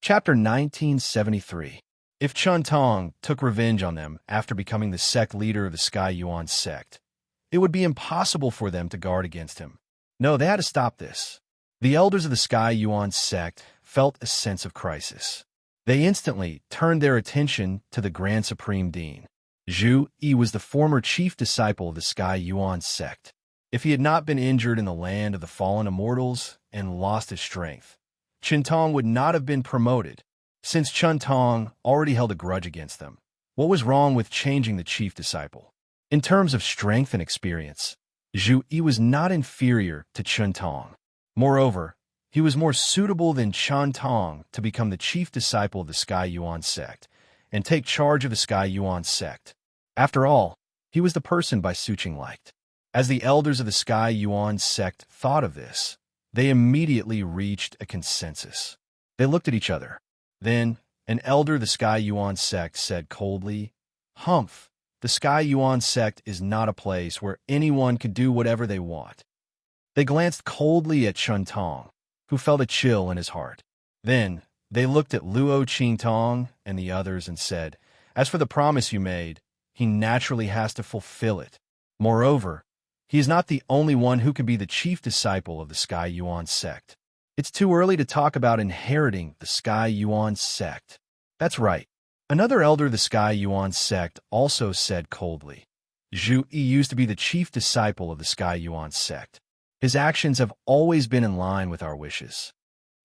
Chapter 1973. If Chun Tong took revenge on them after becoming the sect leader of the Sky Yuan sect, it would be impossible for them to guard against him. No, they had to stop this. The elders of the Sky Yuan sect felt a sense of crisis. They instantly turned their attention to the Grand Supreme Dean. Zhu Yi was the former chief disciple of the Sky Yuan sect. If he had not been injured in the land of the fallen immortals and lost his strength, Chun Tong would not have been promoted, since Chun Tong already held a grudge against them. What was wrong with changing the chief disciple? In terms of strength and experience, Zhu Yi was not inferior to Chun Tong. Moreover, he was more suitable than Chun Tong to become the chief disciple of the Sky Yuan sect and take charge of the Sky Yuan sect. After all, he was the person Bai Suqing liked. As the elders of the Sky Yuan sect thought of this, they immediately reached a consensus. They looked at each other. Then, an elder of the Sky Yuan sect said coldly, "Humph, the Sky Yuan sect is not a place where anyone can do whatever they want." They glanced coldly at Chun Tong, who felt a chill in his heart. Then, they looked at Luo Qingtong and the others and said, "As for the promise you made, he naturally has to fulfill it. Moreover, he is not the only one who can be the chief disciple of the Sky Yuan sect. It's too early to talk about inheriting the Sky Yuan sect." That's right. Another elder of the Sky Yuan sect also said coldly, "Zhu Yi used to be the chief disciple of the Sky Yuan sect. His actions have always been in line with our wishes.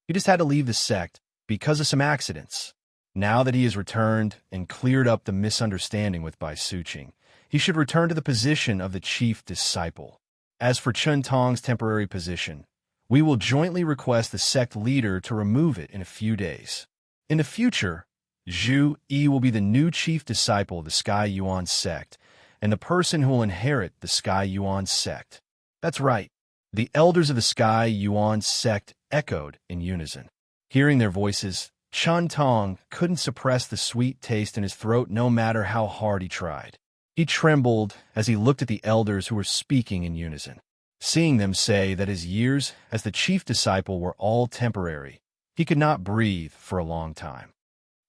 He just had to leave the sect because of some accidents. Now that he has returned and cleared up the misunderstanding with Bai Suqing, he should return to the position of the chief disciple. As for Chun Tong's temporary position, we will jointly request the sect leader to remove it in a few days. In the future, Zhu Yi will be the new chief disciple of the Sky Yuan sect and the person who will inherit the Sky Yuan sect." That's right. The elders of the Sky Yuan sect echoed in unison. Hearing their voices, Chun Tong couldn't suppress the sweet taste in his throat no matter how hard he tried. He trembled as he looked at the elders who were speaking in unison. Seeing them say that his years as the chief disciple were all temporary, he could not breathe for a long time.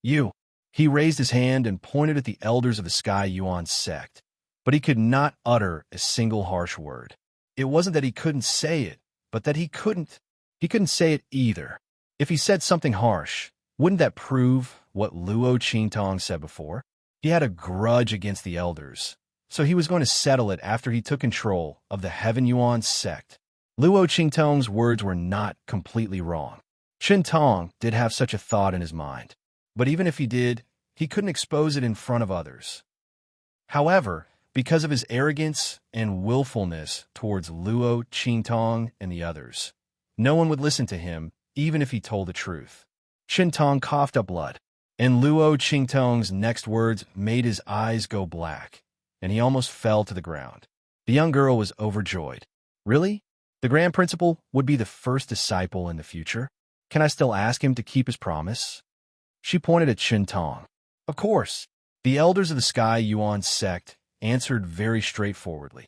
"You." He raised his hand and pointed at the elders of the Sky Yuan sect, but he could not utter a single harsh word. It wasn't that he couldn't say it, but that he couldn't say it either. If he said something harsh, wouldn't that prove what Luo Qingtong said before? He had a grudge against the elders, so he was going to settle it after he took control of the Heaven Yuan sect. Luo Qingtong's words were not completely wrong. Chun Tong did have such a thought in his mind, but even if he did, he couldn't expose it in front of others. However, because of his arrogance and willfulness towards Luo Qingtong and the others, no one would listen to him even if he told the truth. Chun Tong coughed up blood, and Luo Qingtong's next words made his eyes go black, and he almost fell to the ground. The young girl was overjoyed. "Really? The Grand Principal would be the first disciple in the future? Can I still ask him to keep his promise?" She pointed at Chun Tong. "Of course." The elders of the Sky Yuan sect answered very straightforwardly.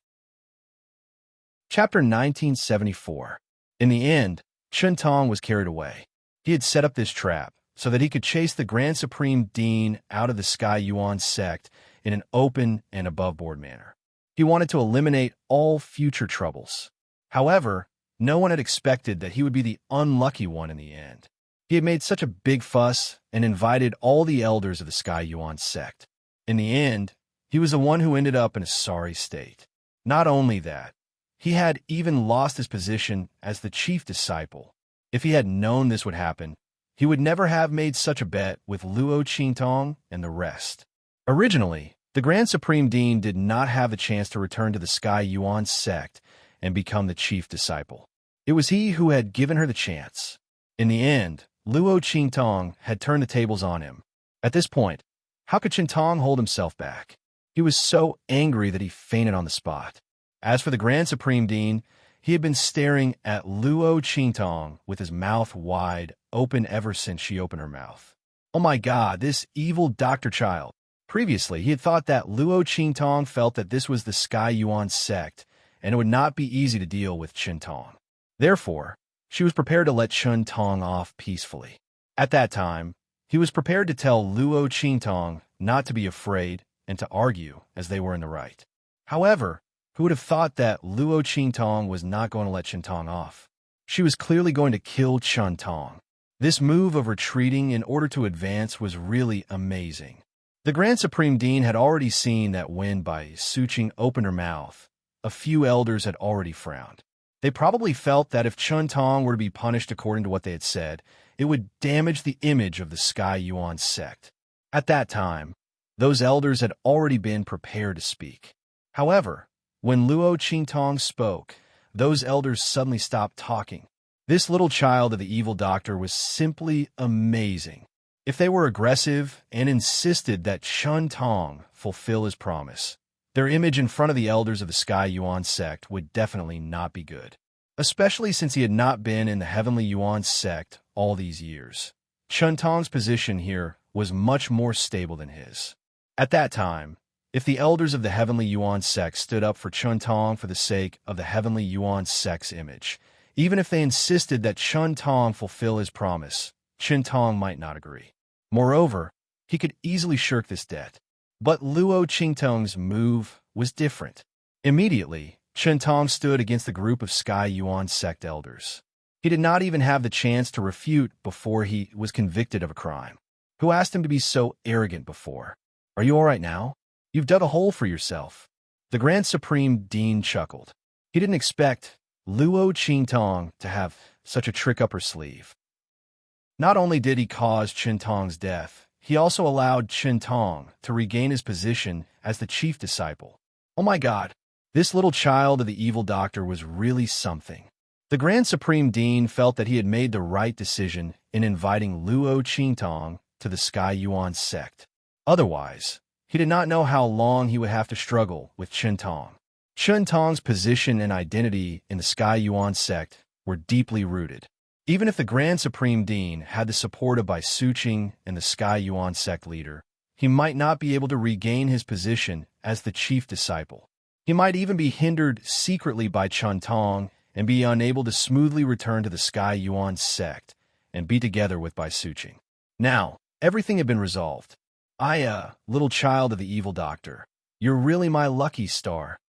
Chapter 1974. In the end, Chun Tong was carried away. He had set up this trap so that he could chase the Grand Supreme Dean out of the Sky Yuan sect in an open and above-board manner. He wanted to eliminate all future troubles. However, no one had expected that he would be the unlucky one in the end. He had made such a big fuss and invited all the elders of the Sky Yuan sect. In the end, he was the one who ended up in a sorry state. Not only that, he had even lost his position as the chief disciple. If he had known this would happen, he would never have made such a bet with Luo Qingtong and the rest. Originally, the Grand Supreme Dean did not have the chance to return to the Sky Yuan sect and become the chief disciple. It was he who had given her the chance. In the end, Luo Qingtong had turned the tables on him. At this point, how could Chun Tong hold himself back? He was so angry that he fainted on the spot. As for the Grand Supreme Dean, he had been staring at Luo Qingtong with his mouth wide open ever since she opened her mouth. Oh my God, this evil doctor child. Previously, he had thought that Luo Qingtong felt that this was the Sky Yuan sect, and it would not be easy to deal with Chun Tong. Therefore, she was prepared to let Chun Tong off peacefully. At that time, he was prepared to tell Luo Qingtong not to be afraid and to argue as they were in the right. However, who would have thought that Luo Qingtong was not going to let Qintong off? She was clearly going to kill Qintong. This move of retreating in order to advance was really amazing. The Grand Supreme Dean had already seen that when Bai Suqing opened her mouth, a few elders had already frowned. They probably felt that if Qintong were to be punished according to what they had said, it would damage the image of the Sky Yuan sect. At that time, those elders had already been prepared to speak. However, when Luo Qingtong spoke, those elders suddenly stopped talking. This little child of the evil doctor was simply amazing. If they were aggressive and insisted that Qintong fulfill his promise, their image in front of the elders of the Sky Yuan sect would definitely not be good, especially since he had not been in the Heavenly Yuan sect all these years. Qintong's position here was much more stable than his. At that time, if the elders of the Heavenly Yuan sect stood up for Qintong for the sake of the Heavenly Yuan sect's image, even if they insisted that Qintong fulfill his promise, Qintong might not agree. Moreover, he could easily shirk this debt. But Luo Qingtong's move was different. Immediately, Qintong stood against the group of Sky Yuan sect elders. He did not even have the chance to refute before he was convicted of a crime. Who asked him to be so arrogant before? Are you all right now? You've dug a hole for yourself. The Grand Supreme Dean chuckled. He didn't expect Luo Qingtong to have such a trick up her sleeve. Not only did he cause Qintong's death, he also allowed Qintong to regain his position as the chief disciple. Oh my God, this little child of the evil doctor was really something. The Grand Supreme Dean felt that he had made the right decision in inviting Luo Qingtong to the Sky Yuan sect. Otherwise, he did not know how long he would have to struggle with Qintong. Qintong's position and identity in the Sky Yuan sect were deeply rooted. Even if the Grand Supreme Dean had the support of Bai Suqing and the Sky Yuan sect leader, he might not be able to regain his position as the chief disciple. He might even be hindered secretly by Qintong and be unable to smoothly return to the Sky Yuan sect and be together with Bai Suqing. Now, everything had been resolved. Little child of the evil doctor, you're really my lucky star.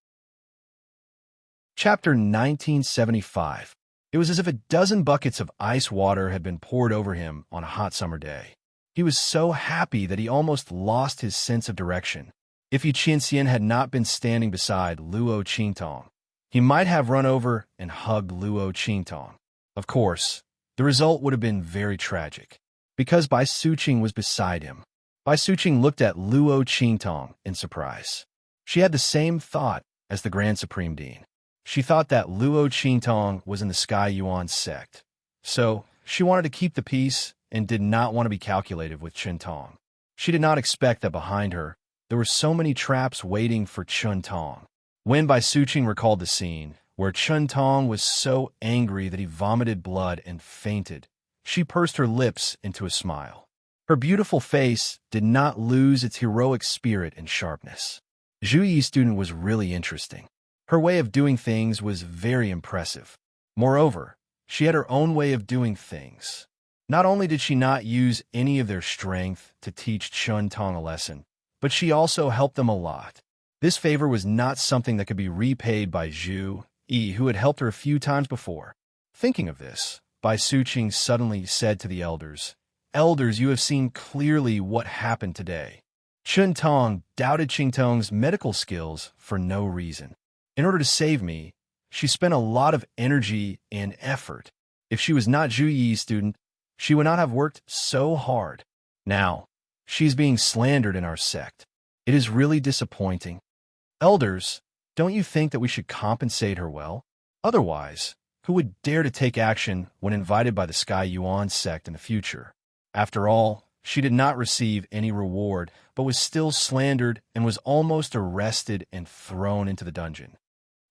Chapter 1975. It was as if a dozen buckets of ice water had been poured over him on a hot summer day. He was so happy that he almost lost his sense of direction. If Yu Qianxian had not been standing beside Luo Qingtong, he might have run over and hugged Luo Qingtong. Of course, the result would have been very tragic, because Bai Suqing was beside him. Bai Suqing looked at Luo Qingtong in surprise. She had the same thought as the Grand Supreme Dean. She thought that Luo Qingtong was in the Sky Yuan sect, so she wanted to keep the peace and did not want to be calculative with Qintong. She did not expect that behind her there were so many traps waiting for Qintong. When Bai Suqing recalled the scene where Qintong was so angry that he vomited blood and fainted, she pursed her lips into a smile. Her beautiful face did not lose its heroic spirit and sharpness. Zhu Yi's student was really interesting. Her way of doing things was very impressive. Moreover, she had her own way of doing things. Not only did she not use any of their strength to teach Qintong a lesson, but she also helped them a lot. This favor was not something that could be repaid by Zhu Yi, who had helped her a few times before. Thinking of this, Bai Suqing suddenly said to the elders, "Elders, you have seen clearly what happened today." Qintong doubted Qingtong's medical skills for no reason. In order to save me, she spent a lot of energy and effort. If she was not Zhu Yi's student, she would not have worked so hard. Now, she's being slandered in our sect. It is really disappointing. Elders, don't you think that we should compensate her well? Otherwise, who would dare to take action when invited by the Sky Yuan sect in the future? After all, she did not receive any reward, but was still slandered and was almost arrested and thrown into the dungeon.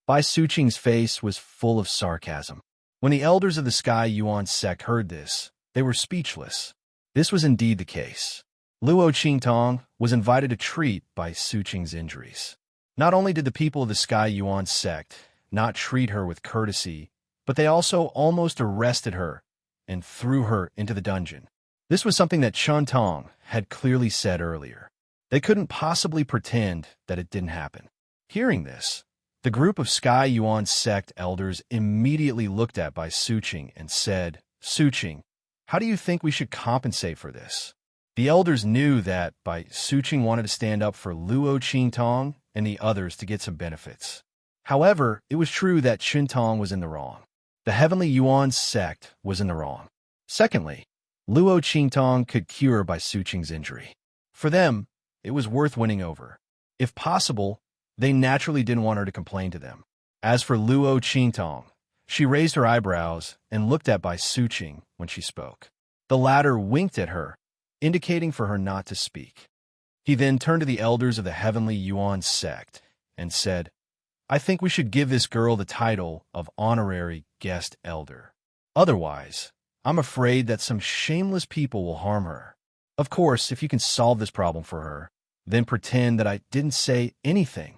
Bai Suqing's face was full of sarcasm. When the elders of the Sky Yuan sect heard this, they were speechless. This was indeed the case. Luo Qingtong was invited to treat Bai Suqing's injuries. Not only did the people of the Sky Yuan sect not treat her with courtesy, but they also almost arrested her and threw her into the dungeon. This was something that Chun Tong had clearly said earlier. They couldn't possibly pretend that it didn't happen. Hearing this, the group of Sky Yuan sect elders immediately looked at Bai Suqing and said, Suqing, how do you think we should compensate for this? The elders knew that Bai Suqing wanted to stand up for Luo Qingtong and the others to get some benefits. However, it was true that Qingtong was in the wrong. The Heavenly Yuan sect was in the wrong. Secondly, Luo Qingtong could cure Bai Suqing's injury. For them, it was worth winning over. If possible, they naturally didn't want her to complain to them. As for Luo Qingtong, she raised her eyebrows and looked at Bai Suqing when she spoke. The latter winked at her, indicating for her not to speak. He then turned to the elders of the Heavenly Yuan sect and said, I think we should give this girl the title of honorary guest elder. Otherwise, I'm afraid that some shameless people will harm her. Of course, if you can solve this problem for her, then pretend that I didn't say anything.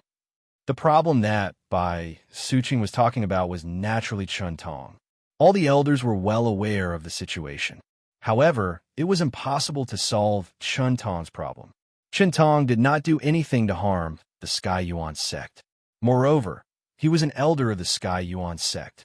The problem that Bai Suqing was talking about was naturally Chun Tong. All the elders were well aware of the situation. However, it was impossible to solve Chun Tong's problem. Chun Tong did not do anything to harm the Sky Yuan sect. Moreover, he was an elder of the Sky Yuan sect.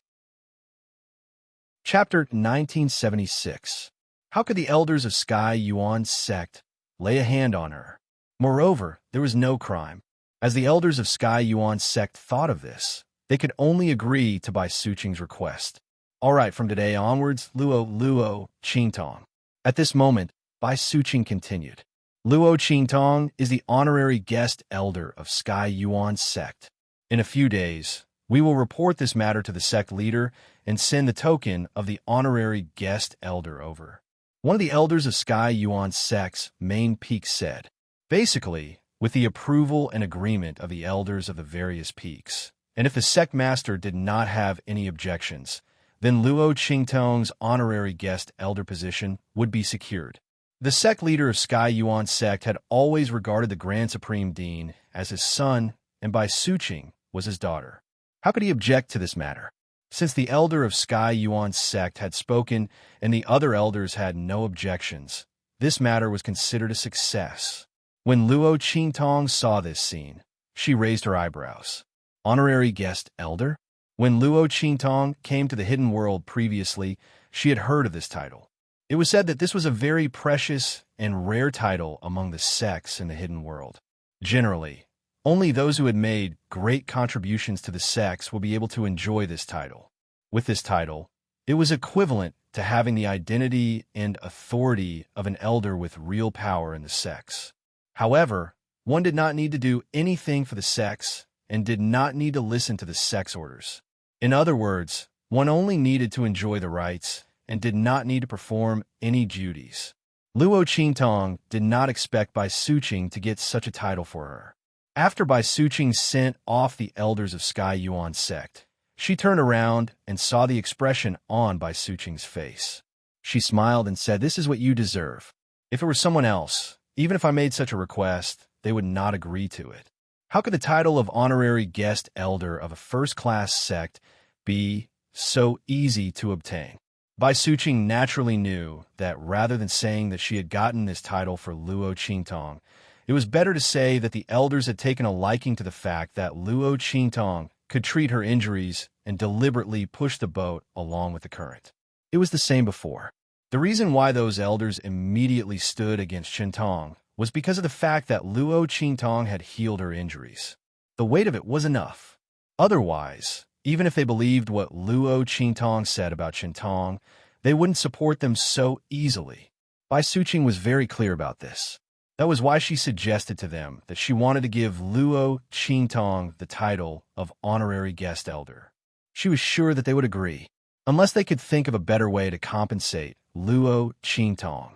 Chapter 1976. How could the elders of Sky Yuan sect lay a hand on her? Moreover, there was no crime. As the elders of Sky Yuan sect thought of this, they could only agree to Bai Suqing's request. All right, from today onwards, Luo Qingtong. At this moment, Bai Suqing continued. Luo Qingtong is the honorary guest elder of Sky Yuan sect. In a few days, we will report this matter to the sect leader and send the token of the honorary guest elder over. One of the elders of Sky Yuan sect's main peaks said, basically, with the approval and agreement of the elders of the various peaks, and if the sect master did not have any objections, then Luo Qingtong's honorary guest elder position would be secured. The sect leader of Sky Yuan sect had always regarded the Grand Supreme Dean as his son, and Bai Suqing was his daughter. How could he object to this matter? Since the elder of Sky Yuan sect had spoken and the other elders had no objections, this matter was considered a success. When Luo Qingtong saw this scene, she raised her eyebrows. Honorary guest elder? When Luo Qingtong came to the hidden world previously, she had heard of this title. It was said that this was a very precious and rare title among the sects in the hidden world. Generally, only those who had made great contributions to the sects will be able to enjoy this title. With this title, it was equivalent to having the identity and authority of an elder with real power in the sects. However, one did not need to do anything for the sects and did not need to listen to the sect's orders. In other words, one only needed to enjoy the rites and did not need to perform any duties. Luo Qingtong did not expect Bai Suqing to get such a title for her. After Bai Suqing sent off the elders of Sky Yuan sect, she turned around and saw the expression on Bai Suqing's face. She smiled and said, "This is what you deserve. If it were someone else, even if I made such a request, they would not agree to it. How could the title of honorary guest elder of a first-class sect be so easy to obtain?" Bai Suqing naturally knew that rather than saying that she had gotten this title for Luo Qingtong, it was better to say that the elders had taken a liking to the fact that Luo Qingtong could treat her injuries and deliberately push the boat along with the current. It was the same before. The reason why those elders immediately stood against Qingtong was because of the fact that Luo Qingtong had healed her injuries. The weight of it was enough. Otherwise, even if they believed what Luo Qingtong said about Qingtong, they wouldn't support them so easily. Bai Suqing was very clear about this. That was why she suggested to them that she wanted to give Luo Qingtong the title of honorary guest elder. She was sure that they would agree, unless they could think of a better way to compensate Luo Qingtong.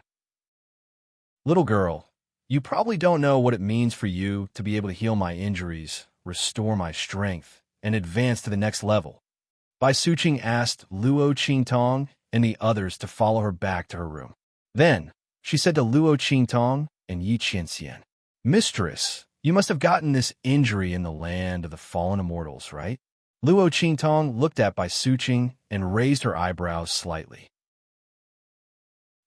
Little girl, you probably don't know what it means for you to be able to heal my injuries, restore my strength, and advance to the next level. Bai Suqing asked Luo Qingtong and the others to follow her back to her room. Then, she said to Luo Qingtong and Yi Qianxian, "Mistress, you must have gotten this injury in the land of the fallen immortals, right?" Luo Qingtong looked at Bai Suqing and raised her eyebrows slightly.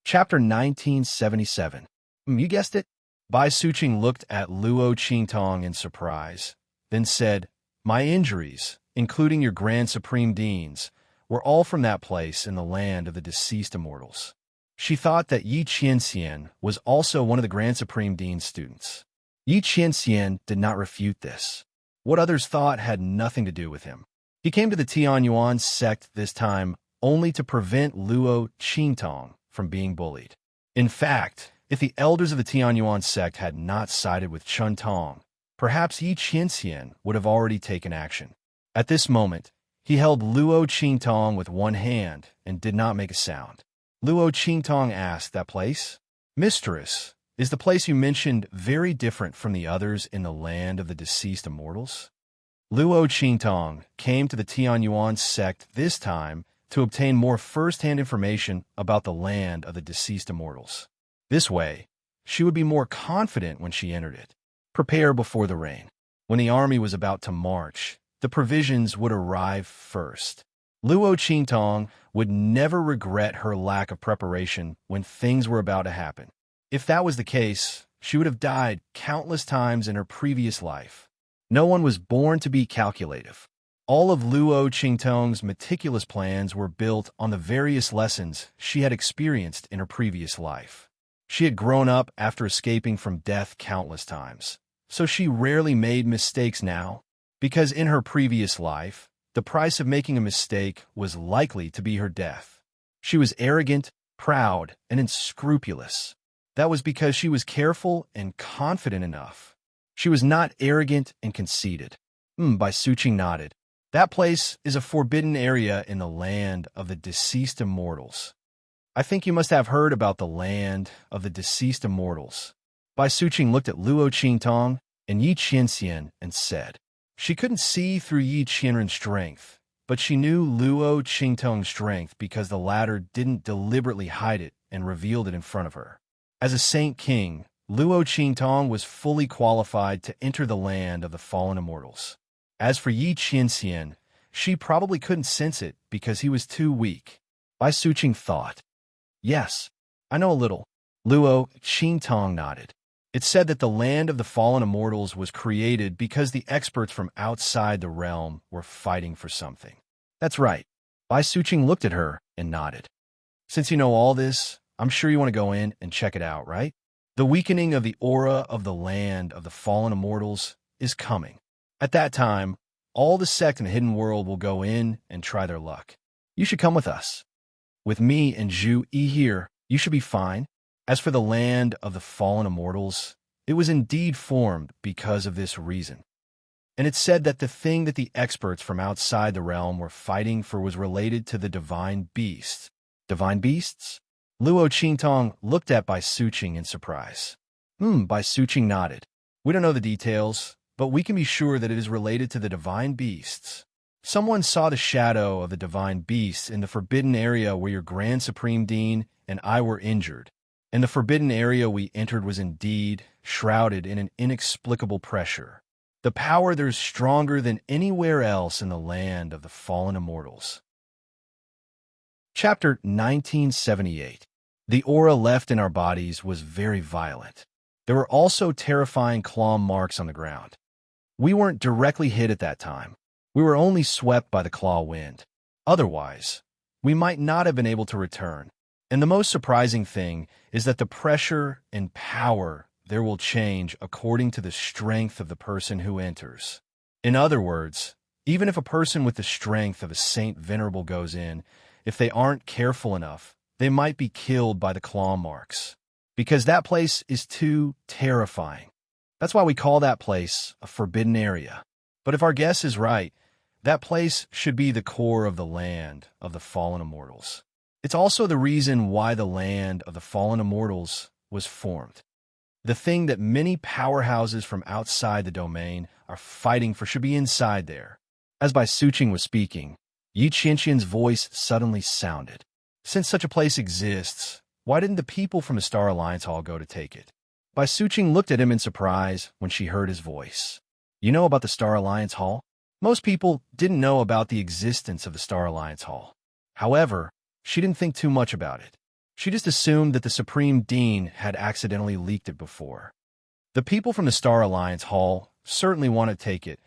Chapter 1977. You guessed it. Bai Suqing looked at Luo Qingtong in surprise, then said, "My injuries, including your Grand Supreme Dean's, were all from that place in the land of the deceased immortals." She thought that Yi Qianxian was also one of the Grand Supreme Dean's students. Yi Qianxian did not refute this. What others thought had nothing to do with him. He came to the Tianyuan sect this time only to prevent Luo Qingtong from being bullied. In fact, if the elders of the Tianyuan sect had not sided with Chun Tong, perhaps Yi Qianxian would have already taken action. At this moment, he held Luo Qingtong with one hand and did not make a sound. Luo Qingtong asked, "That place? Mistress, is the place you mentioned very different from the others in the land of the deceased immortals?" Luo Qingtong came to the Tianyuan sect this time to obtain more first-hand information about the land of the deceased immortals. This way, she would be more confident when she entered it. Prepare before the rain. When the army was about to march, the provisions would arrive first. Luo Qingtong would never regret her lack of preparation when things were about to happen. If that was the case, she would have died countless times in her previous life. No one was born to be calculative. All of Luo Qingtong's meticulous plans were built on the various lessons she had experienced in her previous life. She had grown up after escaping from death countless times, so she rarely made mistakes now, because in her previous life, the price of making a mistake was likely to be her death. She was arrogant, proud, and unscrupulous. That was because she was careful and confident enough. She was not arrogant and conceited. Bai Suqing nodded. That place is a forbidden area in the land of the deceased immortals. I think you must have heard about the land of the deceased immortals. Bai Suqing looked at Luo Qingtong and Yi Qianxian and said, she couldn't see through Yi Qianren's strength, but she knew Luo Qingtong's strength because the latter didn't deliberately hide it and revealed it in front of her. As a Saint King, Luo Qingtong was fully qualified to enter the land of the fallen immortals. As for Yi Qianxian, she probably couldn't sense it because he was too weak. Bai Suqing thought, yes, I know a little. Luo Qingtong nodded. It said that the land of the fallen immortals was created because the experts from outside the realm were fighting for something. That's right. Bai Suqing looked at her and nodded. Since you know all this, I'm sure you want to go in and check it out, right? The weakening of the aura of the land of the fallen immortals is coming. At that time, all the sect in the hidden world will go in and try their luck. You should come with us. With me and Zhu Yi here, you should be fine. As for the land of the fallen immortals, it was indeed formed because of this reason. And it said that the thing that the experts from outside the realm were fighting for was related to the divine beasts. Divine beasts? Luo Qingtong looked at Bai Suqing in surprise. Bai Suqing nodded. We don't know the details, but we can be sure that it is related to the divine beasts. Someone saw the shadow of the divine beasts in the forbidden area where your Grand Supreme Dean and I were injured. And the forbidden area we entered was indeed shrouded in an inexplicable pressure. The power there is stronger than anywhere else in the land of the fallen immortals. Chapter 1978. The aura left in our bodies was very violent. There were also terrifying claw marks on the ground. We weren't directly hit at that time. We were only swept by the claw wind. Otherwise, we might not have been able to return. And the most surprising thing is that the pressure and power there will change according to the strength of the person who enters. In other words, even if a person with the strength of a Saint Venerable goes in, if they aren't careful enough, they might be killed by the claw marks. Because that place is too terrifying. That's why we call that place a forbidden area. But if our guess is right, that place should be the core of the land of the fallen immortals. It's also the reason why the land of the fallen immortals was formed. The thing that many powerhouses from outside the domain are fighting for should be inside there. As Bai Suqing was speaking, Yi Qianxian's voice suddenly sounded. Since such a place exists, why didn't the people from the Star Alliance Hall go to take it? Bai Suqing looked at him in surprise when she heard his voice. You know about the Star Alliance Hall? Most people didn't know about the existence of the Star Alliance Hall. However, she didn't think too much about it. She just assumed that the Supreme Dean had accidentally leaked it before. The people from the Star Alliance Hall certainly want to take it,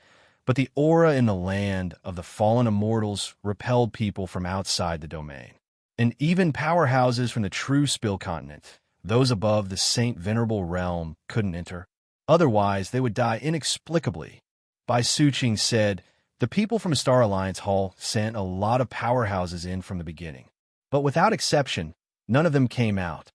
but the aura in the land of the fallen immortals repelled people from outside the domain. And even powerhouses from the true Spill Continent, those above the Saint Venerable realm, couldn't enter. Otherwise, they would die inexplicably. Bai Suqing said, the people from Star Alliance Hall sent a lot of powerhouses in from the beginning. But without exception, none of them came out.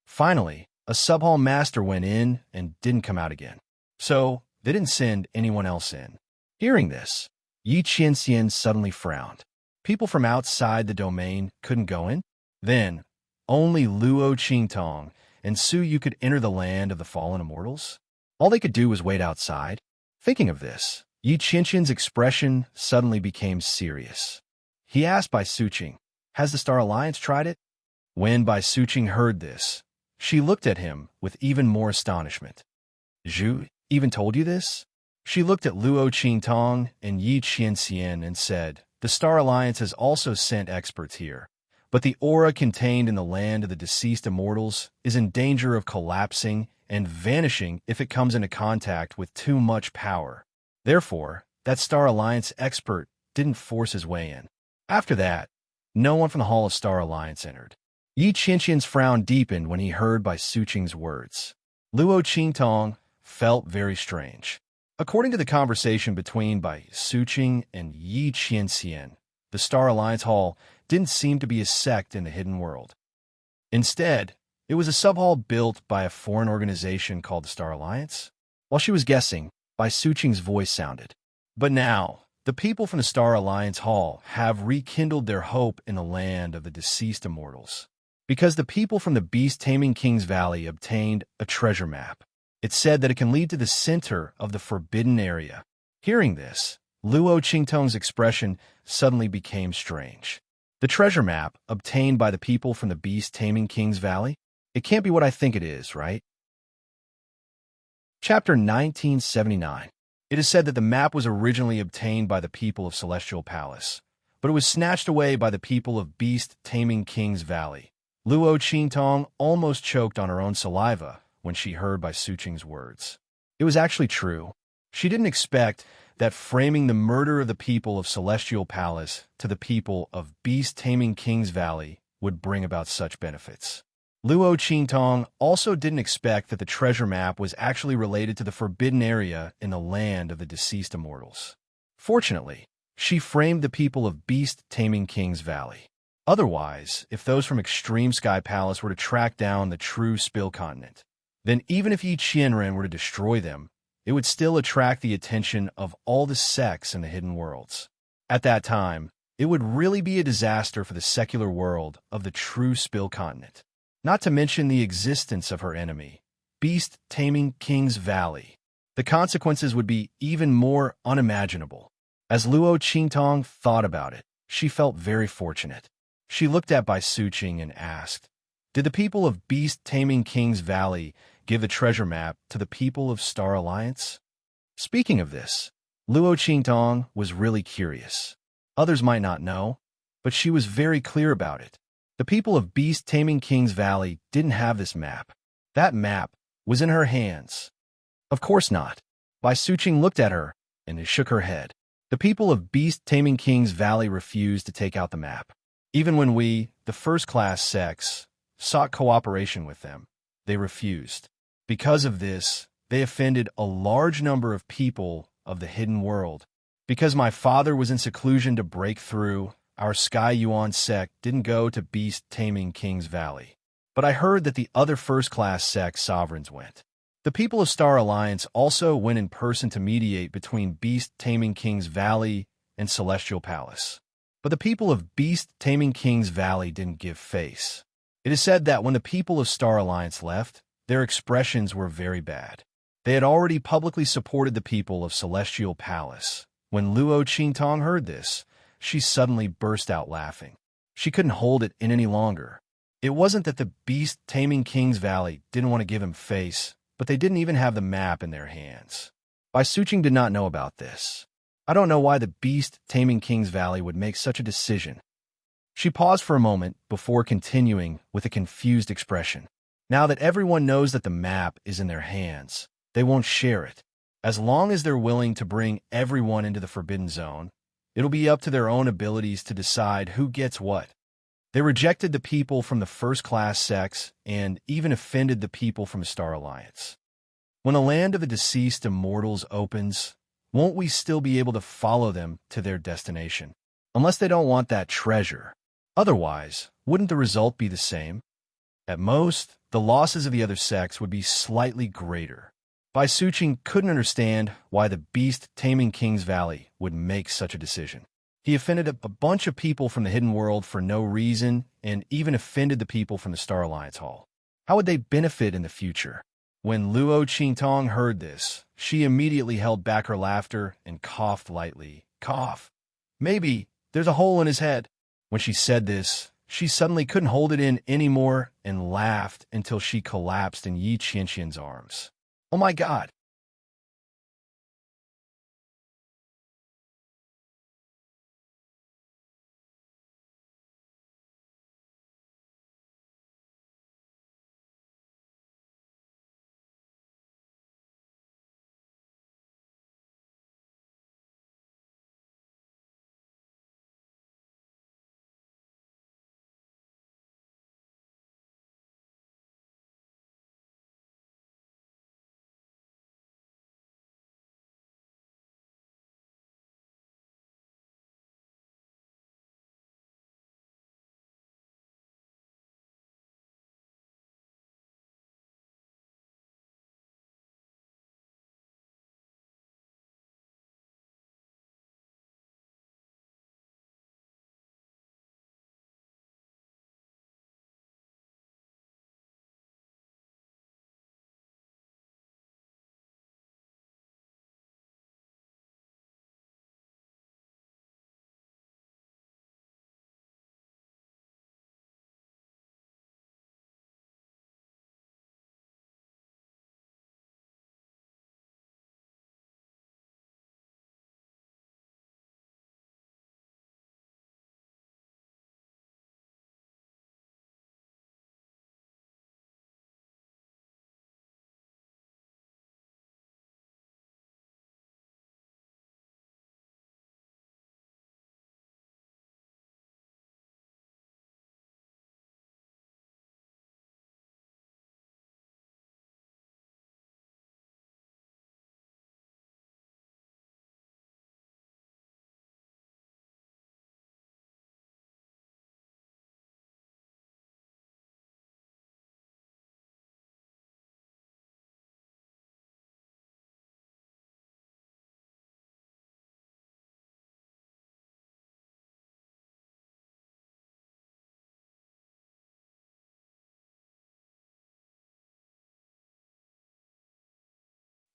Finally, a sub-hall master went in and didn't come out again. So, they didn't send anyone else in. Hearing this, Yi Qianxian suddenly frowned. People from outside the domain couldn't go in? Then, only Luo Qingtong and Su Yu could enter the land of the fallen immortals? All they could do was wait outside? Thinking of this, Yi Qianxian's expression suddenly became serious. He asked Bai Suqing, has the Star Alliance tried it? When Bai Suqing heard this, she looked at him with even more astonishment. Zhu even told you this? She looked at Luo Qingtong and Yi Qianxian and said, the Star Alliance has also sent experts here, but the aura contained in the land of the deceased immortals is in danger of collapsing and vanishing if it comes into contact with too much power. Therefore, that Star Alliance expert didn't force his way in. After that, no one from the Hall of Star Alliance entered. Yi Qianxian's frown deepened when he heard Bai Suqing's words. Luo Qingtong felt very strange. According to the conversation between Bai Suqing and Yi Qianxian, the Star Alliance Hall didn't seem to be a sect in the hidden world. Instead, it was a sub-hall built by a foreign organization called the Star Alliance. While she was guessing, Bai Suqing's voice sounded. But now, the people from the Star Alliance Hall have rekindled their hope in the land of the deceased immortals. Because the people from the beast-taming King's Valley obtained a treasure map. It said that it can lead to the center of the forbidden area. Hearing this, Luo Qingtong's expression suddenly became strange. The treasure map obtained by the people from the beast-taming King's Valley? It can't be what I think it is, right? Chapter 1979. It is said that the map was originally obtained by the people of Celestial Palace, but it was snatched away by the people of beast-taming King's Valley. Luo Qingtong almost choked on her own saliva when she heard Bai Suqing's words. It was actually true. She didn't expect that framing the murder of the people of Celestial Palace to the people of beast-taming King's Valley would bring about such benefits. Luo Qingtong also didn't expect that the treasure map was actually related to the forbidden area in the land of the deceased immortals. Fortunately, she framed the people of beast-taming King's Valley. Otherwise, if those from Extreme Sky Palace were to track down the true Spill Continent, then even if Yi Qianren were to destroy them, it would still attract the attention of all the sects in the hidden worlds. At that time, it would really be a disaster for the secular world of the true Spill Continent. Not to mention the existence of her enemy, beast-taming King's Valley. The consequences would be even more unimaginable. As Luo Qingtong thought about it, she felt very fortunate. She looked at Bai Suqing and asked, did the people of beast-taming King's Valley give the treasure map to the people of Star Alliance? Speaking of this, Luo Qingtong was really curious. Others might not know, but she was very clear about it. The people of beast-taming King's Valley didn't have this map. That map was in her hands. Of course not. Bai Suqing looked at her and shook her head. The people of beast-taming King's Valley refused to take out the map. Even when we, the first-class sects, sought cooperation with them, they refused. Because of this, they offended a large number of people of the hidden world. Because my father was in seclusion to break through, our Sky Yuan sect didn't go to beast-taming King's Valley. But I heard that the other first-class sect sovereigns went. The people of Star Alliance also went in person to mediate between beast-taming King's Valley and Celestial Palace. But the people of beast-taming King's Valley didn't give face. It is said that when the people of Star Alliance left, their expressions were very bad. They had already publicly supported the people of Celestial Palace. When Luo Qingtong heard this, she suddenly burst out laughing. She couldn't hold it in any longer. It wasn't that the beast-taming King's Valley didn't want to give him face, but they didn't even have the map in their hands. Bai Suqing did not know about this. I don't know why the beast-taming King's Valley would make such a decision. She paused for a moment before continuing with a confused expression. Now that everyone knows that the map is in their hands, they won't share it. As long as they're willing to bring everyone into the Forbidden Zone, it'll be up to their own abilities to decide who gets what. They rejected the people from the first-class sects and even offended the people from the Star Alliance. When the land of the deceased immortals opens, won't we still be able to follow them to their destination? Unless they don't want that treasure. Otherwise, wouldn't the result be the same? At most, the losses of the other sects would be slightly greater. Bai Suqing couldn't understand why the beast-taming King's Valley would make such a decision. He offended a bunch of people from the Hidden World for no reason, and even offended the people from the Star Alliance Hall. How would they benefit in the future? When Luo Qingtong heard this, she immediately held back her laughter and coughed lightly. Cough. Maybe there's a hole in his head. When she said this, she suddenly couldn't hold it in anymore and laughed until she collapsed in Yi Qianxian's arms. Oh my God!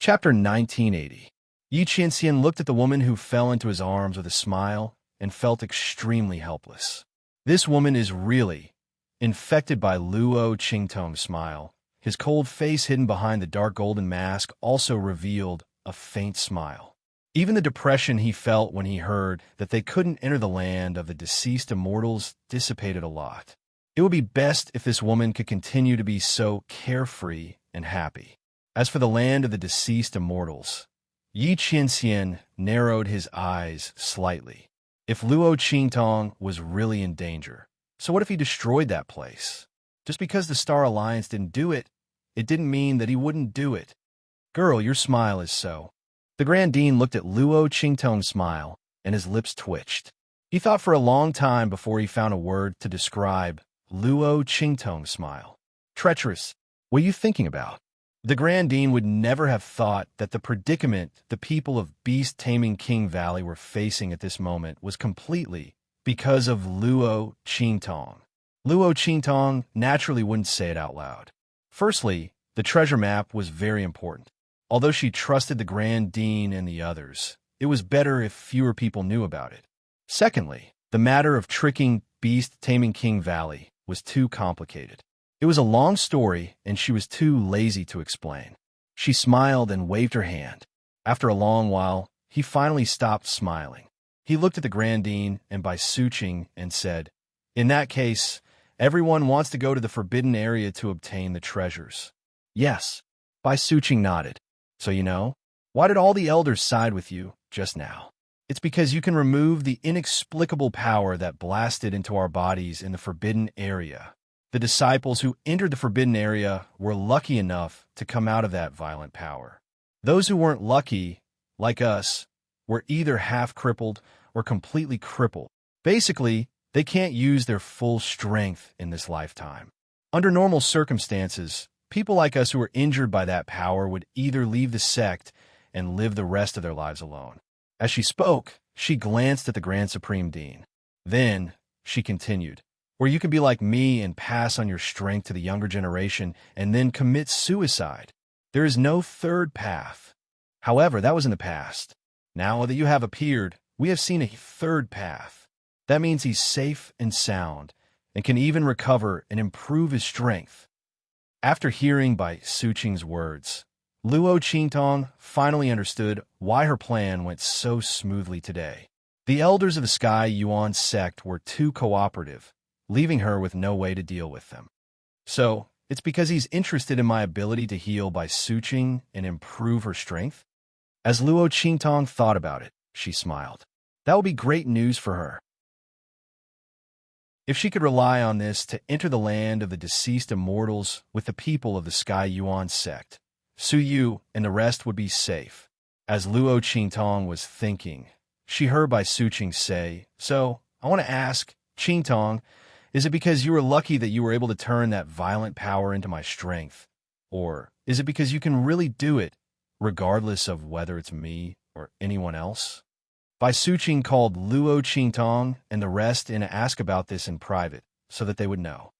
Chapter 1980. Yi Qianxian looked at the woman who fell into his arms with a smile and felt extremely helpless. This woman is really infected by Luo Qingtong's smile. His cold face hidden behind the dark golden mask also revealed a faint smile. Even the depression he felt when he heard that they couldn't enter the land of the deceased immortals dissipated a lot. It would be best if this woman could continue to be so carefree and happy. As for the land of the deceased immortals, Yi Qianxian narrowed his eyes slightly. If Luo Qingtong was really in danger, so what if he destroyed that place? Just because the Star Alliance didn't do it, it didn't mean that he wouldn't do it. Girl, your smile is so. The Grand Dean looked at Luo Qingtong's smile, and his lips twitched. He thought for a long time before he found a word to describe Luo Qingtong's smile. Treacherous. What are you thinking about? The Grand Dean would never have thought that the predicament the people of beast-taming King Valley were facing at this moment was completely because of Luo Qingtong. Luo Qingtong naturally wouldn't say it out loud. Firstly, the treasure map was very important. Although she trusted the Grand Dean and the others, it was better if fewer people knew about it. Secondly, the matter of tricking beast-taming King Valley was too complicated. It was a long story, and she was too lazy to explain. She smiled and waved her hand. After a long while, he finally stopped smiling. He looked at the Grand Dean and Bai Suqing and said, In that case, everyone wants to go to the forbidden area to obtain the treasures. Yes, Bai Suqing nodded. So you know, why did all the elders side with you just now? It's because you can remove the inexplicable power that blasted into our bodies in the forbidden area. The disciples who entered the forbidden area were lucky enough to come out of that violent power. Those who weren't lucky, like us, were either half-crippled or completely crippled. Basically, they can't use their full strength in this lifetime. Under normal circumstances, people like us who were injured by that power would either leave the sect and live the rest of their lives alone. As she spoke, she glanced at the Grand Supreme Dean. Then, she continued, "Or you can be like me and pass on your strength to the younger generation and then commit suicide. There is no third path." However, that was in the past. Now that you have appeared, we have seen a third path. That means he's safe and sound, and can even recover and improve his strength. After hearing Bai Suqing's words, Luo Qingtong finally understood why her plan went so smoothly today. The elders of the Sky Yuan sect were too cooperative, leaving her with no way to deal with them. So, it's because he's interested in my ability to heal Bai Suqing and improve her strength? As Luo Qingtong thought about it, she smiled. That would be great news for her. If she could rely on this to enter the land of the deceased immortals with the people of the Sky Yuan sect, Su Yu and the rest would be safe. As Luo Qingtong was thinking, she heard Bai Suqing say, "So, I want to ask, Qingtong, is it because you were lucky that you were able to turn that violent power into my strength? Or is it because you can really do it, regardless of whether it's me or anyone else?" Bai Suqing called Luo Qingtong and the rest in to ask about this in private, so that they would know.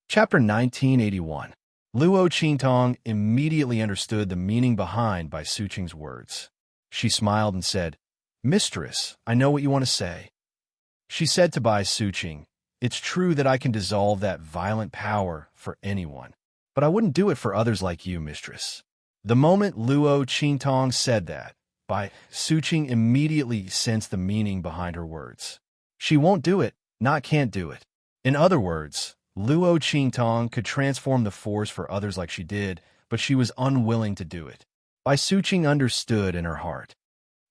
Chapter 1981. Luo Qingtong immediately understood the meaning behind Bai Suqing's words. She smiled and said, "Mistress, I know what you want to say." She said to Bai Suqing, "It's true that I can dissolve that violent power for anyone, but I wouldn't do it for others like you, mistress." The moment Luo Qingtong said that, Bai Suqing immediately sensed the meaning behind her words. She won't do it, not can't do it. In other words, Luo Qingtong could transform the force for others like she did, but she was unwilling to do it. Bai Suqing understood in her heart.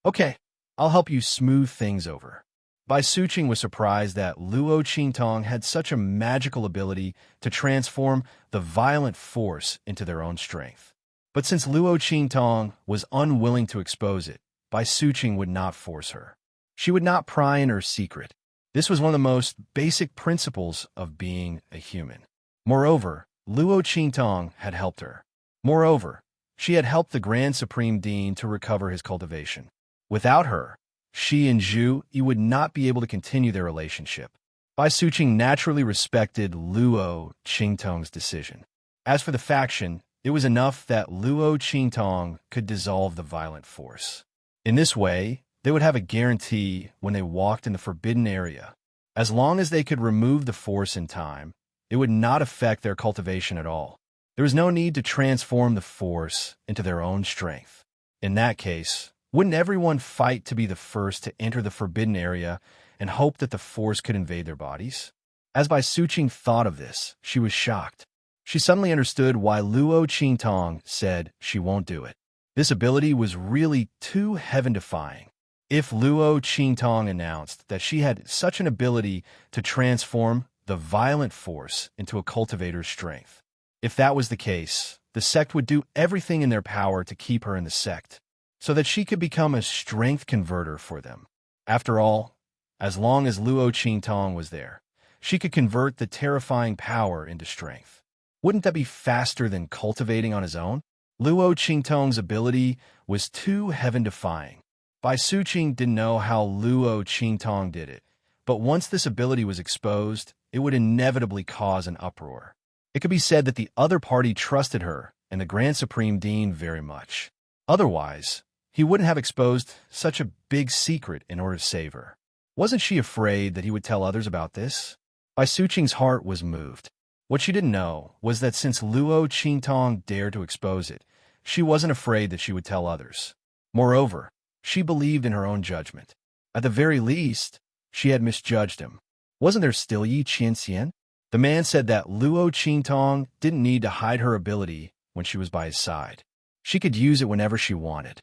"Okay, I'll help you smooth things over." Bai Suqing was surprised that Luo Qingtong had such a magical ability to transform the violent force into their own strength. But since Luo Qingtong was unwilling to expose it, Bai Suqing would not force her. She would not pry in her secret. This was one of the most basic principles of being a human. Moreover, Luo Qingtong had helped her. Moreover, she had helped the Grand Supreme Dean to recover his cultivation. Without her, she and Zhu Yi would not be able to continue their relationship. Bai Suqing naturally respected Luo Qingtong's decision. As for the faction, it was enough that Luo Qingtong could dissolve the violent force. In this way, they would have a guarantee when they walked in the forbidden area. As long as they could remove the force in time, it would not affect their cultivation at all. There was no need to transform the force into their own strength. In that case, wouldn't everyone fight to be the first to enter the forbidden area and hope that the force could invade their bodies? As Bai Suqing thought of this, she was shocked. She suddenly understood why Luo Qingtong said she won't do it. This ability was really too heaven-defying. If Luo Qingtong announced that she had such an ability to transform the violent force into a cultivator's strength, if that was the case, the sect would do everything in their power to keep her in the sect, so that she could become a strength converter for them. After all, as long as Luo Qingtong was there, she could convert the terrifying power into strength. Wouldn't that be faster than cultivating on his own? Luo Qingtong's ability was too heaven-defying. Bai Suqing didn't know how Luo Qingtong did it, but once this ability was exposed, it would inevitably cause an uproar. It could be said that the other party trusted her and the Grand Supreme Dean very much. Otherwise, he wouldn't have exposed such a big secret in order to save her. Wasn't she afraid that he would tell others about this? Bai Suqing's heart was moved. What she didn't know was that since Luo Qingtong dared to expose it, she wasn't afraid that she would tell others. Moreover, she believed in her own judgment. At the very least, she had misjudged him. Wasn't there still Yi Qianxian? The man said that Luo Qingtong didn't need to hide her ability when she was by his side. She could use it whenever she wanted.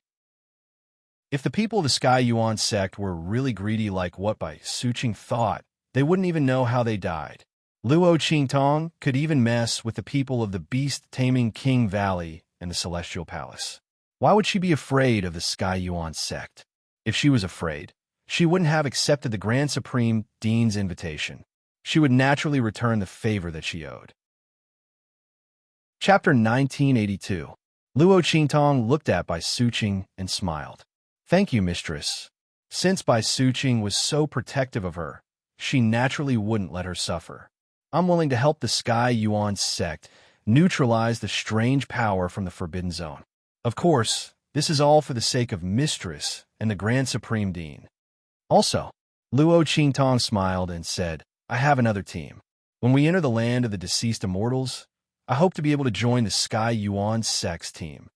If the people of the Sky Yuan sect were really greedy like what Bai Suqing thought, they wouldn't even know how they died. Luo Qingtong could even mess with the people of the beast-taming King Valley and the Celestial Palace. Why would she be afraid of the Sky Yuan sect? If she was afraid, she wouldn't have accepted the Grand Supreme Dean's invitation. She would naturally return the favor that she owed. Chapter 1982. Luo Qingtong looked at Bai Suqing and smiled. Thank you, mistress. Since Bai Suqing was so protective of her, she naturally wouldn't let her suffer. I'm willing to help the Sky Yuan sect neutralize the strange power from the Forbidden Zone. Of course, this is all for the sake of mistress and the Grand Supreme Dean. Also, Luo Qingtong smiled and said, I have another team. When we enter the land of the deceased immortals, I hope to be able to join the Sky Yuan sect's team.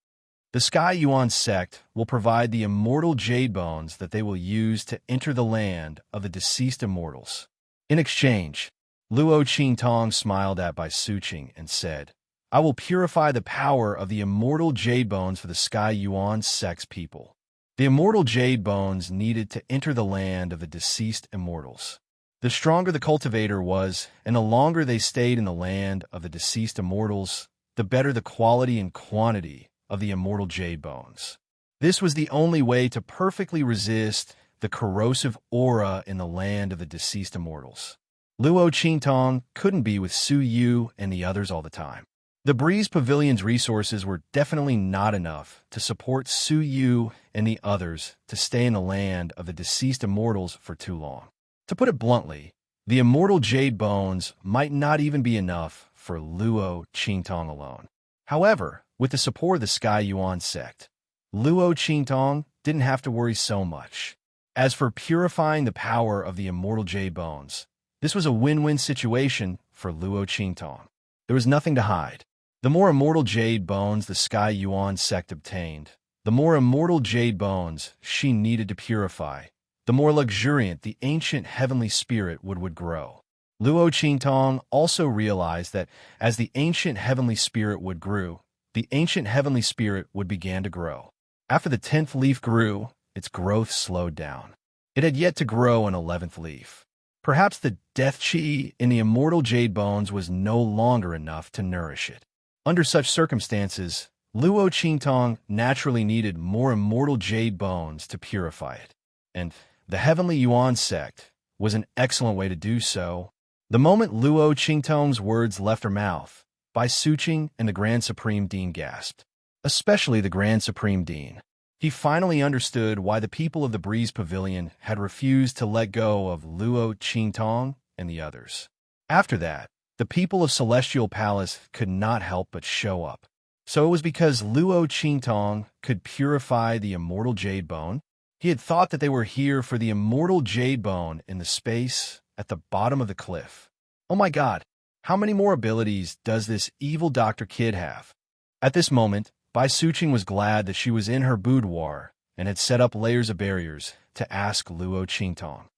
The Sky Yuan sect will provide the immortal jade bones that they will use to enter the land of the deceased immortals. In exchange, Luo Qingtong smiled at Bai Suqing and said, I will purify the power of the immortal jade bones for the Sky Yuan sect's people. The immortal jade bones needed to enter the land of the deceased immortals. The stronger the cultivator was, and the longer they stayed in the land of the deceased immortals, the better the quality and quantity of the immortal jade bones. This was the only way to perfectly resist the corrosive aura in the land of the deceased immortals. Luo Qingtong couldn't be with Su Yu and the others all the time. The Breeze Pavilion's resources were definitely not enough to support Su Yu and the others to stay in the land of the deceased immortals for too long. To put it bluntly, the immortal jade bones might not even be enough for Luo Qingtong alone. However, with the support of the Sky Yuan sect, Luo Qingtong didn't have to worry so much. As for purifying the power of the immortal jade bones, this was a win-win situation for Luo Qingtong. There was nothing to hide. The more immortal jade bones the Sky Yuan sect obtained, the more immortal jade bones she needed to purify, the more luxuriant the ancient heavenly spirit would grow. Luo Qingtong also realized that as the ancient heavenly spirit would grow, the ancient heavenly spirit would begin to grow. After the 10th leaf grew, its growth slowed down. It had yet to grow an 11th leaf. Perhaps the death chi in the immortal jade bones was no longer enough to nourish it. Under such circumstances, Luo Qingtong naturally needed more immortal jade bones to purify it. And the Heavenly Yuan sect was an excellent way to do so. The moment Luo Qingtong's words left her mouth, Bai Suqing and the Grand Supreme Dean gasped. Especially the Grand Supreme Dean. He finally understood why the people of the Breeze Pavilion had refused to let go of Luo Qingtong and the others. After that, the people of Celestial Palace could not help but show up. So it was because Luo Qingtong could purify the immortal jade bone. He had thought that they were here for the immortal jade bone in the space at the bottom of the cliff. Oh my God, how many more abilities does this evil Dr. Kid have? At this moment, Bai Suqing was glad that she was in her boudoir and had set up layers of barriers to ask Luo Qingtong,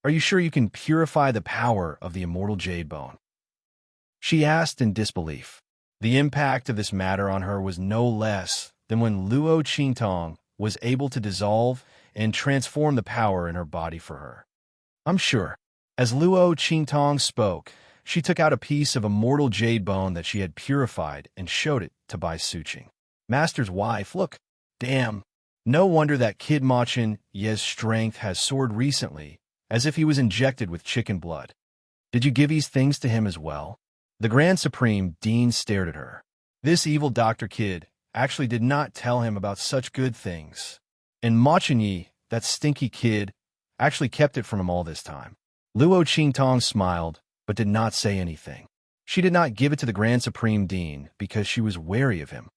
Are you sure you can purify the power of the immortal jade bone? She asked in disbelief. The impact of this matter on her was no less than when Luo Qingtong was able to dissolve and transform the power in her body for her. I'm sure. As Luo Qingtong spoke, she took out a piece of immortal jade bone that she had purified and showed it to Bai Suqing. Master's wife, look. Damn. No wonder that Kid Machin Ye's strength has soared recently, as if he was injected with chicken blood. Did you give these things to him as well? The Grand Supreme Dean stared at her. This evil Dr. Kid actually did not tell him about such good things. And Machin Ye, that stinky kid, actually kept it from him all this time. Luo Qingtong smiled, but did not say anything. She did not give it to the Grand Supreme Dean because she was wary of him.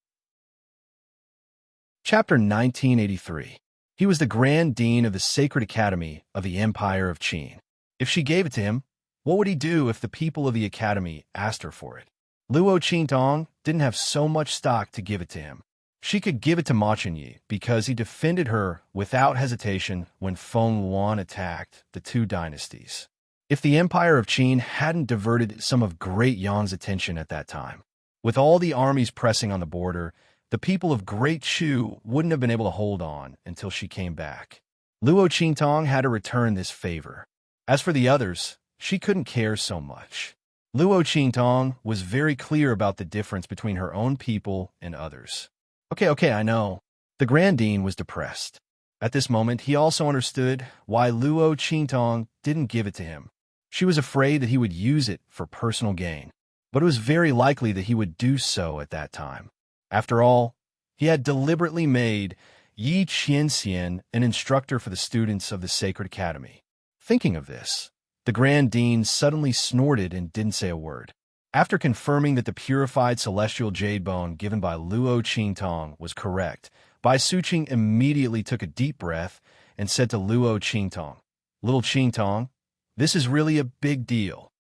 Chapter 1983. He was the Grand Dean of the Sacred Academy of the Empire of Qin. If she gave it to him, what would he do if the people of the Academy asked her for it? Luo Qingtong didn't have so much stock to give it to him. She could give it to Machin Ye because he defended her without hesitation when Feng Luan attacked the two dynasties. If the Empire of Qin hadn't diverted some of Great Yang's attention at that time, with all the armies pressing on the border, the people of Great Chu wouldn't have been able to hold on until she came back. Luo Qingtong had to return this favor. As for the others, she couldn't care so much. Luo Qingtong was very clear about the difference between her own people and others. Okay, I know. The Grand Dean was depressed. At this moment, he also understood why Luo Qingtong didn't give it to him. She was afraid that he would use it for personal gain, but it was very likely that he would do so at that time. After all, he had deliberately made Yi Qianxian an instructor for the students of the Sacred Academy. Thinking of this, the Grand Dean suddenly snorted and didn't say a word. After confirming that the purified celestial jade bone given by Luo Qingtong was correct, Bai Suqing immediately took a deep breath and said to Luo Qingtong, "Little Qingtong, this is really a big deal.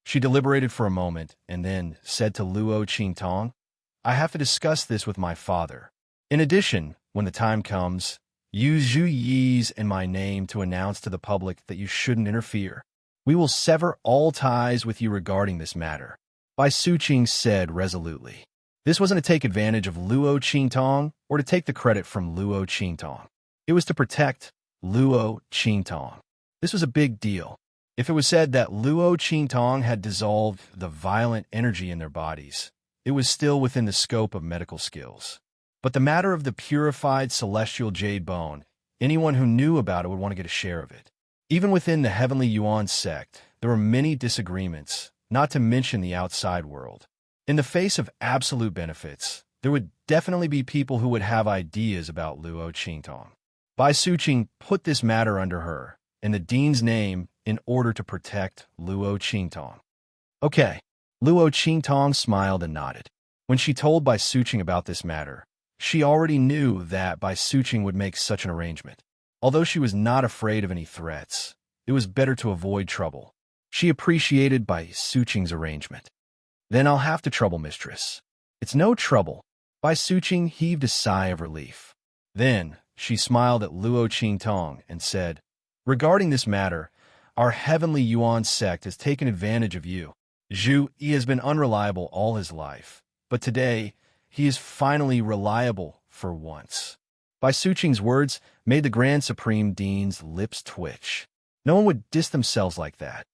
She deliberated for a moment and then said to Luo Qingtong, "I have to discuss this with my father. In addition, when the time comes, use Zhu Yi's and my name to announce to the public that you shouldn't interfere. We will sever all ties with you regarding this matter," Bai Suqing said resolutely. This wasn't to take advantage of Luo Qingtong or to take the credit from Luo Qingtong. It was to protect Luo Qingtong. This was a big deal. If it was said that Luo Qingtong had dissolved the violent energy in their bodies, it was still within the scope of medical skills. But the matter of the purified celestial jade bone, anyone who knew about it would want to get a share of it. Even within the Heavenly Yuan sect, there were many disagreements, not to mention the outside world. In the face of absolute benefits, there would definitely be people who would have ideas about Luo Qingtong. Bai Suqing put this matter under her, in the dean's name, in order to protect Luo Qingtong. Okay. Luo Qingtong smiled and nodded. When she told Bai Suqing about this matter, she already knew that Bai Suqing would make such an arrangement. Although she was not afraid of any threats, it was better to avoid trouble. She appreciated Bai Suqing's arrangement. "Then I'll have to trouble, mistress." "It's no trouble." Bai Suqing heaved a sigh of relief. Then she smiled at Luo Qingtong and said, "Regarding this matter, our Heavenly Yuan sect has taken advantage of you. Zhu Yi has been unreliable all his life, but today he is finally reliable for once." Bai Suqing's words made the Grand Supreme Dean's lips twitch. No one would diss themselves like that.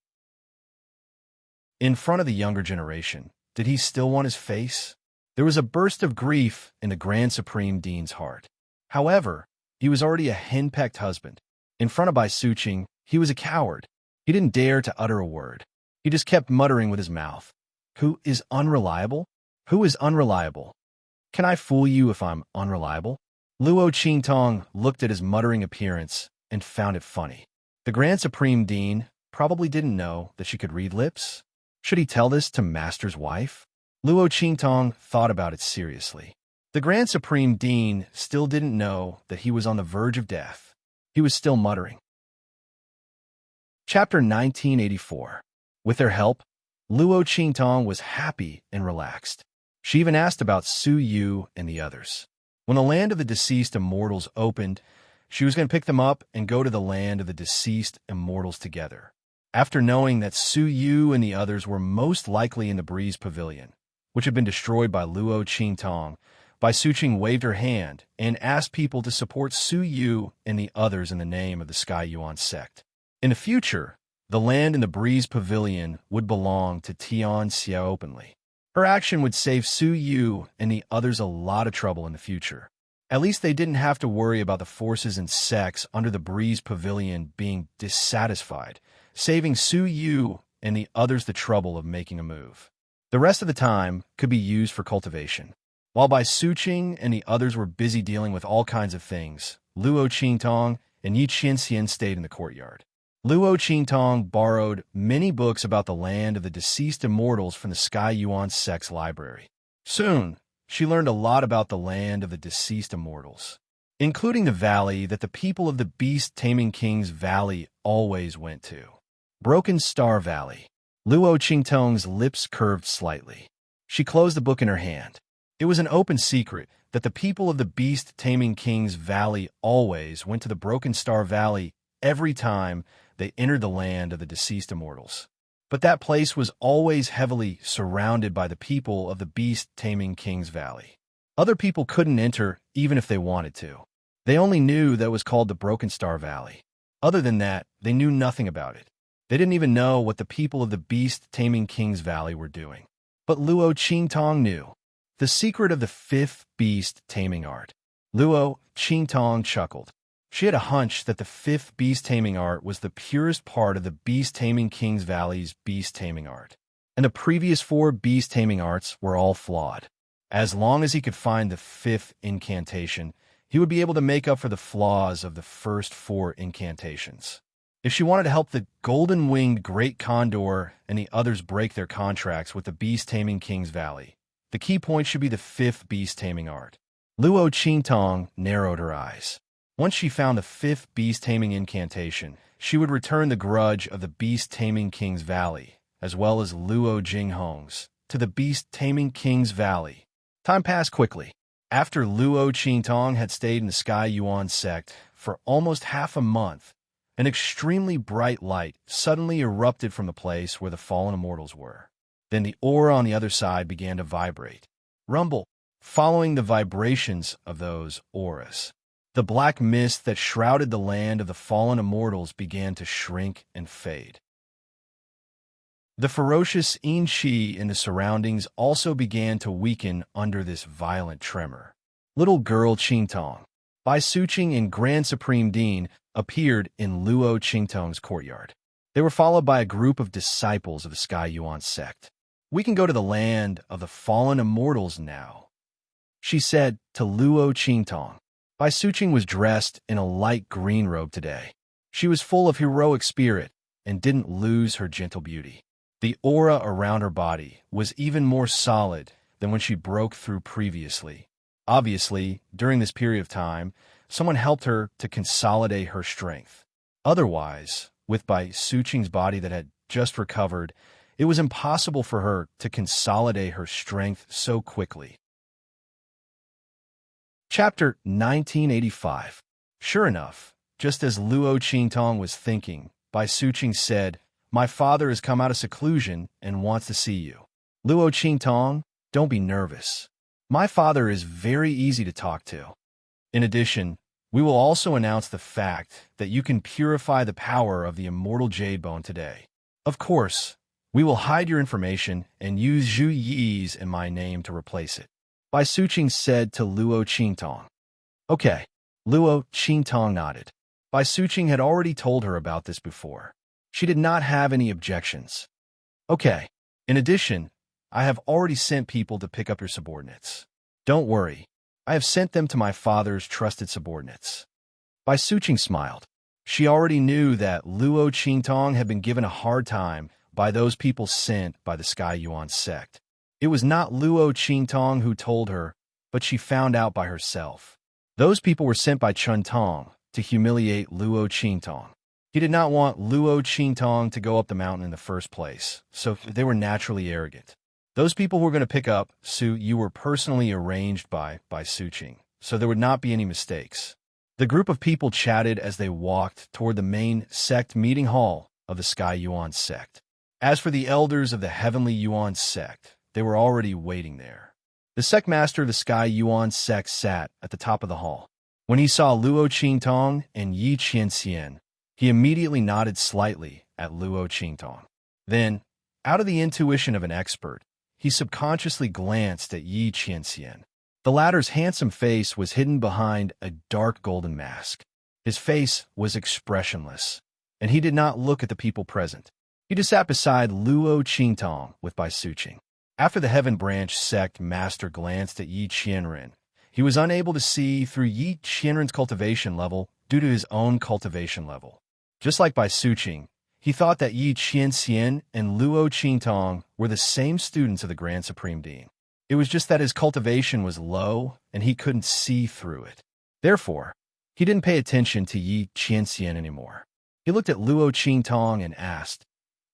In front of the younger generation, did he still want his face? There was a burst of grief in the Grand Supreme Dean's heart. However, he was already a henpecked husband. In front of Bai Suqing, he was a coward. He didn't dare to utter a word. He just kept muttering with his mouth. "Who is unreliable? Who is unreliable? Can I fool you if I'm unreliable?" Luo Qingtong looked at his muttering appearance and found it funny. The Grand Supreme Dean probably didn't know that she could read lips. Should he tell this to Master's wife? Luo Qingtong thought about it seriously. The Grand Supreme Dean still didn't know that he was on the verge of death. He was still muttering. Chapter 1984. With their help, Luo Qingtong was happy and relaxed. She even asked about Su Yu and the others. When the land of the deceased immortals opened, she was going to pick them up and go to the land of the deceased immortals together. After knowing that Su Yu and the others were most likely in the Breeze Pavilion, which had been destroyed by Luo Qingtong, Bai Suqing waved her hand and asked people to support Su Yu and the others in the name of the Sky Yuan sect. In the future, the land in the Breeze Pavilion would belong to Tian Xia openly. Her action would save Su Yu and the others a lot of trouble in the future. At least they didn't have to worry about the forces and sects under the Breeze Pavilion being dissatisfied, saving Su Yu and the others the trouble of making a move. The rest of the time could be used for cultivation. While Bai Suqing and the others were busy dealing with all kinds of things, Luo Qingtong and Yi Qianxian stayed in the courtyard. Luo Qingtong borrowed many books about the land of the deceased immortals from the Sky Yuan sect's library. Soon, she learned a lot about the land of the deceased immortals, including the valley that the people of the beast-taming king's valley always went to. Broken Star Valley. Luo Qingtong's lips curved slightly. She closed the book in her hand. It was an open secret that the people of the beast-taming king's valley always went to the Broken Star Valley every time they entered the land of the deceased immortals. But that place was always heavily surrounded by the people of the beast-taming King's Valley. Other people couldn't enter even if they wanted to. They only knew that it was called the Broken Star Valley. Other than that, they knew nothing about it. They didn't even know what the people of the beast-taming King's Valley were doing. But Luo Qingtong knew. The secret of the fifth beast-taming art. Luo Qingtong chuckled. She had a hunch that the fifth beast-taming art was the purest part of the beast-taming King's Valley's beast-taming art. And the previous four beast-taming arts were all flawed. As long as he could find the fifth incantation, he would be able to make up for the flaws of the first four incantations. If she wanted to help the golden-winged Great Condor and the others break their contracts with the beast-taming King's Valley, the key point should be the fifth beast-taming art. Luo Qingtong narrowed her eyes. Once she found the fifth beast-taming incantation, she would return the grudge of the beast-taming King's Valley, as well as Luo Jinghong's, to the beast-taming King's Valley. Time passed quickly. After Luo Qingtong had stayed in the Sky Yuan sect for almost half a month, an extremely bright light suddenly erupted from the place where the fallen immortals were. Then the aura on the other side began to vibrate. Rumble, following the vibrations of those auras. The black mist that shrouded the land of the fallen immortals began to shrink and fade. The ferocious yin qi in the surroundings also began to weaken under this violent tremor. Little girl Qingtong, Bai Suqing and Grand Supreme Dean appeared in Luo Qingtong's courtyard. They were followed by a group of disciples of the Sky Yuan sect. "We can go to the land of the fallen immortals now," she said to Luo Qingtong. Bai Suqing was dressed in a light green robe today. She was full of heroic spirit and didn't lose her gentle beauty. The aura around her body was even more solid than when she broke through previously. Obviously, during this period of time, someone helped her to consolidate her strength. Otherwise, with Bai Suqing's body that had just recovered, it was impossible for her to consolidate her strength so quickly. Chapter 1985. Sure enough, just as Luo Qingtong was thinking, Bai Suqing said, "My father has come out of seclusion and wants to see you." Luo Qingtong, don't be nervous. My father is very easy to talk to. In addition, we will also announce the fact that you can purify the power of the immortal jade bone today. Of course, we will hide your information and use Zhu Yi's and my name to replace it. Bai Suqing said to Luo Qingtong. Okay, Luo Qingtong nodded. Bai Suqing had already told her about this before. She did not have any objections. Okay, in addition, I have already sent people to pick up your subordinates. Don't worry, I have sent them to my father's trusted subordinates. Bai Suqing smiled. She already knew that Luo Qingtong had been given a hard time by those people sent by the Sky Yuan sect. It was not Luo Qingtong who told her, but she found out by herself. Those people were sent by Chun Tong to humiliate Luo Qingtong. He did not want Luo Qingtong to go up the mountain in the first place, so they were naturally arrogant. Those people who were going to pick up Su you were personally arranged by Suqing, so there would not be any mistakes. The group of people chatted as they walked toward the main sect meeting hall of the Sky Yuan sect. As for the elders of the Heavenly Yuan sect, they were already waiting there. The sect master of the Sky Yuan sect sat at the top of the hall. When he saw Luo Qingtong and Yi Qianxian, he immediately nodded slightly at Luo Qingtong. Then, out of the intuition of an expert, he subconsciously glanced at Yi Qianxian. The latter's handsome face was hidden behind a dark golden mask. His face was expressionless, and he did not look at the people present. He just sat beside Luo Qingtong with Bai Suqing. After the Heaven Branch sect master glanced at Yi Qianren, he was unable to see through Yi Qianren's cultivation level due to his own cultivation level. Just like Bai Suqing, he thought that Yi Qianxian and Luo Qingtong were the same students of the Grand Supreme Dean. It was just that his cultivation was low and he couldn't see through it. Therefore, he didn't pay attention to Yi Qianxian anymore. He looked at Luo Qingtong and asked,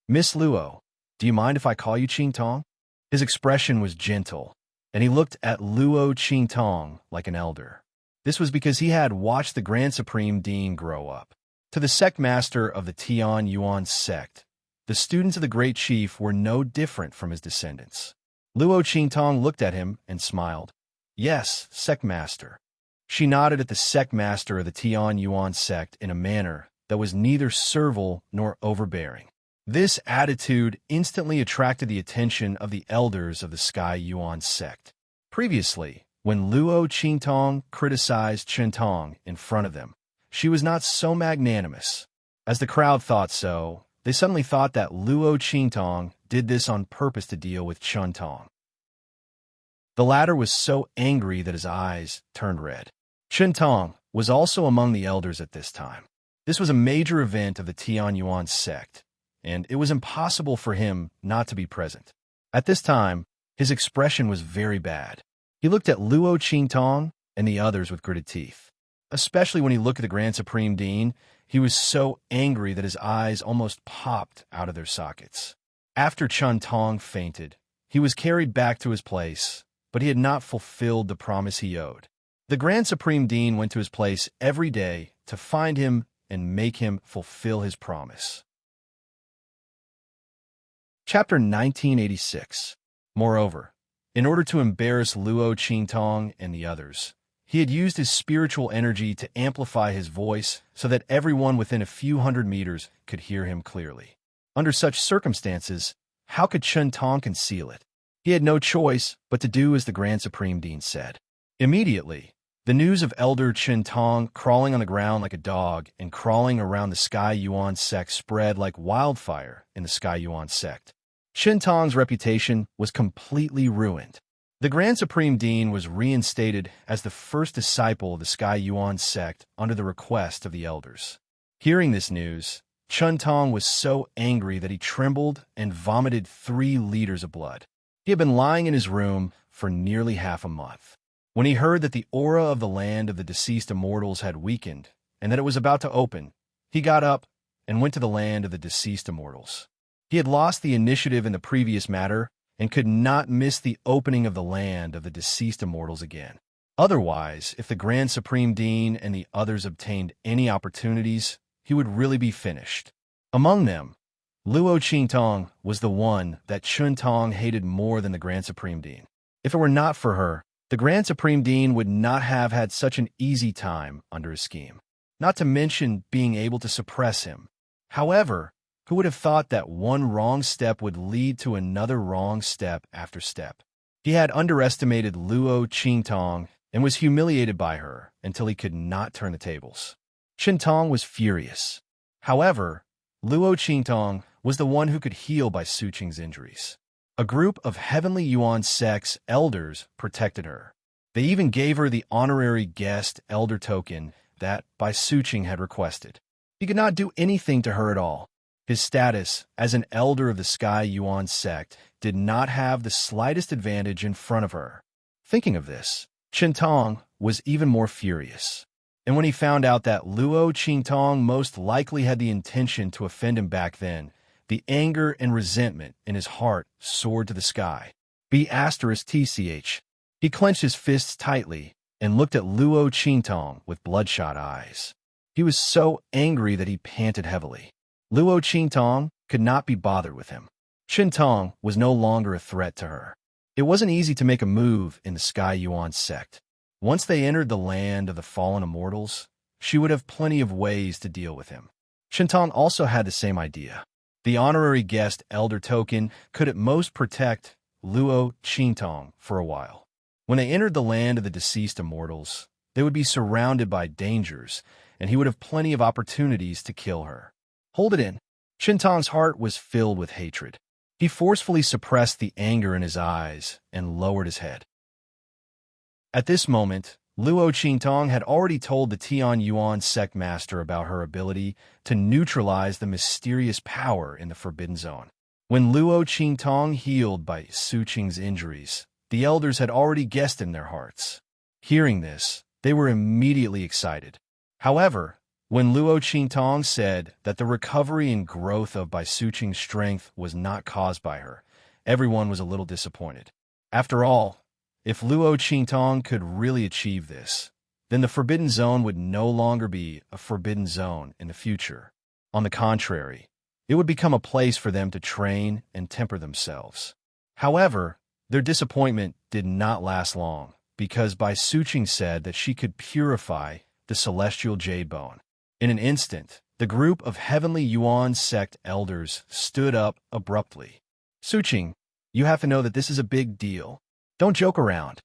"Miss Luo, do you mind if I call you Qingtong?" His expression was gentle, and he looked at Luo Qingtong like an elder. This was because he had watched the Grand Supreme Dean grow up. To the sect master of the Tian Yuan sect, the students of the great chief were no different from his descendants. Luo Qingtong looked at him and smiled. Yes, sect master. She nodded at the sect master of the Tian Yuan sect in a manner that was neither servile nor overbearing. This attitude instantly attracted the attention of the elders of the Sky Yuan sect. Previously, when Luo Qingtong criticized Qintong in front of them, she was not so magnanimous. As the crowd thought so, they suddenly thought that Luo Qingtong did this on purpose to deal with Qintong. The latter was so angry that his eyes turned red. Qintong was also among the elders at this time. This was a major event of the Tian Yuan sect, and it was impossible for him not to be present. At this time, his expression was very bad. He looked at Luo Qingtong and the others with gritted teeth. Especially when he looked at the Grand Supreme Dean, he was so angry that his eyes almost popped out of their sockets. After Qintong fainted, he was carried back to his place, but he had not fulfilled the promise he owed. The Grand Supreme Dean went to his place every day to find him and make him fulfill his promise. Chapter 1986. Moreover, in order to embarrass Luo Qingtong and the others, he had used his spiritual energy to amplify his voice so that everyone within a few hundred meters could hear him clearly. Under such circumstances, how could Qintong conceal it? He had no choice but to do as the Grand Supreme Dean said. Immediately, the news of Elder Qintong crawling on the ground like a dog and crawling around the Sky Yuan sect spread like wildfire in the Sky Yuan sect. Qintong's reputation was completely ruined. The Grand Supreme Dean was reinstated as the first disciple of the Sky Yuan sect under the request of the elders. Hearing this news, Qintong was so angry that he trembled and vomited 3 liters of blood. He had been lying in his room for nearly half a month. When he heard that the aura of the land of the deceased immortals had weakened and that it was about to open, he got up and went to the land of the deceased immortals. He had lost the initiative in the previous matter and could not miss the opening of the land of the deceased immortals again. Otherwise, if the Grand Supreme Dean and the others obtained any opportunities, he would really be finished. Among them, Luo Qingtong was the one that Qintong hated more than the Grand Supreme Dean. If it were not for her, the Grand Supreme Dean would not have had such an easy time under his scheme, not to mention being able to suppress him. However, who would have thought that one wrong step would lead to another wrong step after step? He had underestimated Luo Qingtong and was humiliated by her until he could not turn the tables. Qintong was furious. However, Luo Qingtong was the one who could heal by Suqing's injuries. A group of Heavenly Yuan sect's elders protected her. They even gave her the honorary guest elder token that Bai Suqing had requested. He could not do anything to her at all. His status as an elder of the Sky Yuan sect did not have the slightest advantage in front of her. Thinking of this, Qintong was even more furious. And when he found out that Luo Qingtong most likely had the intention to offend him back then, the anger and resentment in his heart soared to the sky. B*TCH. He clenched his fists tightly and looked at Luo Qingtong with bloodshot eyes. He was so angry that he panted heavily. Luo Qingtong could not be bothered with him. Qintong was no longer a threat to her. It wasn't easy to make a move in the Sky Yuan sect. Once they entered the land of the fallen immortals, she would have plenty of ways to deal with him. Qintong also had the same idea. The honorary guest elder token could at most protect Luo Qingtong for a while. When they entered the land of the deceased immortals, they would be surrounded by dangers, and he would have plenty of opportunities to kill her. Hold it in. Qintong's heart was filled with hatred. He forcefully suppressed the anger in his eyes and lowered his head. At this moment, Luo Qingtong had already told the Tian Yuan sect master about her ability to neutralize the mysterious power in the Forbidden Zone. When Luo Qingtong healed by Suqing's injuries, the elders had already guessed in their hearts. Hearing this, they were immediately excited. However, when Luo Qingtong said that the recovery and growth of Bai Suqing's strength was not caused by her, everyone was a little disappointed. After all, if Luo Qingtong could really achieve this, then the Forbidden Zone would no longer be a forbidden zone in the future. On the contrary, it would become a place for them to train and temper themselves. However, their disappointment did not last long, because Bai Suqing said that she could purify the celestial jade bone. In an instant, the group of Heavenly Yuan sect elders stood up abruptly. Suqing, you have to know that this is a big deal. Don't joke around.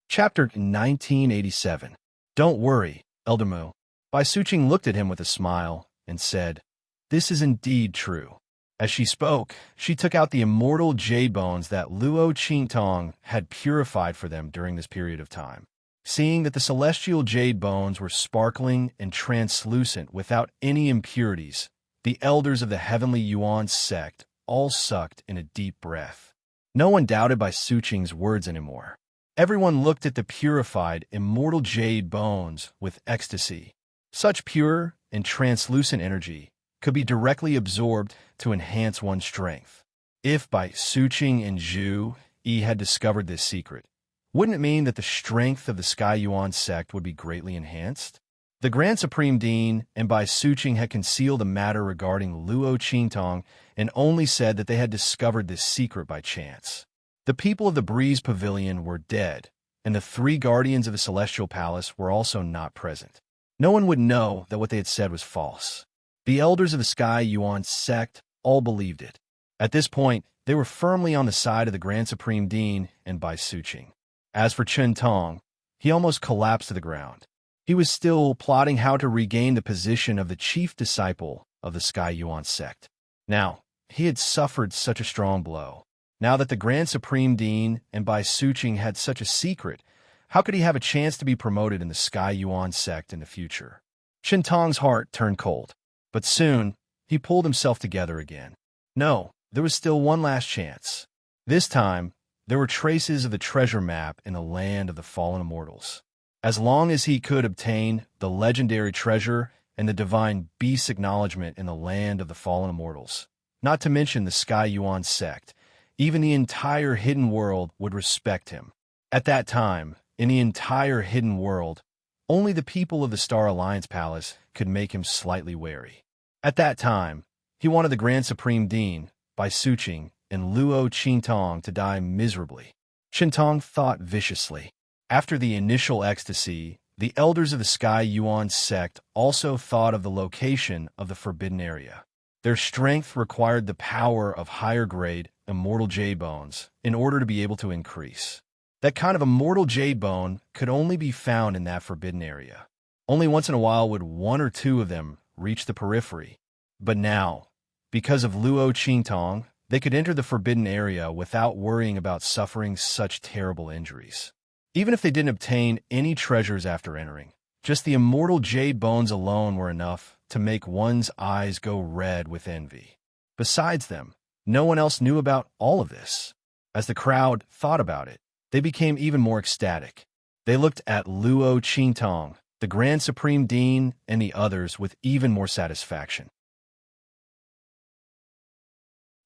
Chapter 1987. Don't worry, Elder Mu. Bai Suqing looked at him with a smile and said, "This is indeed true." As she spoke, she took out the immortal jade bones that Luo Qingtong had purified for them during this period of time. Seeing that the celestial jade bones were sparkling and translucent without any impurities, the elders of the Heavenly Yuan sect all sucked in a deep breath. No one doubted Bai Suqing's words anymore. Everyone looked at the purified, immortal jade bones with ecstasy. Such pure and translucent energy could be directly absorbed to enhance one's strength. If Bai Suqing and Zhu Yi had discovered this secret, wouldn't it mean that the strength of the Sky Yuan sect would be greatly enhanced? The Grand Supreme Dean and Bai Suqing had concealed the matter regarding Luo Qingtong and only said that they had discovered this secret by chance. The people of the Breeze Pavilion were dead, and the 3 guardians of the Celestial Palace were also not present. No one would know that what they had said was false. The elders of the Sky Yuan sect all believed it. At this point, they were firmly on the side of the Grand Supreme Dean and Bai Suqing. As for Chen Tong, he almost collapsed to the ground. He was still plotting how to regain the position of the chief disciple of the Sky Yuan sect. Now, he had suffered such a strong blow. Now that the Grand Supreme Dean and Bai Suqing had such a secret, how could he have a chance to be promoted in the Sky Yuan sect in the future? Chen Tong's heart turned cold, but soon he pulled himself together again. No, there was still one last chance. This time, there were traces of the treasure map in the land of the fallen immortals. As long as he could obtain the legendary treasure and the divine beast acknowledgement in the land of the fallen immortals, not to mention the Sky Yuan sect, even the entire hidden world would respect him. At that time, in the entire hidden world, only the people of the Star Alliance Palace could make him slightly wary. At that time, he wanted the Grand Supreme Dean, Bai Suqing, and Luo Qingtong to die miserably. Qingtong thought viciously. After the initial ecstasy, the elders of the Sky Yuan sect also thought of the location of the forbidden area. Their strength required the power of higher-grade, immortal jade bones in order to be able to increase. That kind of immortal jade bone could only be found in that forbidden area. Only once in a while would 1 or 2 of them reach the periphery. But now, because of Luo Qingtong, they could enter the forbidden area without worrying about suffering such terrible injuries. Even if they didn't obtain any treasures after entering, just the immortal jade bones alone were enough to make one's eyes go red with envy. Besides them, no one else knew about all of this. As the crowd thought about it, they became even more ecstatic. They looked at Luo Qingtong, the Grand Supreme Dean, and the others with even more satisfaction.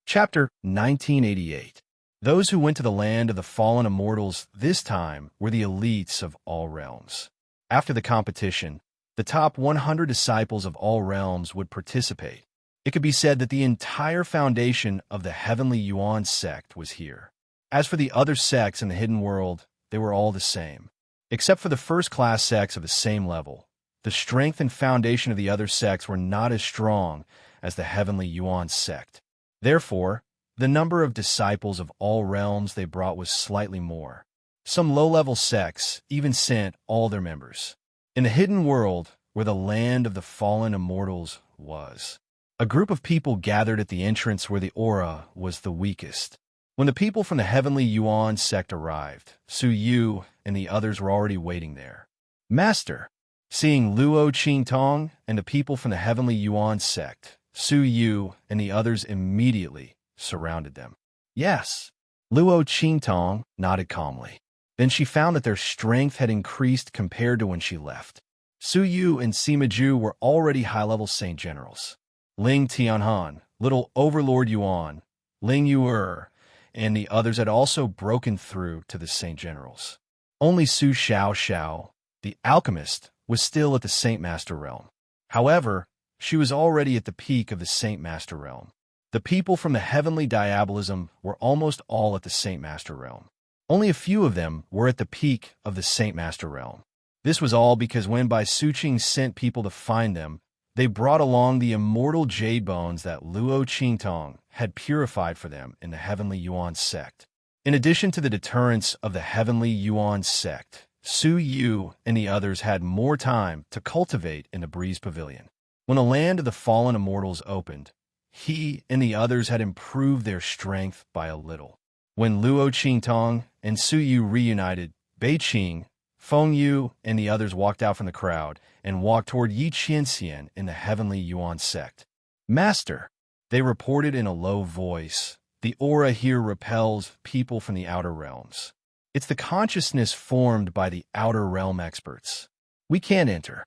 Chapter 1988. Those who went to the land of the fallen immortals this time were the elites of all realms. After the competition, the top 100 disciples of all realms would participate. It could be said that the entire foundation of the Heavenly Yuan sect was here. As for the other sects in the hidden world, they were all the same. Except for the first-class sects of the same level, the strength and foundation of the other sects were not as strong as the Heavenly Yuan sect. Therefore, the number of disciples of all realms they brought was slightly more. Some low-level sects even sent all their members. In the hidden world, where the land of the fallen immortals was, a group of people gathered at the entrance where the aura was the weakest. When the people from the Heavenly Yuan sect arrived, Su Yu and the others were already waiting there. Master, seeing Luo Qingtong and the people from the Heavenly Yuan sect, Su Yu and the others immediately surrounded them. Yes, Luo Qingtong nodded calmly. Then she found that their strength had increased compared to when she left. Su Yu and Sima Ju were already high-level Saint Generals. Ling Tianhan, Little Overlord Yuan, Ling Yuer, and the others had also broken through to the Saint Generals. Only Su Xiao, the alchemist, was still at the Saint Master realm. However, she was already at the peak of the Saint Master realm. The people from the heavenly diabolism were almost all at the Saint Master realm. Only a few of them were at the peak of the Saint Master realm. This was all because when Bai Suqing sent people to find them, they brought along the immortal jade bones that Luo Qingtong had purified for them in the heavenly Yuan sect. In addition to the deterrence of the heavenly Yuan sect, Su Yu and the others had more time to cultivate in the Breeze Pavilion. When the land of the fallen immortals opened, he and the others had improved their strength by a little. When Luo Qingtong and Su Yu reunited, Bei Qing, Feng Yu, and the others walked out from the crowd and walked toward Yi Qianxian in the heavenly Yuan sect. Master, they reported in a low voice, the aura here repels people from the outer realms. It's the consciousness formed by the outer realm experts. We can't enter.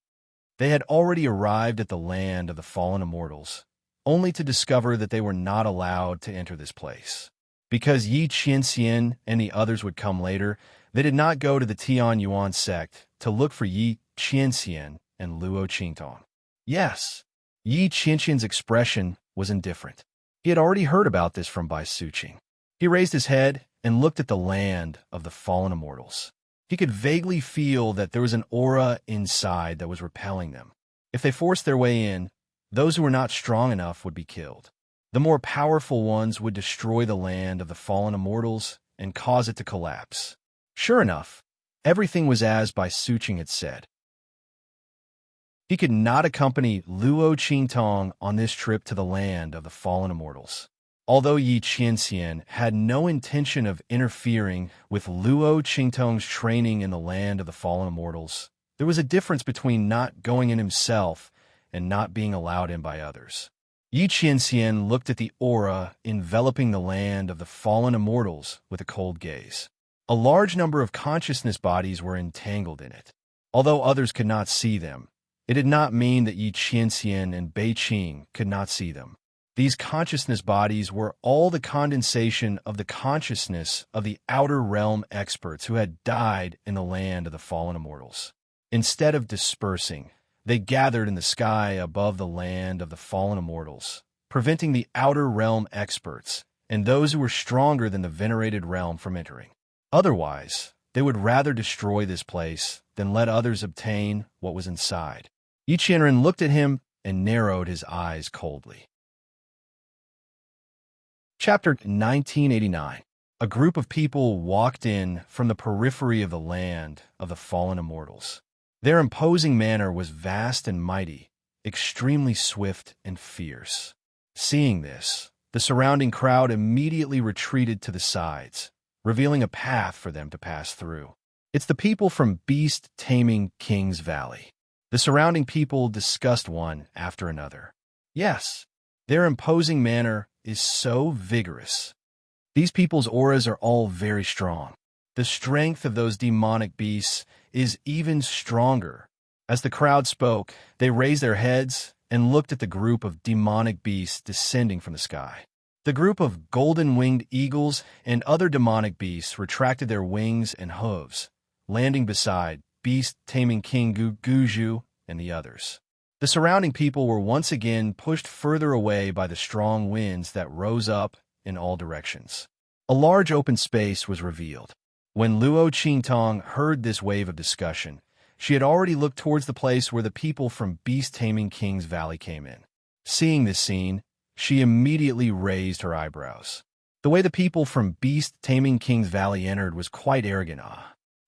They had already arrived at the land of the fallen immortals, only to discover that they were not allowed to enter this place. Because Yi Qianxian and the others would come later, they did not go to the Tian Yuan sect to look for Yi Qianxian and Luo Qingtong. Yes, Yi Qianxian's expression was indifferent. He had already heard about this from Bai Suqing. He raised his head and looked at the land of the fallen immortals. He could vaguely feel that there was an aura inside that was repelling them. If they forced their way in, those who were not strong enough would be killed. The more powerful ones would destroy the land of the fallen immortals and cause it to collapse. Sure enough, everything was as Bai Suqing had said. He could not accompany Luo Qingtong on this trip to the land of the fallen immortals. Although Yi Qianxian had no intention of interfering with Luo Qingtong's training in the land of the fallen immortals, there was a difference between not going in himself and not being allowed in by others. Yi Qianxian looked at the aura enveloping the land of the fallen immortals with a cold gaze. A large number of consciousness bodies were entangled in it. Although others could not see them, it did not mean that Yi Qianxian and Bei Qing could not see them. These consciousness bodies were all the condensation of the consciousness of the outer realm experts who had died in the land of the fallen immortals. Instead of dispersing, they gathered in the sky above the land of the fallen immortals, preventing the outer realm experts and those who were stronger than the venerated realm from entering. Otherwise, they would rather destroy this place than let others obtain what was inside. Yi Qianren looked at him and narrowed his eyes coldly. Chapter 1989. A group of people walked in from the periphery of the land of the fallen immortals. Their imposing manner was vast and mighty, extremely swift and fierce. Seeing this, the surrounding crowd immediately retreated to the sides, revealing a path for them to pass through. It's the people from beast-taming King's Valley. The surrounding people discussed one after another. Yes, their imposing manner is so vigorous. These people's auras are all very strong. The strength of those demonic beasts is even stronger. As the crowd spoke, they raised their heads and looked at the group of demonic beasts descending from the sky. The group of golden-winged eagles and other demonic beasts retracted their wings and hooves, landing beside beast-taming King Guju and the others. The surrounding people were once again pushed further away by the strong winds that rose up in all directions. A large open space was revealed. When Luo Qingtong heard this wave of discussion, she had already looked towards the place where the people from beast-taming King's Valley came in. Seeing this scene, she immediately raised her eyebrows. The way the people from beast-taming King's Valley entered was quite arrogant.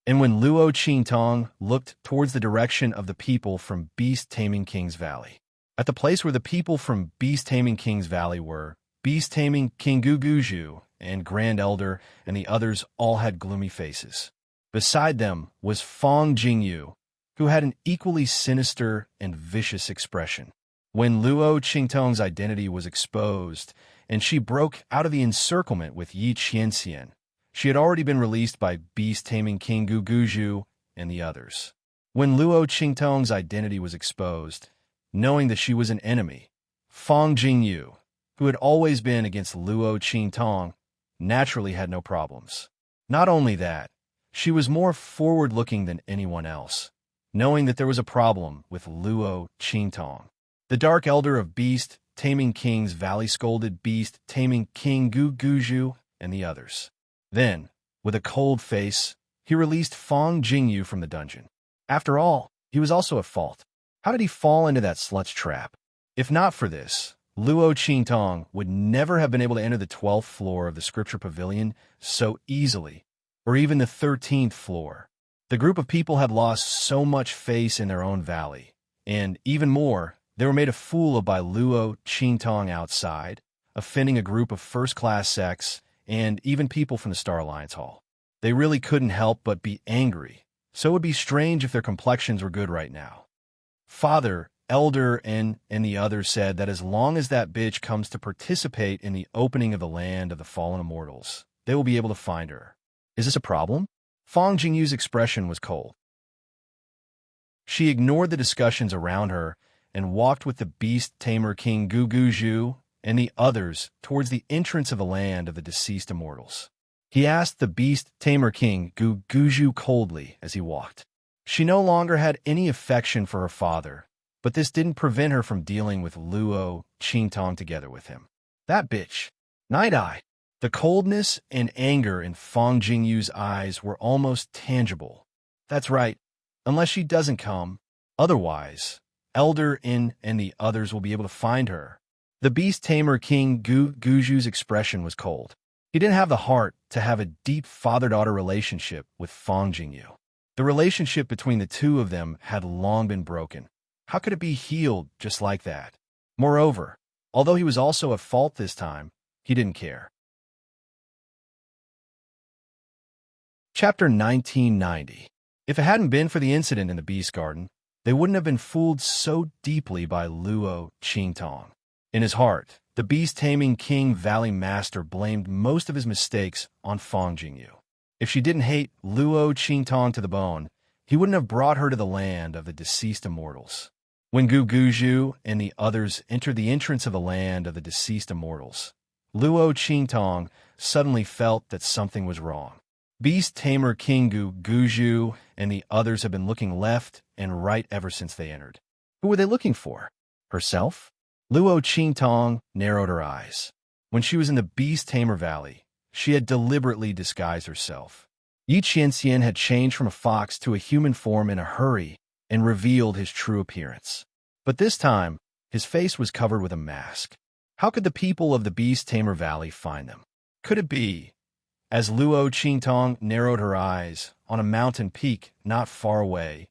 And when Luo Qingtong looked towards the direction of the people from beast-taming King's Valley, at the place where the people from beast-taming King's Valley were, beast-taming King Guju and Grand Elder and the others all had gloomy faces. Beside them was Feng Jingyu, who had an equally sinister and vicious expression. When Luo Qingtong's identity was exposed and she broke out of the encirclement with Yi Qianxian, she had already been released by beast-taming King Guju and the others. When Luo Qingtong's identity was exposed, knowing that she was an enemy, Feng Jingyu, who had always been against Luo Qingtong, naturally had no problems. Not only that, She was more forward-looking than anyone else, knowing that there was a problem with Luo Qingtong. The Dark Elder of Beast Taming King's Valley scolded Beast Taming King Gu Guju and the others. Then, with a cold face, he released Fong Jingyu from the dungeon. After all, he was also at fault. How did he fall into that slut's trap? If not for this, Luo Qingtong would never have been able to enter the 12th floor of the Scripture Pavilion so easily, or even the 13th floor. The group of people had lost so much face in their own valley, and even more, they were made a fool of by Luo Qingtong outside, offending a group of first-class sects and even people from the Star Alliance Hall. They really couldn't help but be angry, so it would be strange if their complexions were good right now. Father, Elder, and the others said that as long as that bitch comes to participate in the opening of the land of the fallen immortals, they will be able to find her. Is this a problem? Fong Jingyu's expression was cold. She ignored the discussions around her and walked with the beast tamer King Gu Guju and the others towards the entrance of the land of the deceased immortals. He asked the beast tamer King Gu Guju coldly as he walked. She no longer had any affection for her father, but this didn't prevent her from dealing with Luo Qingtong together with him. That bitch. Night-Eye. The coldness and anger in Fong Jingyu's eyes were almost tangible. That's right, unless she doesn't come. Otherwise, Elder In and the others will be able to find her. The beast tamer King Gu Guju's expression was cold. He didn't have the heart to have a deep father-daughter relationship with Fong Jingyu. The relationship between the two of them had long been broken. How could it be healed just like that? Moreover, although he was also at fault this time, he didn't care. Chapter 1990. If it hadn't been for the incident in the Beast Garden, they wouldn't have been fooled so deeply by Luo Qingtong. In his heart, the beast-taming King Valley Master blamed most of his mistakes on Fong Jingyu. If she didn't hate Luo Qingtong to the bone, he wouldn't have brought her to the land of the deceased immortals. When Gu Guju and the others entered the entrance of the land of the deceased immortals, Luo Qingtong suddenly felt that something was wrong. Beast Tamer King Gu Guju and the others had been looking left and right ever since they entered. Who were they looking for? Herself? Luo Qingtong narrowed her eyes. When she was in the Beast Tamer Valley, she had deliberately disguised herself. Yi Qianxian had changed from a fox to a human form in a hurry and revealed his true appearance. But this time, his face was covered with a mask. How could the people of the Beast Tamer Valley find them? Could it be, as Luo Qingtong narrowed her eyes, on a mountain peak not far away,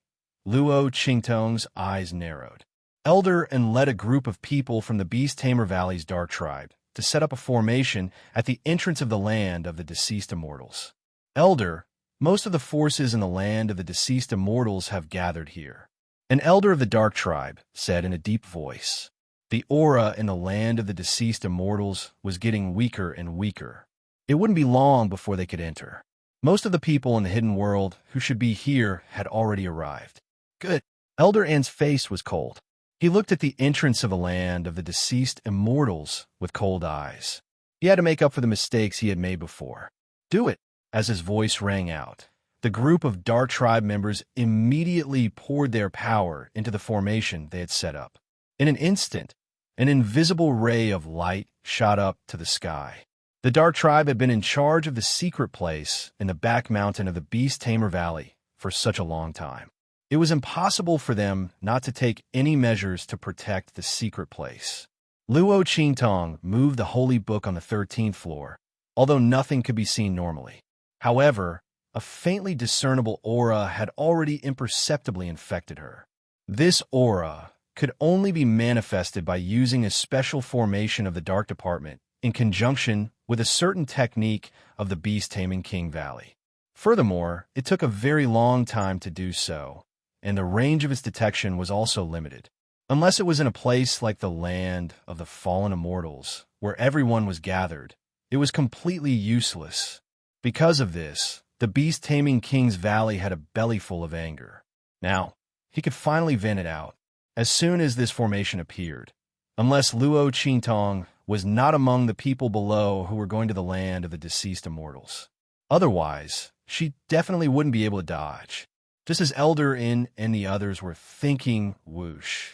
Luo Qingtong's eyes narrowed. Elder and led a group of people from the Beast Tamer Valley's Dark Tribe to set up a formation at the entrance of the land of the deceased immortals. Elder, most of the forces in the land of the deceased immortals have gathered here. An elder of the Dark Tribe said in a deep voice. The aura in the land of the deceased immortals was getting weaker and weaker. It wouldn't be long before they could enter. Most of the people in the hidden world who should be here had already arrived. Good. Elder An's face was cold. He looked at the entrance of the land of the deceased immortals with cold eyes. He had to make up for the mistakes he had made before. Do it. As his voice rang out, the group of Dark Tribe members immediately poured their power into the formation they had set up. In an instant, an invisible ray of light shot up to the sky. The Dark Tribe had been in charge of the secret place in the back mountain of the Beast Tamer Valley for such a long time. It was impossible for them not to take any measures to protect the secret place. Luo Qingtong moved the holy book on the 13th floor, although nothing could be seen normally. However, a faintly discernible aura had already imperceptibly infected her. This aura could only be manifested by using a special formation of the Dark Department in conjunction with a certain technique of the Beast-Taming King Valley. Furthermore, it took a very long time to do so, and the range of its detection was also limited. Unless it was in a place like the land of the fallen immortals, where everyone was gathered, it was completely useless. Because of this, the Beast-Taming King's Valley had a bellyful of anger. Now, he could finally vent it out. As soon as this formation appeared, unless Luo Qingtong was not among the people below who were going to the land of the deceased immortals. Otherwise, she definitely wouldn't be able to dodge. Just as Elder In and the others were thinking, whoosh.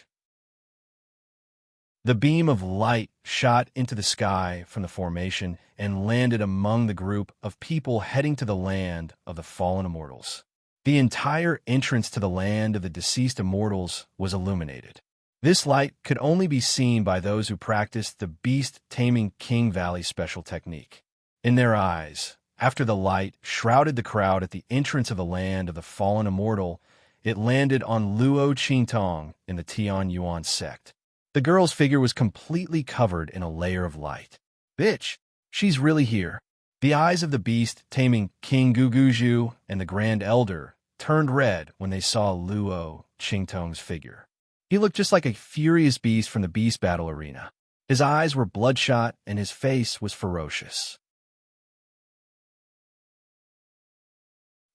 The beam of light shot into the sky from the formation and landed among the group of people heading to the land of the fallen immortals. The entire entrance to the land of the deceased immortals was illuminated. This light could only be seen by those who practiced the beast-taming King Valley special technique. In their eyes, after the light shrouded the crowd at the entrance of the land of the fallen immortal, it landed on Luo Qingtong in the Tian Yuan sect. The girl's figure was completely covered in a layer of light. Bitch, she's really here. The eyes of the beast-taming King Guguju and the Grand Elder turned red when they saw Luo Qingtong's figure. He looked just like a furious beast from the beast battle arena. His eyes were bloodshot and his face was ferocious.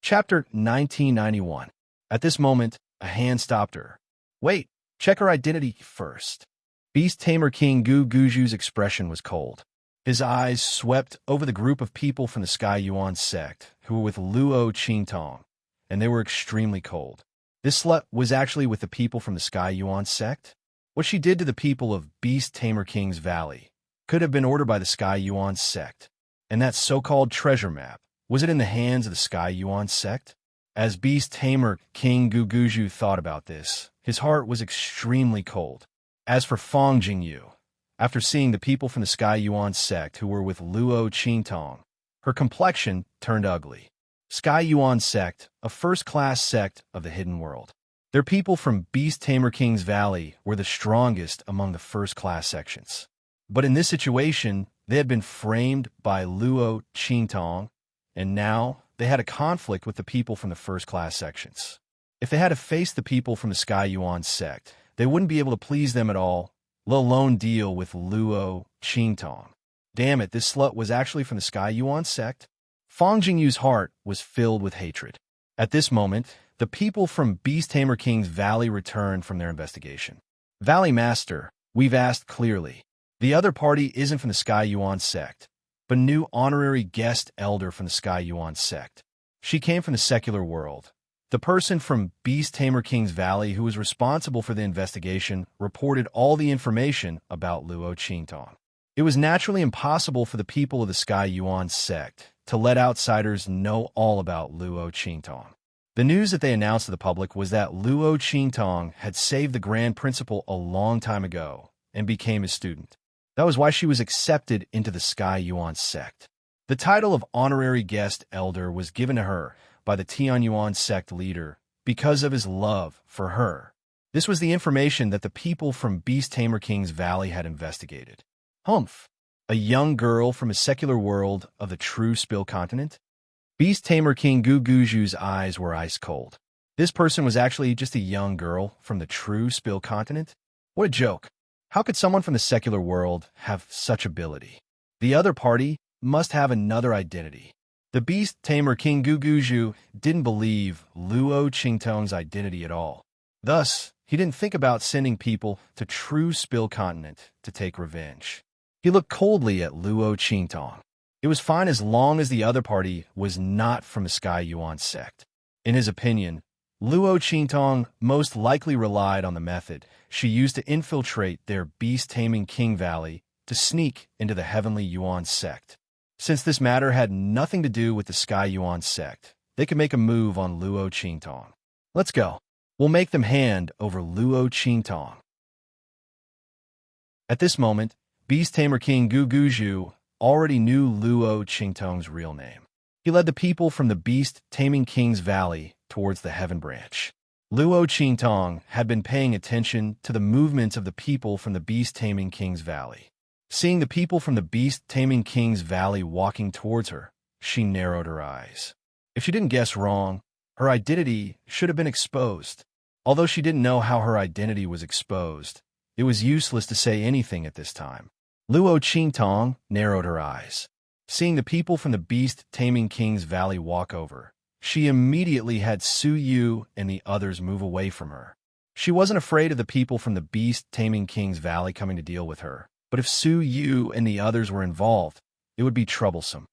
Chapter 1991. At this moment, a hand stopped her. Wait, check her identity first. Beast Tamer King Guguju's expression was cold. His eyes swept over the group of people from the Sky Yuan sect who were with Luo Qingtong, and they were extremely cold. This slut was actually with the people from the Sky Yuan sect? What she did to the people of Beast Tamer King's Valley could have been ordered by the Sky Yuan sect. And that so-called treasure map, was it in the hands of the Sky Yuan sect? As Beast Tamer King Guguju thought about this, his heart was extremely cold. As for Fong Jingyu, after seeing the people from the Sky Yuan sect who were with Luo Qingtong, her complexion turned ugly. Sky Yuan sect, a first-class sect of the hidden world. Their people from Beast Tamer King's Valley were the strongest among the first-class sections. But in this situation, they had been framed by Luo Qingtong, and now they had a conflict with the people from the first-class sections. If they had to face the people from the Sky Yuan sect, they wouldn't be able to please them at all, let alone deal with Luo Qingtong. Damn it, this slut was actually from the Sky Yuan sect? Fong Jingyu's heart was filled with hatred. At this moment, the people from Beast Tamer King's Valley returned from their investigation. Valley Master, we've asked clearly. The other party isn't from the Sky Yuan sect, but a new honorary guest elder from the Sky Yuan sect. She came from the secular world. The person from Beast Tamer King's Valley who was responsible for the investigation reported all the information about Luo Qingtong. It was naturally impossible for the people of the Sky Yuan sect to let outsiders know all about Luo Qingtong. The news that they announced to the public was that Luo Qingtong had saved the Grand Principal a long time ago and became his student. That was why she was accepted into the Sky Yuan sect. The title of honorary guest elder was given to her by the Tian Yuan sect leader because of his love for her. This was the information that the people from Beast Tamer King's Valley had investigated. Humph, a young girl from a secular world of the true Spill continent? Beast Tamer King Guguju's eyes were ice cold. This person was actually just a young girl from the true Spill continent? What a joke. How could someone from the secular world have such ability? The other party must have another identity. The Beast Tamer King Guguju didn't believe Luo Qingtong's identity at all. Thus, he didn't think about sending people to true Spill continent to take revenge. He looked coldly at Luo Qingtong. It was fine as long as the other party was not from the Sky Yuan sect. In his opinion, Luo Qingtong most likely relied on the method she used to infiltrate their beast-taming King Valley to sneak into the Heavenly Yuan sect. Since this matter had nothing to do with the Sky Yuan sect, they could make a move on Luo Qingtong. Let's go. We'll make them hand over Luo Qingtong. At this moment, Beast Tamer King Guguju already knew Luo Qingtong's real name. He led the people from the Beast Taming King's Valley towards the Heaven Branch. Luo Qingtong had been paying attention to the movements of the people from the Beast Taming King's Valley. Seeing the people from the Beast Taming King's Valley walking towards her, she narrowed her eyes. If she didn't guess wrong, her identity should have been exposed. Although she didn't know how her identity was exposed, it was useless to say anything at this time. Luo Qingtong narrowed her eyes. Seeing the people from the Beast Taming King's Valley walk over, she immediately had Su Yu and the others move away from her. She wasn't afraid of the people from the Beast Taming King's Valley coming to deal with her. But if Su Yu and the others were involved, it would be troublesome.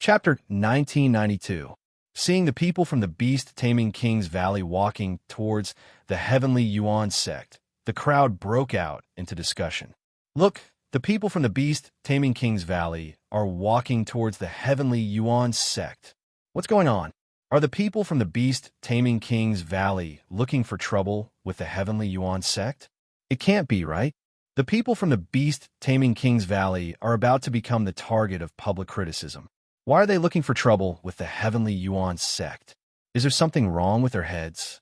Chapter 1992. Seeing the people from the beast-taming King's Valley walking towards the heavenly Yuan sect, the crowd broke out into discussion. Look, the people from the beast-taming King's Valley are walking towards the heavenly Yuan sect. What's going on? Are the people from the beast-taming King's Valley looking for trouble with the heavenly Yuan sect? It can't be, right? The people from the beast-taming King's Valley are about to become the target of public criticism. Why are they looking for trouble with the heavenly Yuan sect? Is there something wrong with their heads?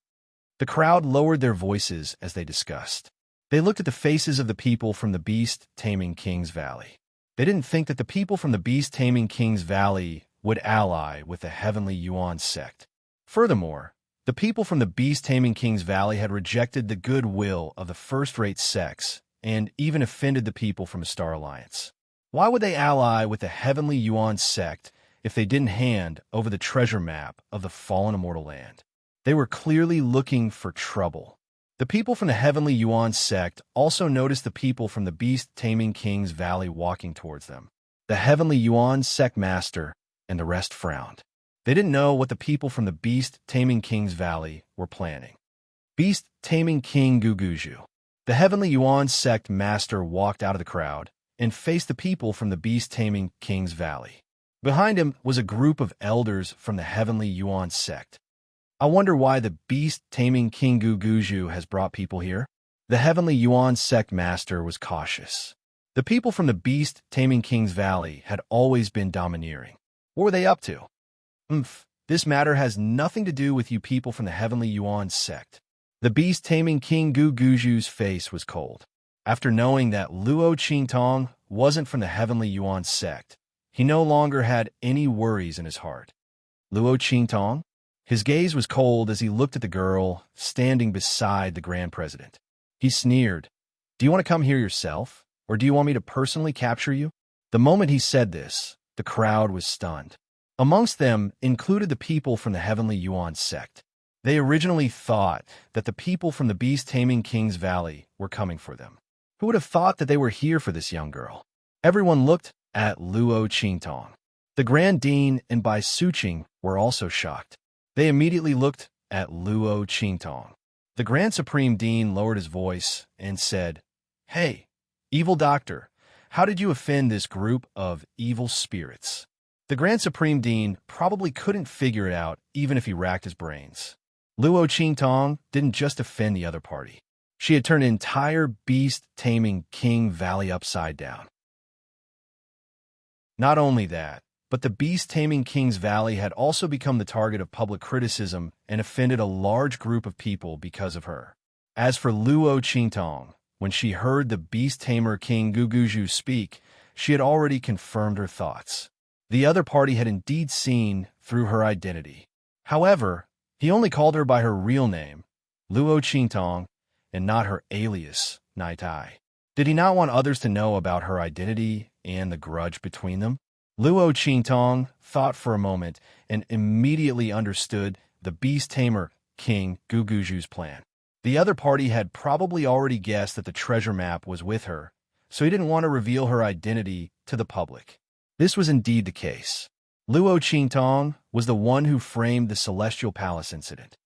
The crowd lowered their voices as they discussed. They looked at the faces of the people from the beast-taming King's Valley. They didn't think that the people from the beast-taming King's Valley would ally with the heavenly Yuan sect. Furthermore, the people from the beast-taming King's Valley had rejected the goodwill of the first-rate sects and even offended the people from a Star Alliance. Why would they ally with the heavenly Yuan sect if they didn't hand over the treasure map of the fallen immortal land? They were clearly looking for trouble. The people from the heavenly Yuan sect also noticed the people from the beast-taming King's Valley walking towards them. The heavenly Yuan sect master and the rest frowned. They didn't know what the people from the beast-taming King's Valley were planning. Beast-taming King Guguju. The heavenly Yuan sect master walked out of the crowd and faced the people from the beast-taming King's Valley. Behind him was a group of elders from the heavenly Yuan sect. I wonder why the beast-taming King Guguju has brought people here? The heavenly Yuan sect master was cautious. The people from the beast-taming King's Valley had always been domineering. What were they up to? This matter has nothing to do with you people from the heavenly Yuan sect. The beast-taming King Guguju's face was cold. After knowing that Luo Qingtong wasn't from the heavenly Yuan sect, he no longer had any worries in his heart. Luo Qingtong? His gaze was cold as he looked at the girl standing beside the Grand President. He sneered, "Do you want to come here yourself, or do you want me to personally capture you?" The moment he said this, the crowd was stunned. Amongst them included the people from the heavenly Yuan sect. They originally thought that the people from the beast-taming King's Valley were coming for them. Who would have thought that they were here for this young girl? Everyone looked at Luo Qingtong. The Grand Dean and Bai Suqing were also shocked. They immediately looked at Luo Qingtong. The Grand Supreme Dean lowered his voice and said, "Hey, evil doctor, how did you offend this group of evil spirits?" The Grand Supreme Dean probably couldn't figure it out even if he racked his brains. Luo Qingtong didn't just offend the other party. She had turned an entire beast-taming King Valley upside down. Not only that, but the beast-taming King's Valley had also become the target of public criticism and offended a large group of people because of her. As for Luo Qingtong, when she heard the beast-tamer King Guguju speak, she had already confirmed her thoughts. The other party had indeed seen through her identity. However, he only called her by her real name, Luo Qingtong, and not her alias, Naitai. Did he not want others to know about her identity and the grudge between them? Luo Qingtong thought for a moment and immediately understood the beast-tamer King Guguju's plan. The other party had probably already guessed that the treasure map was with her, so he didn't want to reveal her identity to the public. This was indeed the case. Luo Qingtong was the one who framed the Celestial Palace incident.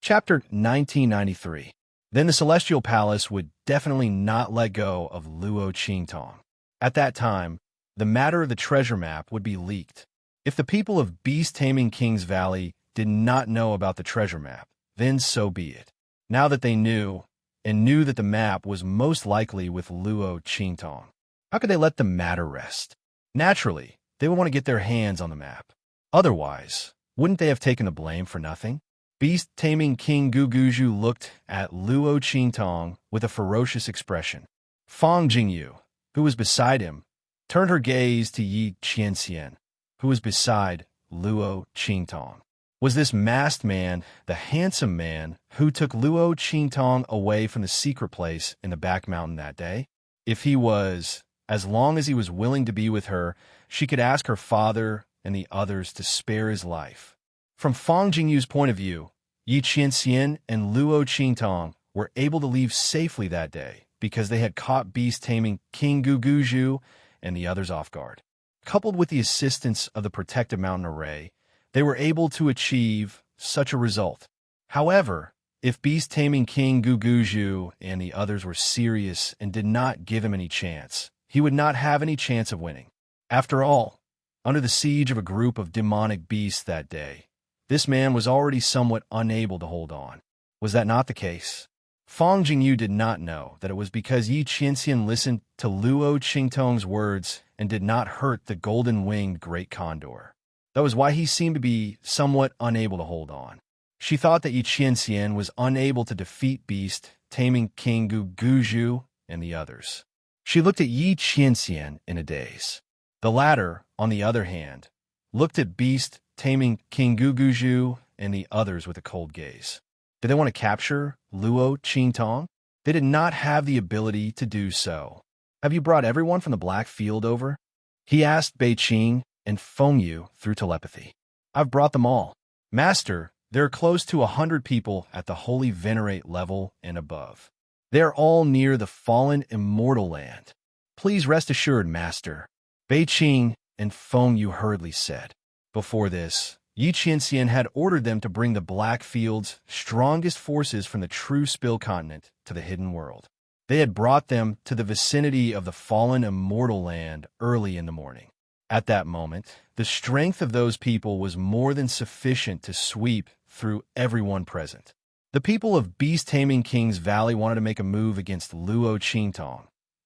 Chapter 1993. Then the Celestial Palace would definitely not let go of Luo Qingtong. At that time, the matter of the treasure map would be leaked. If the people of beast-taming King's Valley did not know about the treasure map, then so be it. Now that they knew, and knew that the map was most likely with Luo Qingtong, how could they let the matter rest? Naturally, they would want to get their hands on the map. Otherwise, wouldn't they have taken the blame for nothing? Beast-taming King Guguju looked at Luo Qingtong with a ferocious expression. Fang Jingyu, who was beside him, turned her gaze to Yi Qianxian, who was beside Luo Qingtong. Was this masked man the handsome man who took Luo Qingtong away from the secret place in the back mountain that day? If he was, as long as he was willing to be with her, she could ask her father and the others to spare his life. From Fang Jingyu's point of view, Yi Qianxian and Luo Qingtong were able to leave safely that day because they had caught beast taming King Guguju and the others off guard. Coupled with the assistance of the protective mountain array, they were able to achieve such a result. However, if beast taming King Guguju and the others were serious and did not give him any chance, he would not have any chance of winning. After all, under the siege of a group of demonic beasts that day, this man was already somewhat unable to hold on. Was that not the case? Fang Jingyu did not know that it was because Yi Qianxian listened to Luo Qingtong's words and did not hurt the golden-winged great condor. That was why he seemed to be somewhat unable to hold on. She thought that Yi Qianxian was unable to defeat beast taming King Guguju and the others. She looked at Yi Qianxian in a daze. The latter, on the other hand, looked at beast taming King Guguju and the others with a cold gaze. Did they want to capture Luo Qingtong? They did not have the ability to do so. Have you brought everyone from the Black Field over? He asked Bei Qing and Feng Yu through telepathy. I've brought them all. Master, there are close to 100 people at the Holy Venerate level and above. They are all near the fallen immortal land. Please rest assured, Master, Bei Qing and Feng Yu hurriedly said. Before this, Yi Qianxian had ordered them to bring the Blackfield's strongest forces from the true Spill Continent to the Hidden World. They had brought them to the vicinity of the fallen immortal land early in the morning. At that moment, the strength of those people was more than sufficient to sweep through everyone present. The people of Beast-Taming King's Valley wanted to make a move against Luo Qingtong.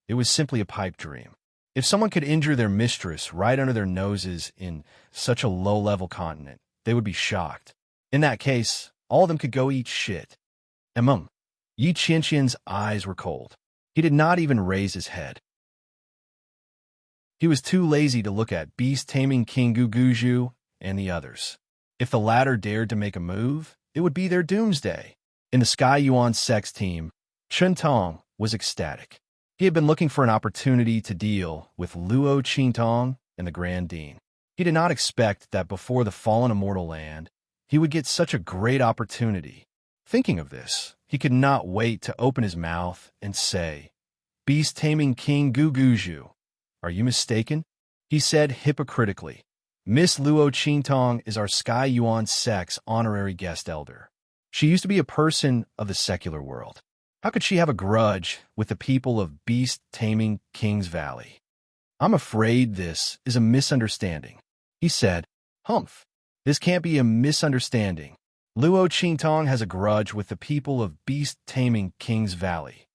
It was simply a pipe dream. If someone could injure their mistress right under their noses in such a low-level continent, they would be shocked. In that case, all of them could go eat shit. Yi Qianxian's eyes were cold. He did not even raise his head. He was too lazy to look at Beast-Taming King Guguju and the others. If the latter dared to make a move, it would be their doomsday. In the Sky Yuan Sex team, Chun Tong was ecstatic. He had been looking for an opportunity to deal with Luo Qingtong and the Grand Dean. He did not expect that before the fallen immortal land, he would get such a great opportunity. Thinking of this, he could not wait to open his mouth and say, Beast-Taming King Guguju, are you mistaken? He said hypocritically. Miss Luo Qingtong is our Sky Yuan Sex honorary guest elder. She used to be a person of the secular world. How could she have a grudge with the people of Beast-Taming King's Valley? I'm afraid this is a misunderstanding. He said, Humph, this can't be a misunderstanding. Luo Qingtong has a grudge with the people of Beast-Taming King's Valley.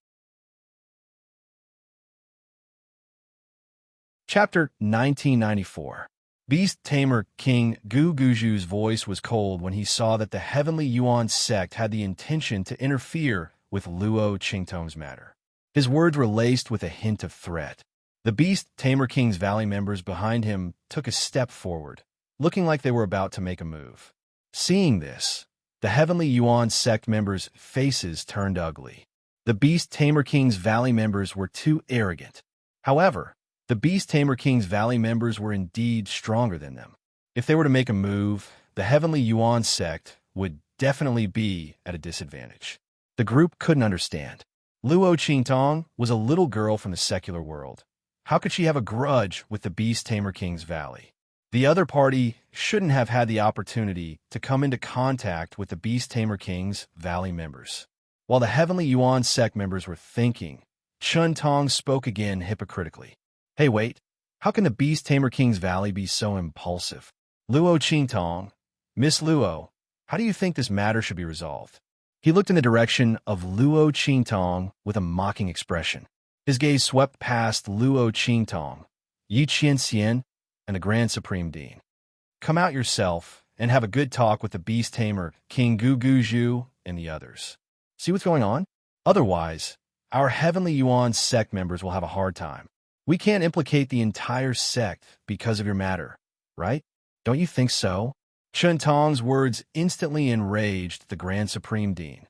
Chapter 1994. Beast Tamer King Guguju's voice was cold when he saw that the Heavenly Yuan sect had the intention to interfere with Luo Qingtong's matter. His words were laced with a hint of threat. The Beast Tamer King's Valley members behind him took a step forward, looking like they were about to make a move. Seeing this, the Heavenly Yuan sect members' faces turned ugly. The Beast Tamer King's Valley members were too arrogant. However, the Beast Tamer King's Valley members were indeed stronger than them. If they were to make a move, the Heavenly Yuan sect would definitely be at a disadvantage. The group couldn't understand. Luo Qingtong was a little girl from the secular world. How could she have a grudge with the Beast Tamer King's Valley? The other party shouldn't have had the opportunity to come into contact with the Beast Tamer King's Valley members. While the Heavenly Yuan sect members were thinking, Chun Tong spoke again hypocritically. Hey, wait, how can the Beast Tamer King's Valley be so impulsive? Luo Qingtong, Miss Luo, how do you think this matter should be resolved? He looked in the direction of Luo Qingtong with a mocking expression. His gaze swept past Luo Qingtong, Yi Qianxian, and the Grand Supreme Dean. Come out yourself and have a good talk with the Beast Tamer, King Guguju, and the others. See what's going on? Otherwise, our Heavenly Yuan sect members will have a hard time. We can't implicate the entire sect because of your matter, right? Don't you think so? Chun Tong's words instantly enraged the Grand Supreme Dean.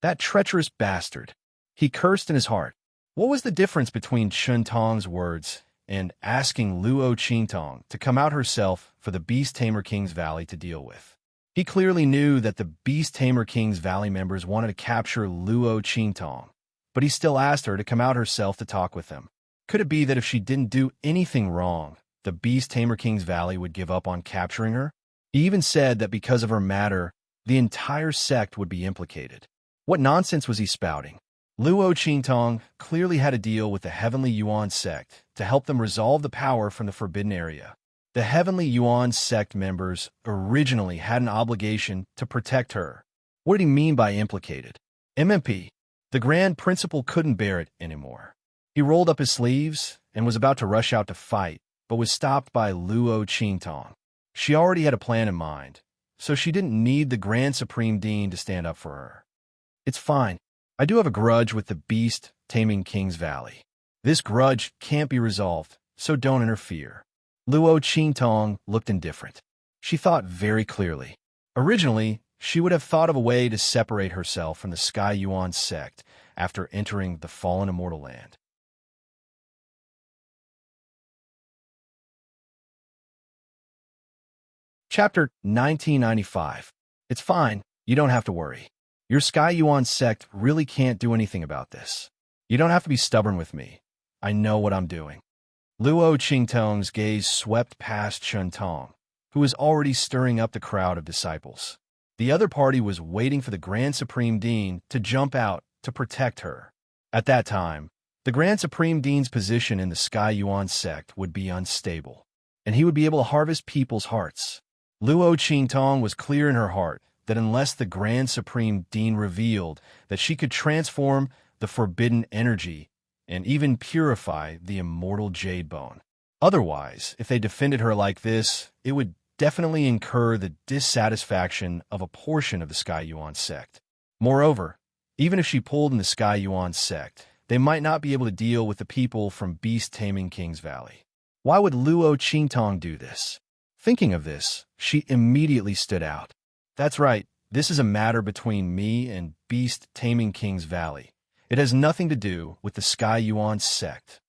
That treacherous bastard. He cursed in his heart. What was the difference between Chun Tong's words and asking Luo Qingtong to come out herself for the Beast Tamer King's Valley to deal with? He clearly knew that the Beast Tamer King's Valley members wanted to capture Luo Qingtong. but he still asked her to come out herself to talk with him. Could it be that if she didn't do anything wrong, the Beast Tamer King's Valley would give up on capturing her? He even said that because of her matter, the entire sect would be implicated. What nonsense was he spouting? Luo Qingtong clearly had a deal with the Heavenly Yuan sect to help them resolve the power from the Forbidden Area. The Heavenly Yuan sect members originally had an obligation to protect her. What did he mean by implicated? MMP. The Grand Principal couldn't bear it anymore. He rolled up his sleeves and was about to rush out to fight, but was stopped by Luo Qingtong. She already had a plan in mind, so she didn't need the Grand Supreme Dean to stand up for her. It's fine. I do have a grudge with the Beast Taming King's Valley. This grudge can't be resolved, so don't interfere. Luo Qingtong looked indifferent. She thought very clearly. Originally, she would have thought of a way to separate herself from the Sky Yuan sect after entering the Fallen Immortal Land. Chapter 1995. It's fine. You don't have to worry. Your Sky Yuan sect really can't do anything about this. You don't have to be stubborn with me. I know what I'm doing. Luo Qingtong's gaze swept past Chun Tong, who was already stirring up the crowd of disciples. The other party was waiting for the Grand Supreme Dean to jump out to protect her. At that time, the Grand Supreme Dean's position in the Sky Yuan sect would be unstable, and he would be able to harvest people's hearts. Luo Qingtong was clear in her heart that unless the Grand Supreme Dean revealed that she could transform the forbidden energy and even purify the immortal jade bone. Otherwise, if they defended her like this, it would definitely incur the dissatisfaction of a portion of the Sky Yuan sect. Moreover, even if she pulled in the Sky Yuan sect, they might not be able to deal with the people from Beast Taming King's Valley. Why would Luo Qingtong do this? Thinking of this, she immediately stood out. That's right, this is a matter between me and Beast Taming King's Valley. It has nothing to do with the Sky Yuan sect.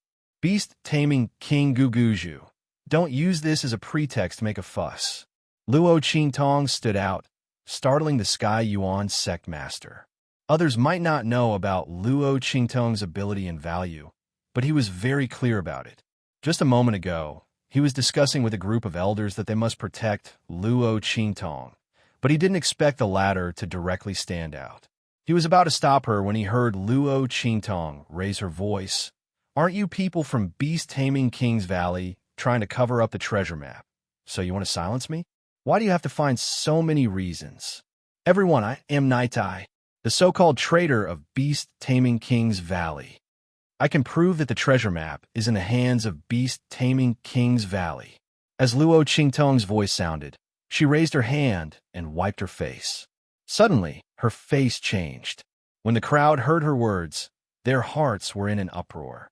Beast Taming King Guguju. Don't use this as a pretext to make a fuss. Luo Qingtong stood out, startling the Sky Yuan sect master. Others might not know about Luo Qingtong's ability and value, but he was very clear about it. Just a moment ago, he was discussing with a group of elders that they must protect Luo Qingtong, but he didn't expect the latter to directly stand out. He was about to stop her when he heard Luo Qingtong raise her voice. Aren't you people from Beast Taming King's Valley trying to cover up the treasure map? So you want to silence me? Why do you have to find so many reasons? Everyone, I am Naitai, the so-called traitor of Beast Taming King's Valley. I can prove that the treasure map is in the hands of Beast Taming King's Valley. As Luo Qingtong's voice sounded, she raised her hand and wiped her face. Suddenly, her face changed. When the crowd heard her words, their hearts were in an uproar.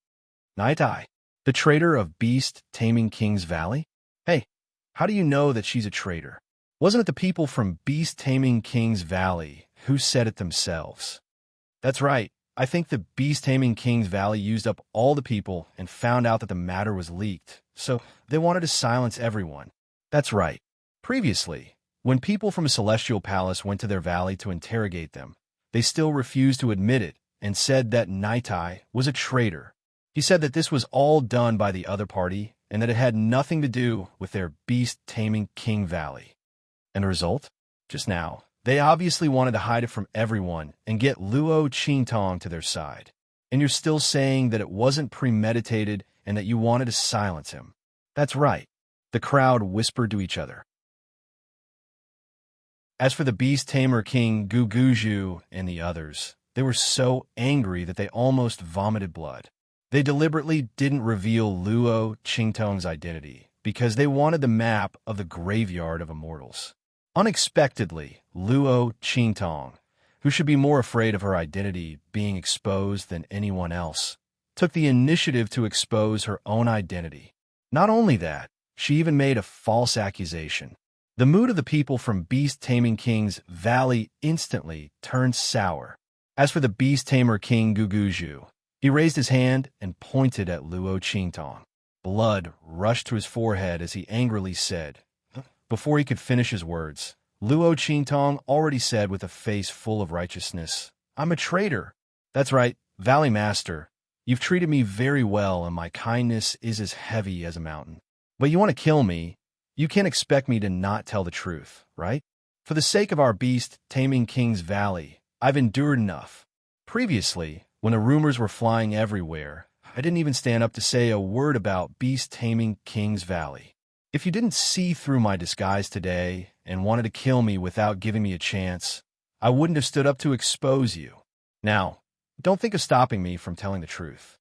Naitai, the traitor of Beast Taming King's Valley? Hey, how do you know that she's a traitor? Wasn't it the people from Beast Taming King's Valley who said it themselves? That's right. I think the Beast Taming King's Valley used up all the people and found out that the matter was leaked, so they wanted to silence everyone. That's right. Previously, when people from a celestial palace went to their valley to interrogate them, they still refused to admit it and said that Naitai was a traitor. He said that this was all done by the other party and that it had nothing to do with their Beast Taming King Valley. And the result? Just now, they obviously wanted to hide it from everyone and get Luo Qingtong to their side. And you're still saying that it wasn't premeditated and that you wanted to silence him. That's right. The crowd whispered to each other. As for the Beast Tamer King Guguju and the others, they were so angry that they almost vomited blood. They deliberately didn't reveal Luo Qingtong's identity because they wanted the map of the graveyard of immortals. Unexpectedly, Luo Qingtong, who should be more afraid of her identity being exposed than anyone else, took the initiative to expose her own identity. Not only that, she even made a false accusation. The mood of the people from Beast Taming King's Valley instantly turned sour. As for the Beast Tamer King Guguju, he raised his hand and pointed at Luo Qingtong. Blood rushed to his forehead as he angrily said. Before he could finish his words, Luo Qingtong already said with a face full of righteousness, "I'm a traitor." That's right, Valley Master, you've treated me very well and my kindness is as heavy as a mountain. But you want to kill me, you can't expect me to not tell the truth, right? For the sake of our beast taming King's Valley, I've endured enough. Previously, when the rumors were flying everywhere, I didn't even stand up to say a word about beast taming King's Valley. If you didn't see through my disguise today and wanted to kill me without giving me a chance, I wouldn't have stood up to expose you. Now, don't think of stopping me from telling the truth.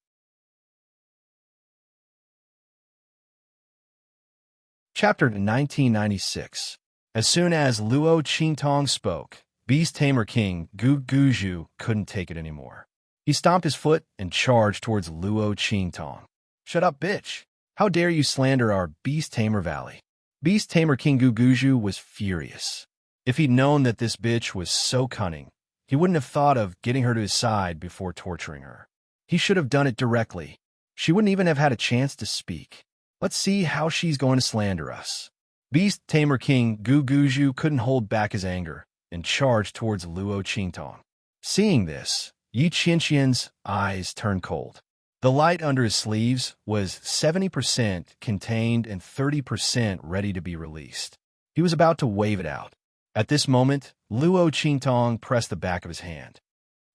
Chapter 1996. As soon as Luo Qingtong spoke, Beast Tamer King Gu Guju couldn't take it anymore. He stomped his foot and charged towards Luo Qingtong. "Shut up, bitch! How dare you slander our Beast Tamer Valley?" Beast Tamer King Gu Guju was furious. If he'd known that this bitch was so cunning, he wouldn't have thought of getting her to his side before torturing her. He should have done it directly. She wouldn't even have had a chance to speak. Let's see how she's going to slander us. Beast Tamer King Gu Guju couldn't hold back his anger and charged towards Luo Qingtong. Seeing this, Yi Qianqian's eyes turned cold. The light under his sleeves was 70% contained and 30% ready to be released. He was about to wave it out. At this moment, Luo Qingtong pressed the back of his hand.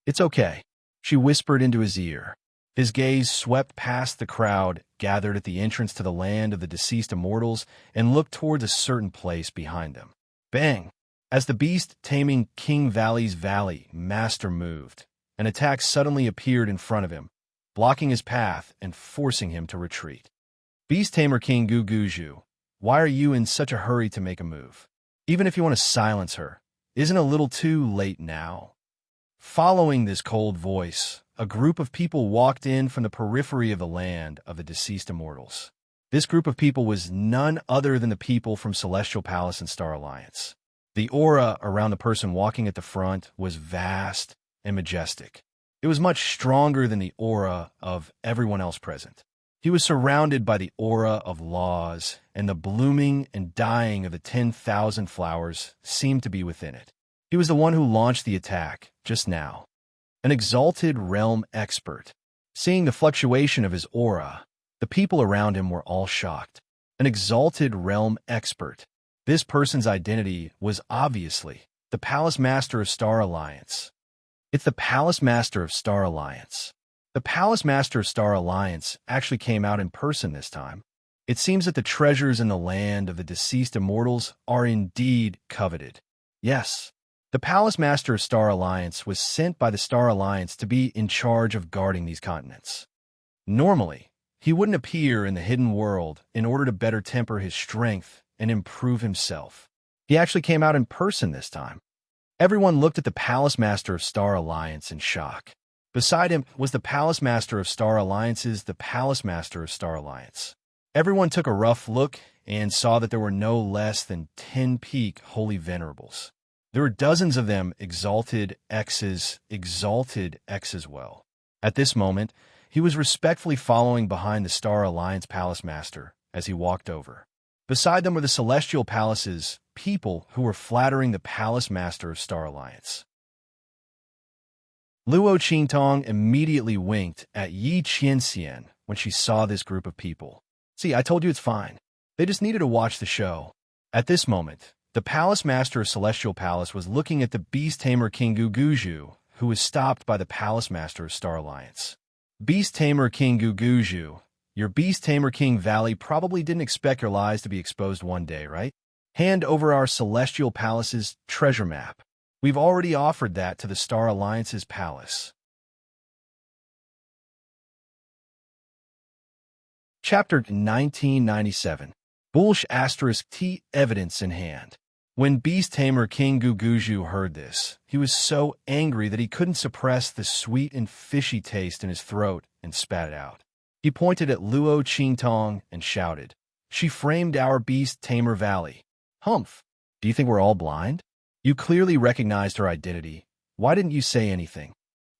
"It's okay," she whispered into his ear. His gaze swept past the crowd gathered at the entrance to the land of the deceased immortals and looked towards a certain place behind them. Bang! As the beast taming King Valley's Valley Master moved, an attack suddenly appeared in front of him, blocking his path and forcing him to retreat. Beast Tamer King Gu Guju, why are you in such a hurry to make a move? Even if you want to silence her, isn't it a little too late now? Following this cold voice, a group of people walked in from the periphery of the land of the deceased immortals. This group of people was none other than the people from Celestial Palace and Star Alliance. The aura around the person walking at the front was vast and majestic. It was much stronger than the aura of everyone else present. He was surrounded by the aura of laws, and the blooming and dying of the 10,000 flowers seemed to be within it. He was the one who launched the attack just now. An exalted realm expert. Seeing the fluctuation of his aura, the people around him were all shocked. An exalted realm expert. This person's identity was obviously the Palace Master of Star Alliance. It's the Palace Master of Star Alliance. The Palace Master of Star Alliance actually came out in person this time. It seems that the treasures in the land of the deceased immortals are indeed coveted. Yes, the Palace Master of Star Alliance was sent by the Star Alliance to be in charge of guarding these continents. Normally, he wouldn't appear in the hidden world in order to better temper his strength and improve himself. He actually came out in person this time. Everyone looked at the Palace Master of Star Alliance in shock. Beside him was the Palace Master of Star Alliance's the Palace Master of Star Alliance. Everyone took a rough look and saw that there were no less than 10 peak holy venerables. There were dozens of them exalted X's well. At this moment, he was respectfully following behind the Star Alliance Palace Master as he walked over. Beside them were the Celestial Palace's people who were flattering the Palace Master of Star Alliance. Luo Qingtong immediately winked at Yi Qianxian when she saw this group of people. "See, I told you it's fine. They just needed to watch the show." At this moment, the Palace Master of Celestial Palace was looking at the Beast Tamer King Gu Guju, who was stopped by the Palace Master of Star Alliance. "Beast Tamer King Gu Guju, your Beast Tamer King Valley probably didn't expect your lies to be exposed one day, right? Hand over our Celestial Palace's treasure map. We've already offered that to the Star Alliance's palace." Chapter 1997. Bulsh *T evidence in hand. When Beast Tamer King Gu Guju heard this, he was so angry that he couldn't suppress the sweet and fishy taste in his throat and spat it out. He pointed at Luo Qingtong and shouted, "She framed our Beast Tamer Valley. Humph! Do you think we're all blind? You clearly recognized her identity. Why didn't you say anything?"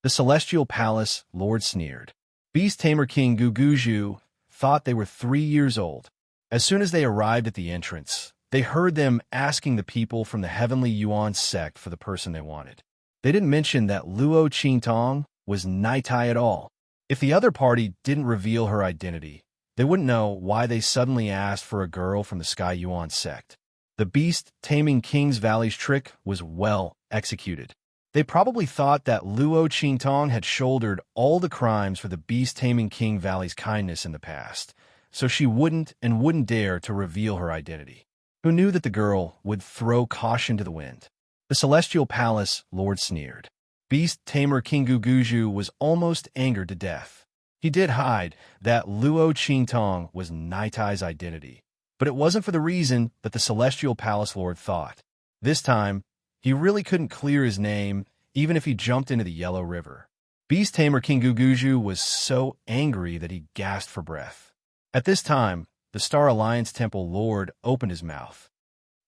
The Celestial Palace Lord sneered. Beast Tamer King Gu Guju thought they were 3 years old. As soon as they arrived at the entrance, they heard them asking the people from the Heavenly Yuan sect for the person they wanted. They didn't mention that Luo Qingtong was Naitai at all. If the other party didn't reveal her identity, they wouldn't know why they suddenly asked for a girl from the Sky Yuan sect. The beast taming King's Valley's trick was well executed. They probably thought that Luo Qingtong had shouldered all the crimes for the beast taming King Valley's kindness in the past, so she wouldn't dare to reveal her identity. Who knew that the girl would throw caution to the wind? The Celestial Palace Lord sneered. Beast tamer King Guguju was almost angered to death. He did hide that Luo Qingtong was Naitai's identity, but it wasn't for the reason that the Celestial Palace Lord thought. This time, he really couldn't clear his name, even if he jumped into the Yellow River. Beast tamer King Guguju was so angry that he gasped for breath. At this time, the Star Alliance Temple Lord opened his mouth.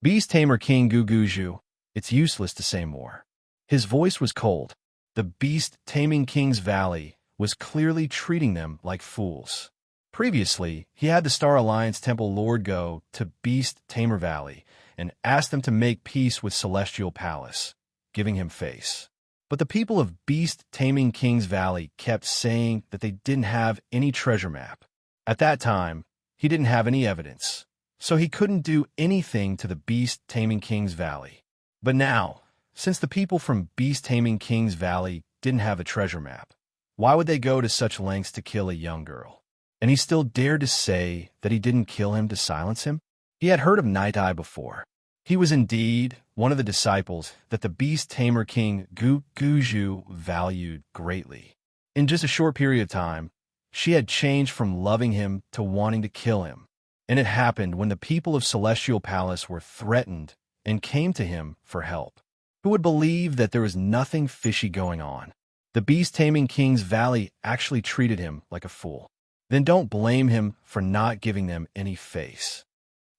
Beast tamer King Guguju, it's useless to say more. His voice was cold. The beast taming King's Valley was clearly treating them like fools. Previously, he had the Star Alliance Temple Lord go to Beast Tamer Valley and ask them to make peace with Celestial Palace, giving him face. But the people of Beast Taming King's Valley kept saying that they didn't have any treasure map. At that time, he didn't have any evidence, so he couldn't do anything to the Beast Taming King's Valley. But now, since the people from Beast Taming King's Valley didn't have a treasure map, why would they go to such lengths to kill a young girl? And he still dared to say that he didn't kill him to silence him? He had heard of Naitai before. He was indeed one of the disciples that the beast tamer King Guguju valued greatly. In just a short period of time, she had changed from loving him to wanting to kill him. And it happened when the people of Celestial Palace were threatened and came to him for help. Who would believe that there was nothing fishy going on? The beast taming King's Valley actually treated him like a fool. Then don't blame him for not giving them any face.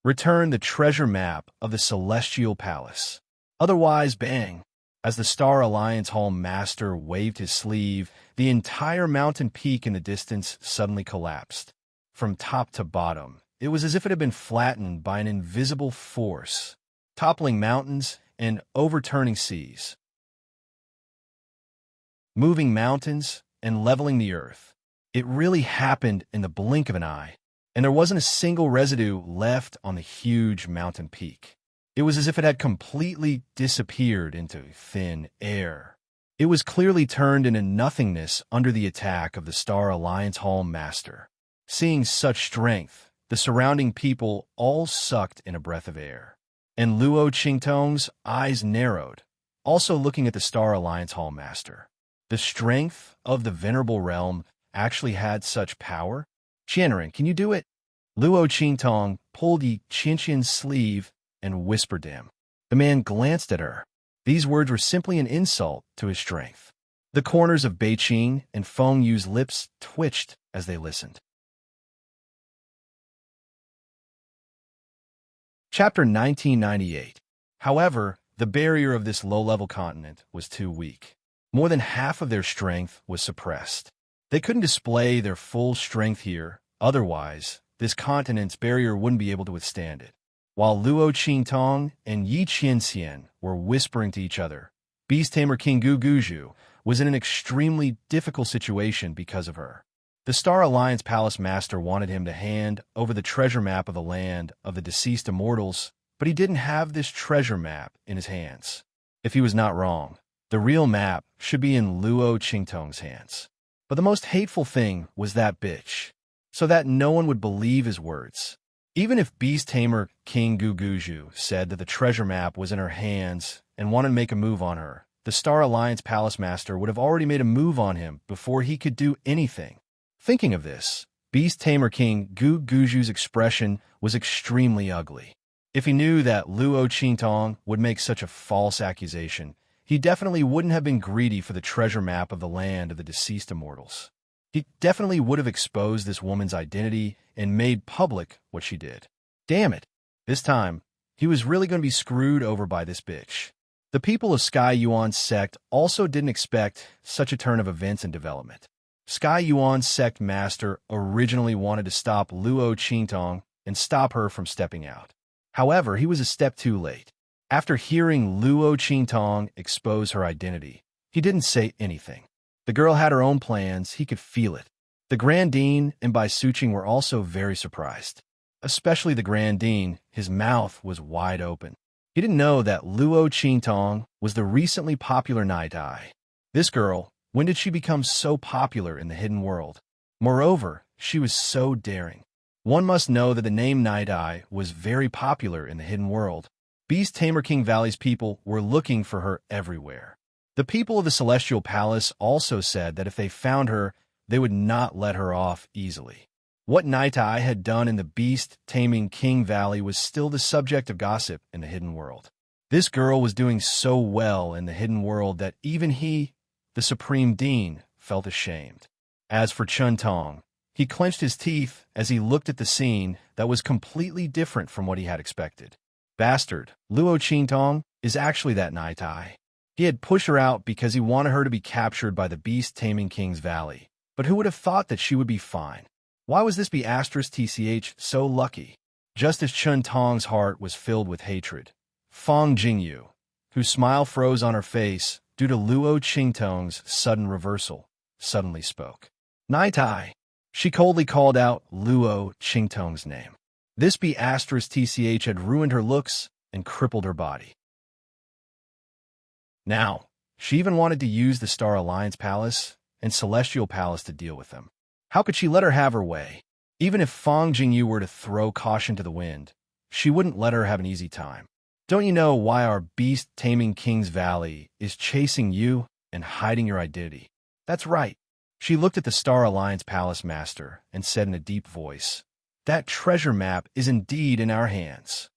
Return the treasure map of the Celestial Palace. Otherwise, bang. As the Star Alliance Hall Master waved his sleeve, the entire mountain peak in the distance suddenly collapsed. From top to bottom, it was as if it had been flattened by an invisible force, toppling mountains and overturning seas, moving mountains and leveling the earth. It really happened in the blink of an eye, and there wasn't a single residue left on the huge mountain peak. It was as if it had completely disappeared into thin air. It was clearly turned into nothingness under the attack of the Star Alliance Hall Master. Seeing such strength, the surrounding people all sucked in a breath of air. And Luo Qingtong's eyes narrowed, also looking at the Star Alliance Hall Master. The strength of the venerable realm actually had such power? Qianren, can you do it? Luo Qingtong pulled Yi Qianqian's sleeve and whispered to him. The man glanced at her. These words were simply an insult to his strength. The corners of Beiqing and Feng Yu's lips twitched as they listened. Chapter 1998. However, the barrier of this low-level continent was too weak. More than half of their strength was suppressed. They couldn't display their full strength here, otherwise, this continent's barrier wouldn't be able to withstand it. While Luo Qingtong and Yi Qianxian were whispering to each other, Beast Tamer King Guguju was in an extremely difficult situation because of her. The Star Alliance Palace Master wanted him to hand over the treasure map of the land of the deceased immortals, but he didn't have this treasure map in his hands. If he was not wrong, the real map should be in Luo Qingtong's hands. But the most hateful thing was that bitch, so that no one would believe his words. Even if Beast Tamer King Guguju said that the treasure map was in her hands and wanted to make a move on her, the Star Alliance Palace Master would have already made a move on him before he could do anything. Thinking of this, Beast Tamer King Guguju's expression was extremely ugly. If he knew that Luo Qingtong would make such a false accusation, he definitely wouldn't have been greedy for the treasure map of the land of the deceased immortals. He definitely would have exposed this woman's identity and made public what she did. Damn it. This time, he was really going to be screwed over by this bitch. The people of Sky Yuan's sect also didn't expect such a turn of events and development. Sky Yuan's sect master originally wanted to stop Luo Qingtong and stop her from stepping out. However, he was a step too late. After hearing Luo Qingtong expose her identity, he didn't say anything. The girl had her own plans, he could feel it. The Grand Dean and Bai Suching were also very surprised. Especially the Grand Dean, his mouth was wide open. He didn't know that Luo Qingtong was the recently popular Night Eye. This girl, when did she become so popular in the hidden world? Moreover, she was so daring. One must know that the name Night Eye was very popular in the hidden world. Beast Tamer King Valley's people were looking for her everywhere. The people of the Celestial Palace also said that if they found her, they would not let her off easily. What Night Eye had done in the Beast Taming King Valley was still the subject of gossip in the hidden world. This girl was doing so well in the hidden world that even he, the Supreme Dean, felt ashamed. As for Chun Tong, he clenched his teeth as he looked at the scene that was completely different from what he had expected. Bastard, Luo Qingtong is actually that Night Eye. He had pushed her out because he wanted her to be captured by the Beast Taming King's Valley. But who would have thought that she would be fine? Why was this be *TCH so lucky? Just as Chun Tong's heart was filled with hatred, Fong Jingyu, whose smile froze on her face due to Luo Qingtong's sudden reversal, suddenly spoke. Night Eye. She coldly called out Luo Qingtong's name. This be *TCH had ruined her looks and crippled her body. Now, she even wanted to use the Star Alliance Palace and Celestial Palace to deal with them. How could she let her have her way? Even if Fong Jingyu were to throw caution to the wind, she wouldn't let her have an easy time. Don't you know why our Beast Taming King's Valley is chasing you and hiding your identity? That's right. She looked at the Star Alliance Palace Master and said in a deep voice, that treasure map is indeed in our hands.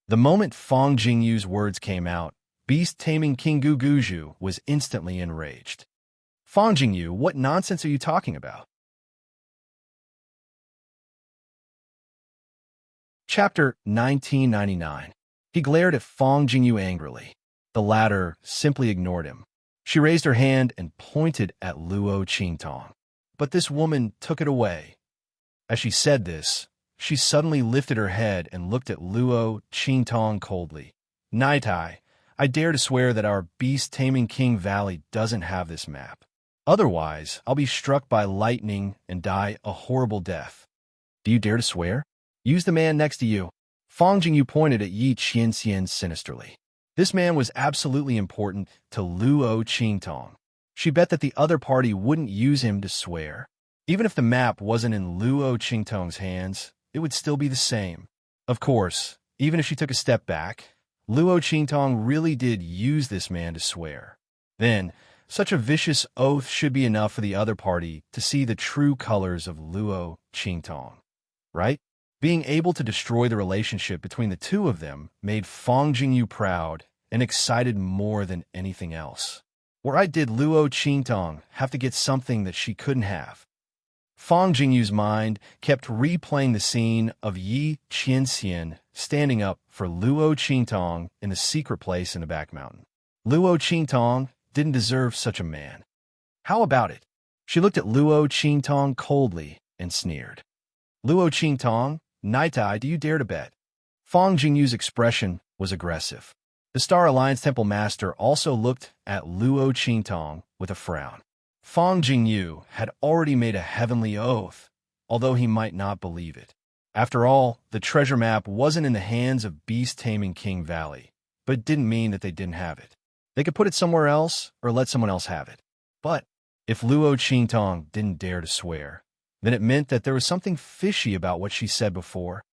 The moment Fong Jingyu's words came out, Beast Taming King Guguju was instantly enraged. Fong Jingyu, what nonsense are you talking about? Chapter 1999. He glared at Fong Jingyu angrily. The latter simply ignored him. She raised her hand and pointed at Luo Qingtong. But this woman took it away. As she said this, she suddenly lifted her head and looked at Luo Qingtong coldly. Night Eye, I dare to swear that our Beast Taming King Valley doesn't have this map. Otherwise, I'll be struck by lightning and die a horrible death. Do you dare to swear? Use the man next to you. Fong Jingyu pointed at Yi Qianxian sinisterly. This man was absolutely important to Luo Qingtong. She bet that the other party wouldn't use him to swear. Even if the map wasn't in Luo Qingtong's hands, it would still be the same. Of course, even if she took a step back, Luo Qingtong really did use this man to swear. Then, such a vicious oath should be enough for the other party to see the true colors of Luo Qingtong. Right? Being able to destroy the relationship between the two of them made Fong Jingyu proud and excited more than anything else. Why did Luo Qingtong have to get something that she couldn't have? Fong Jingyu's mind kept replaying the scene of Yi Qianxian standing up for Luo Qingtong in the secret place in the back mountain. Luo Qingtong didn't deserve such a man. How about it? She looked at Luo Qingtong coldly and sneered. Luo Qingtong, Night Eye, do you dare to bet? Fong Jingyu's expression was aggressive. The Star Alliance Temple Master also looked at Luo Qingtong with a frown. Fong Jingyu had already made a heavenly oath, although he might not believe it. After all, the treasure map wasn't in the hands of Beast Taming King Valley, but it didn't mean that they didn't have it. They could put it somewhere else or let someone else have it. But if Luo Qingtong didn't dare to swear, then it meant that there was something fishy about what she said before.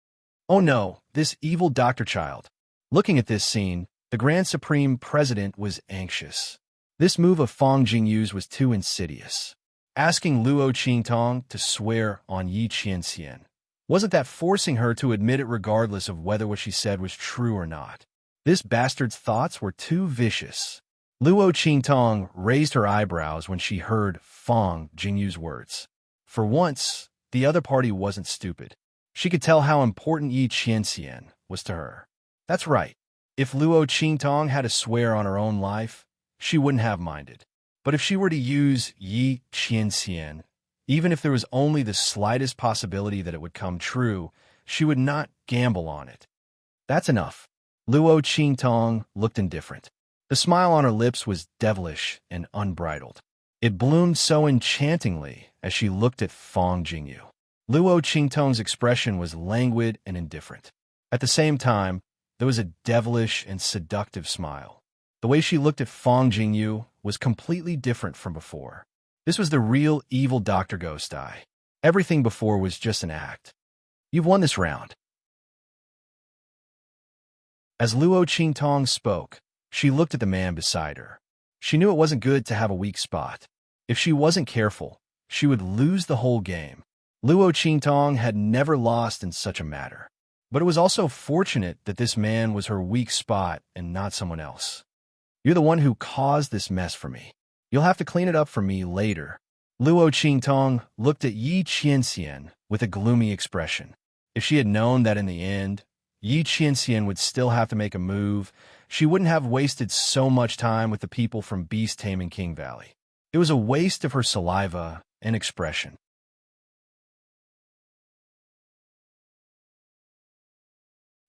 Oh no, this evil doctor child. Looking at this scene, the Grand Supreme President was anxious. This move of Fong Jingyu's was too insidious. Asking Luo Qingtong to swear on Yi Qianxian. Wasn't that forcing her to admit it regardless of whether what she said was true or not? This bastard's thoughts were too vicious. Luo Qingtong raised her eyebrows when she heard Fong Jingyu's words. For once, the other party wasn't stupid. She could tell how important Yi Qianxian was to her. That's right. If Luo Qingtong had to swear on her own life, she wouldn't have minded. But if she were to use Yi Qianxian, even if there was only the slightest possibility that it would come true, she would not gamble on it. That's enough. Luo Qingtong looked indifferent. The smile on her lips was devilish and unbridled. It bloomed so enchantingly as she looked at Fong Jingyu. Luo Qingtong's expression was languid and indifferent. At the same time, there was a devilish and seductive smile. The way she looked at Fong Jingyu was completely different from before. This was the real evil Dr. Ghost Eye. Everything before was just an act. You've won this round. As Luo Qingtong spoke, she looked at the man beside her. She knew it wasn't good to have a weak spot. If she wasn't careful, she would lose the whole game. Luo Qingtong had never lost in such a matter. But it was also fortunate that this man was her weak spot and not someone else. You're the one who caused this mess for me. You'll have to clean it up for me later. Luo Qingtong looked at Yi Qianxian with a gloomy expression. If she had known that in the end, Yi Qianxian would still have to make a move, she wouldn't have wasted so much time with the people from Beast Taming King Valley. It was a waste of her saliva and expression.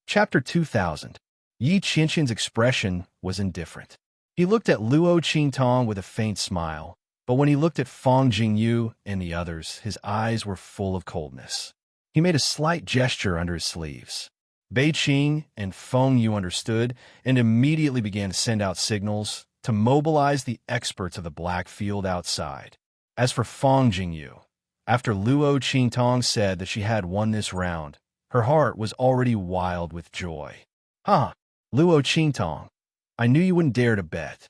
Chapter 2000. Yi Qianxian's expression was indifferent. He looked at Luo Qingtong with a faint smile, but when he looked at Fong Jingyu and the others, his eyes were full of coldness. He made a slight gesture under his sleeves. Bei Qing and Feng Yu understood and immediately began to send out signals to mobilize the experts of the Black Field outside. As for Fong Jingyu, after Luo Qingtong said that she had won this round, her heart was already wild with joy. Luo Qingtong, I knew you wouldn't dare to bet.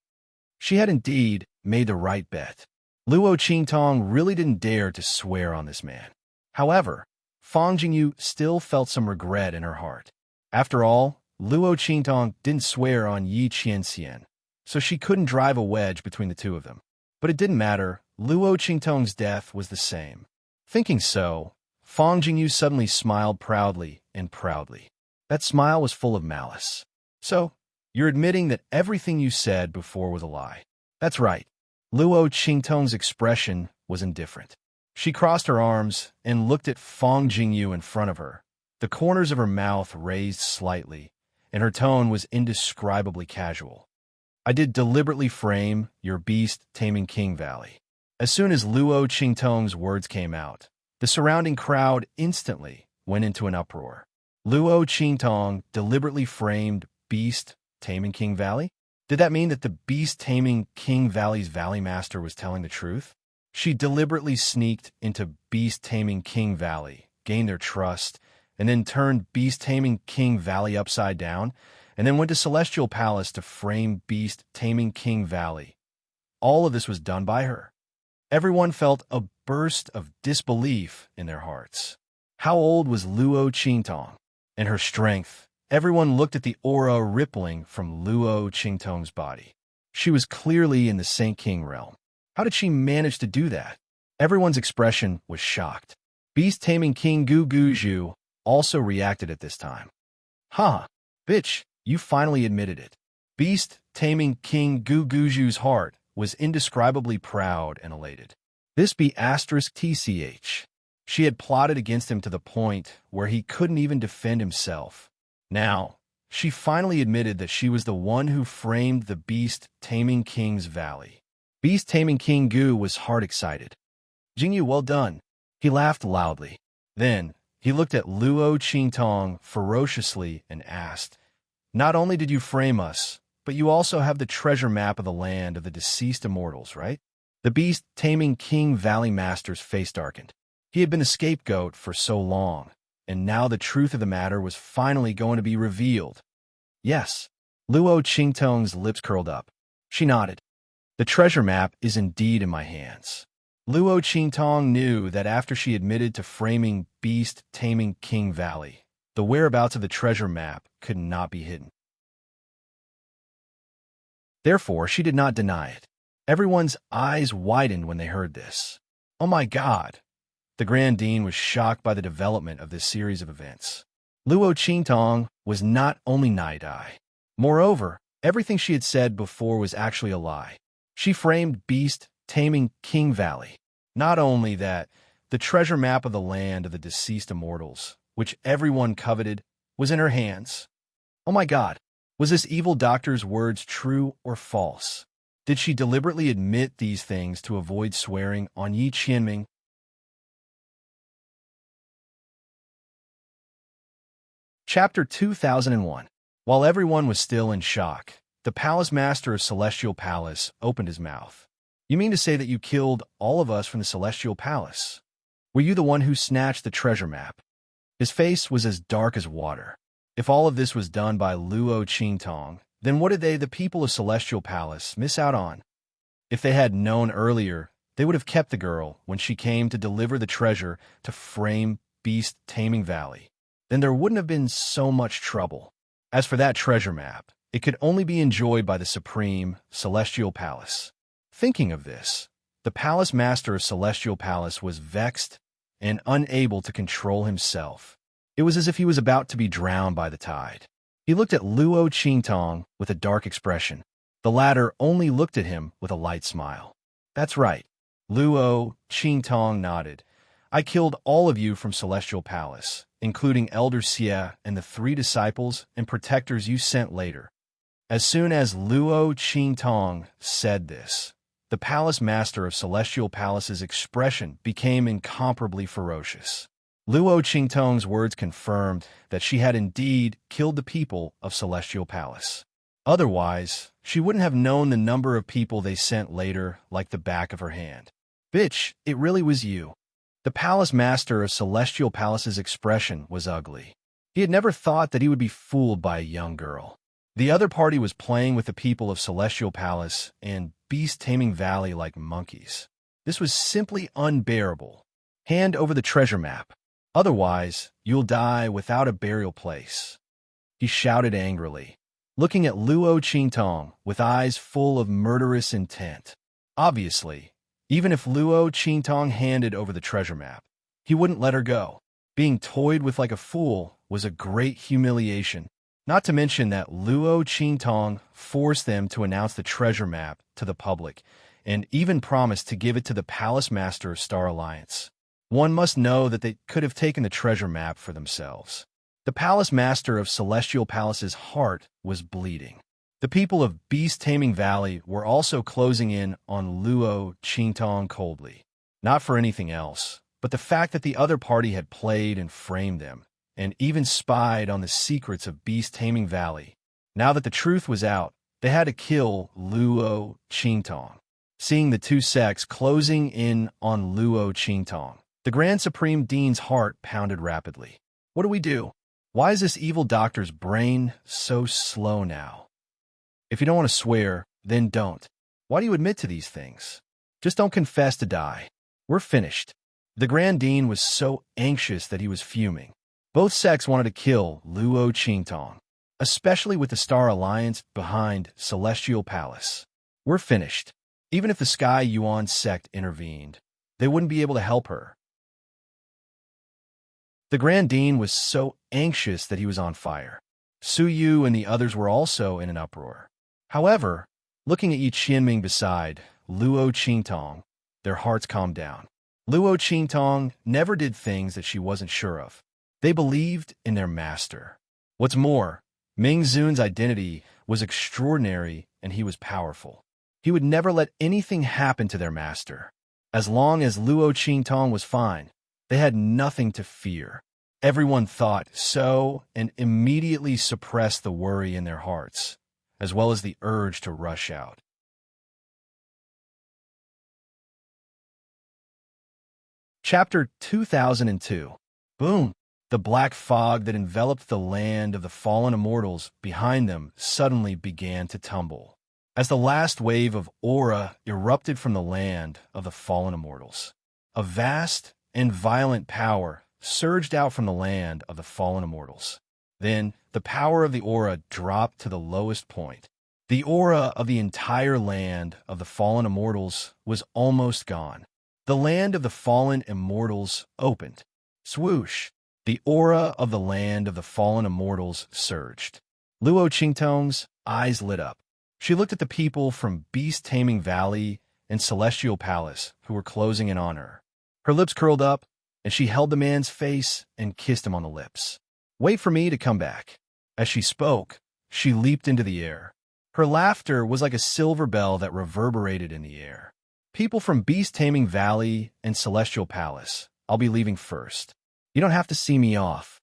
She had indeed made the right bet. Luo Qingtong really didn't dare to swear on this man. However, Fong Jingyu still felt some regret in her heart. After all, Luo Qingtong didn't swear on Yi Qianxian, so she couldn't drive a wedge between the two of them. But it didn't matter. Luo Qingtong's death was the same. Thinking so, Fong Jingyu suddenly smiled proudly and proudly. That smile was full of malice. So, you're admitting that everything you said before was a lie. That's right. Luo Qingtong's expression was indifferent. She crossed her arms and looked at Fong Jingyu in front of her. The corners of her mouth raised slightly, and her tone was indescribably casual. I did deliberately frame your Beast Taming King Valley. As soon as Luo Qingtong's words came out, the surrounding crowd instantly went into an uproar. Luo Qingtong deliberately framed Beast Taming King Valley? Did that mean that the Beast Taming King Valley's Valley Master was telling the truth? She deliberately sneaked into Beast Taming King Valley, gained their trust, and then turned Beast Taming King Valley upside down, and then went to Celestial Palace to frame Beast Taming King Valley. All of this was done by her. Everyone felt a burst of disbelief in their hearts. How old was Luo Qingtong? And her strength. Everyone looked at the aura rippling from Luo Qingtong's body. She was clearly in the Saint King realm. How did she manage to do that? Everyone's expression was shocked. Beast Taming King Gu Guju also reacted at this time. Bitch, you finally admitted it. Beast Taming King Gu Guju's heart was indescribably proud and elated. This be *TCH. She had plotted against him to the point where he couldn't even defend himself. Now, she finally admitted that she was the one who framed the Beast Taming King's Valley. Beast Taming King Gu was heart-excited. Jingyu, well done. He laughed loudly. Then, he looked at Luo Qingtong ferociously and asked, Not only did you frame us, but you also have the treasure map of the land of the deceased immortals, right? The Beast Taming King Valley Master's face darkened. He had been a scapegoat for so long, and now the truth of the matter was finally going to be revealed. Yes. Luo Qingtong's lips curled up. She nodded. The treasure map is indeed in my hands. Luo Qingtong knew that after she admitted to framing Beast Taming King Valley, the whereabouts of the treasure map could not be hidden. Therefore, she did not deny it. Everyone's eyes widened when they heard this. Oh my God! The Grand Dean was shocked by the development of this series of events. Luo Qingtong was not only Nai-Dai. Moreover, everything she had said before was actually a lie. She framed Beast Taming King Valley. Not only that, the treasure map of the land of the deceased immortals, which everyone coveted, was in her hands. Oh my God! Was this evil doctor's words true or false? Did she deliberately admit these things to avoid swearing on Yi Qianming? Chapter 2001. While everyone was still in shock, the palace master of Celestial Palace opened his mouth. You mean to say that you killed all of us from the Celestial Palace? Were you the one who snatched the treasure map? His face was as dark as water. If all of this was done by Luo Qingtong, then what did they, the people of Celestial Palace, miss out on? If they had known earlier, they would have kept the girl when she came to deliver the treasure to frame Beast Taming Valley. Then there wouldn't have been so much trouble. As for that treasure map, it could only be enjoyed by the Supreme Celestial Palace. Thinking of this, the palace master of Celestial Palace was vexed and unable to control himself. It was as if he was about to be drowned by the tide. He looked at Luo Qingtong with a dark expression. The latter only looked at him with a light smile. That's right. Luo Qingtong nodded. I killed all of you from Celestial Palace, including Elder Xie and the 3 disciples and protectors you sent later. As soon as Luo Qingtong said this, the palace master of Celestial Palace's expression became incomparably ferocious. Luo Qingtong's words confirmed that she had indeed killed the people of Celestial Palace. Otherwise, she wouldn't have known the number of people they sent later like the back of her hand. Bitch, it really was you. The palace master of Celestial Palace's expression was ugly. He had never thought that he would be fooled by a young girl. The other party was playing with the people of Celestial Palace and Beast Taming Valley like monkeys. This was simply unbearable. Hand over the treasure map. Otherwise, you'll die without a burial place. He shouted angrily, looking at Luo Qingtong with eyes full of murderous intent. Obviously, even if Luo Qingtong handed over the treasure map, he wouldn't let her go. Being toyed with like a fool was a great humiliation. Not to mention that Luo Qingtong forced them to announce the treasure map to the public and even promised to give it to the palace master of Star Alliance. One must know that they could have taken the treasure map for themselves. The palace master of Celestial Palace's heart was bleeding. The people of Beast Taming Valley were also closing in on Luo Qingtong coldly. Not for anything else, but the fact that the other party had played and framed them, and even spied on the secrets of Beast Taming Valley. Now that the truth was out, they had to kill Luo Qingtong. Seeing the two sects closing in on Luo Qingtong, the Grand Supreme Dean's heart pounded rapidly. What do we do? Why is this evil doctor's brain so slow now? If you don't want to swear, then don't. Why do you admit to these things? Just don't confess to die. We're finished. The Grand Dean was so anxious that he was fuming. Both sects wanted to kill Luo Qingtong, especially with the Star Alliance behind Celestial Palace. We're finished. Even if the Sky Yuan sect intervened, they wouldn't be able to help her. The Grand Dean was so anxious that he was on fire. Su Yu and the others were also in an uproar. However, looking at Yi Qianming beside Luo Qingtong, their hearts calmed down. Luo Qingtong never did things that she wasn't sure of. They believed in their master. What's more, Ming Zun's identity was extraordinary and he was powerful. He would never let anything happen to their master. As long as Luo Qingtong was fine, they had nothing to fear. Everyone thought so and immediately suppressed the worry in their hearts, as well as the urge to rush out. Chapter 2002. Boom! The black fog that enveloped the land of the fallen immortals behind them suddenly began to tumble, as the last wave of aura erupted from the land of the fallen immortals. A vast and violent power surged out from the land of the fallen immortals. Then, the power of the aura dropped to the lowest point. The aura of the entire land of the fallen immortals was almost gone. The land of the fallen immortals opened. Swoosh! The aura of the land of the fallen immortals surged. Luo Qingtong's eyes lit up. She looked at the people from Beast Taming Valley and Celestial Palace who were closing in on her. Her lips curled up, and she held the man's face and kissed him on the lips. Wait for me to come back. As she spoke, she leaped into the air. Her laughter was like a silver bell that reverberated in the air. People from Beast Taming Valley and Celestial Palace, I'll be leaving first. You don't have to see me off.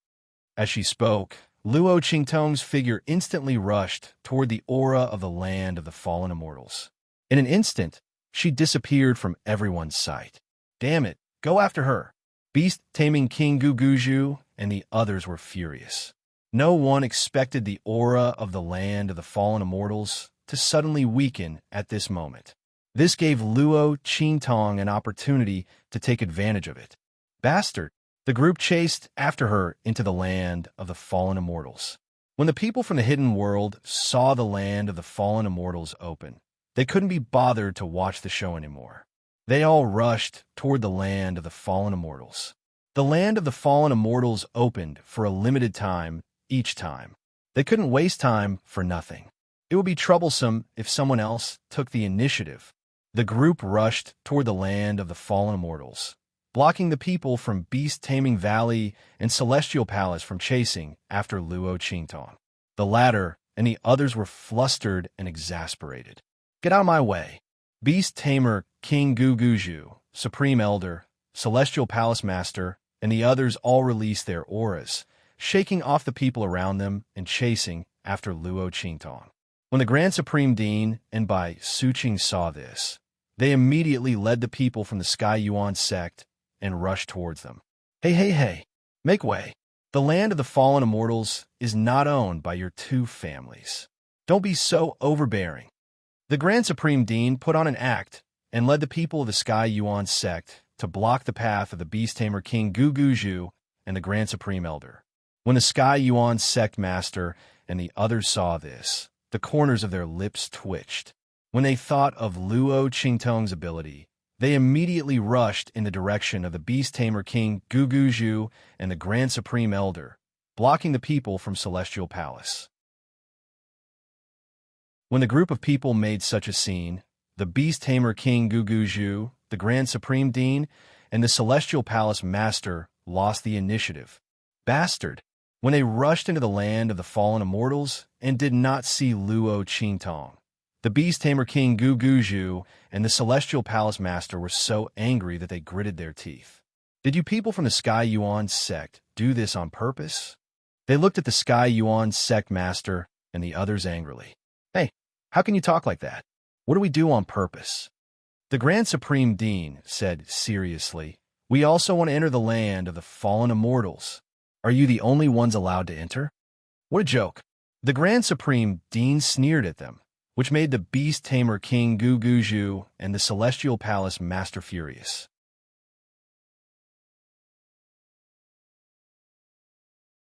As she spoke, Luo Qingtong's figure instantly rushed toward the aura of the land of the fallen immortals. In an instant, she disappeared from everyone's sight. Damn it, go after her. Beast Taming King Guguju and the others were furious. No one expected the aura of the land of the fallen immortals to suddenly weaken at this moment. This gave Luo Qingtong an opportunity to take advantage of it. Bastard! The group chased after her into the land of the fallen immortals. When the people from the hidden world saw the land of the fallen immortals open, they couldn't be bothered to watch the show anymore. They all rushed toward the land of the fallen immortals. The land of the fallen immortals opened for a limited time each time. They couldn't waste time for nothing. It would be troublesome if someone else took the initiative. The group rushed toward the land of the fallen immortals, blocking the people from Beast Taming Valley and Celestial Palace from chasing after Luo Qingtong. The latter and the others were flustered and exasperated. Get out of my way! Beast Tamer King Guguju, Supreme Elder, Celestial Palace Master, and the others all released their auras, shaking off the people around them and chasing after Luo Qingtong. When the Grand Supreme Dean and Bai Suqing saw this, they immediately led the people from the Sky Yuan sect and rushed towards them. Hey, make way. The land of the fallen immortals is not owned by your two families. Don't be so overbearing. The Grand Supreme Dean put on an act and led the people of the Sky Yuan sect to block the path of the Beast Tamer King Guguju and the Grand Supreme Elder. When the Sky Yuan sect master and the others saw this, the corners of their lips twitched. When they thought of Luo Qingtong's ability, they immediately rushed in the direction of the Beast Tamer King Guguju and the Grand Supreme Elder, blocking the people from Celestial Palace. When the group of people made such a scene, the Beast Tamer King Guguju, the Grand Supreme Dean, and the Celestial Palace Master lost the initiative. Bastard! When they rushed into the land of the fallen immortals and did not see Luo Qingtong, the Beast Tamer King Guguju and the Celestial Palace Master were so angry that they gritted their teeth. Did you people from the Sky Yuan sect do this on purpose? They looked at the Sky Yuan sect master and the others angrily. Hey, how can you talk like that? What do we do on purpose? The Grand Supreme Dean said seriously, we also want to enter the land of the fallen immortals. Are you the only ones allowed to enter? What a joke. The Grand Supreme Dean sneered at them, which made the Beast Tamer King Guguju and the Celestial Palace Master furious.